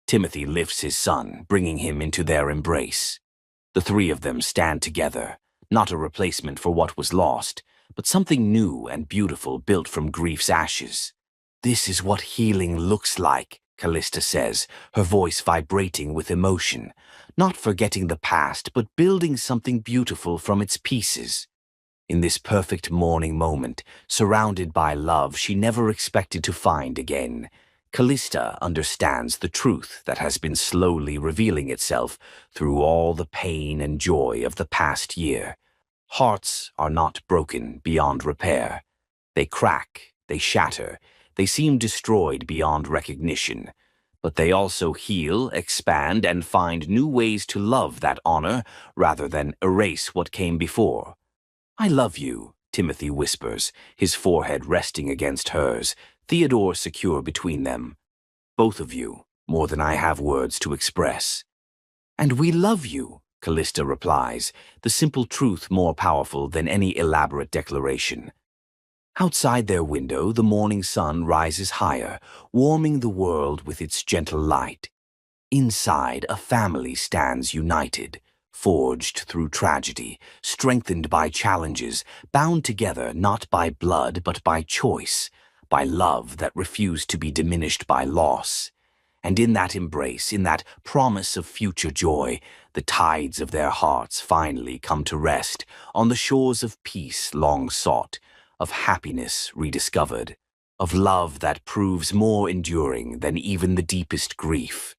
Timothy lifts his son, bringing him into their embrace. The three of them stand together, not a replacement for what was lost, but something new and beautiful built from grief's ashes. "This is what healing looks like," Callista says, her voice vibrating with emotion, not forgetting the past, but building something beautiful from its pieces. In this perfect mourning moment, surrounded by love she never expected to find again, Callista understands the truth that has been slowly revealing itself through all the pain and joy of the past year. Hearts are not broken beyond repair. They crack, they shatter, they seem destroyed beyond recognition. But they also heal, expand, and find new ways to love that honor rather than erase what came before. "I love you," Timothy whispers, his forehead resting against hers, Theodore secure between them. "Both of you, more than I have words to express." "And we love you," Callista replies, the simple truth more powerful than any elaborate declaration. Outside their window, the morning sun rises higher, warming the world with its gentle light. Inside, a family stands united, forged through tragedy, strengthened by challenges, bound together not by blood but by choice, by love that refused to be diminished by loss. And in that embrace, in that promise of future joy, the tides of their hearts finally come to rest on the shores of peace long sought, of happiness rediscovered, of love that proves more enduring than even the deepest grief.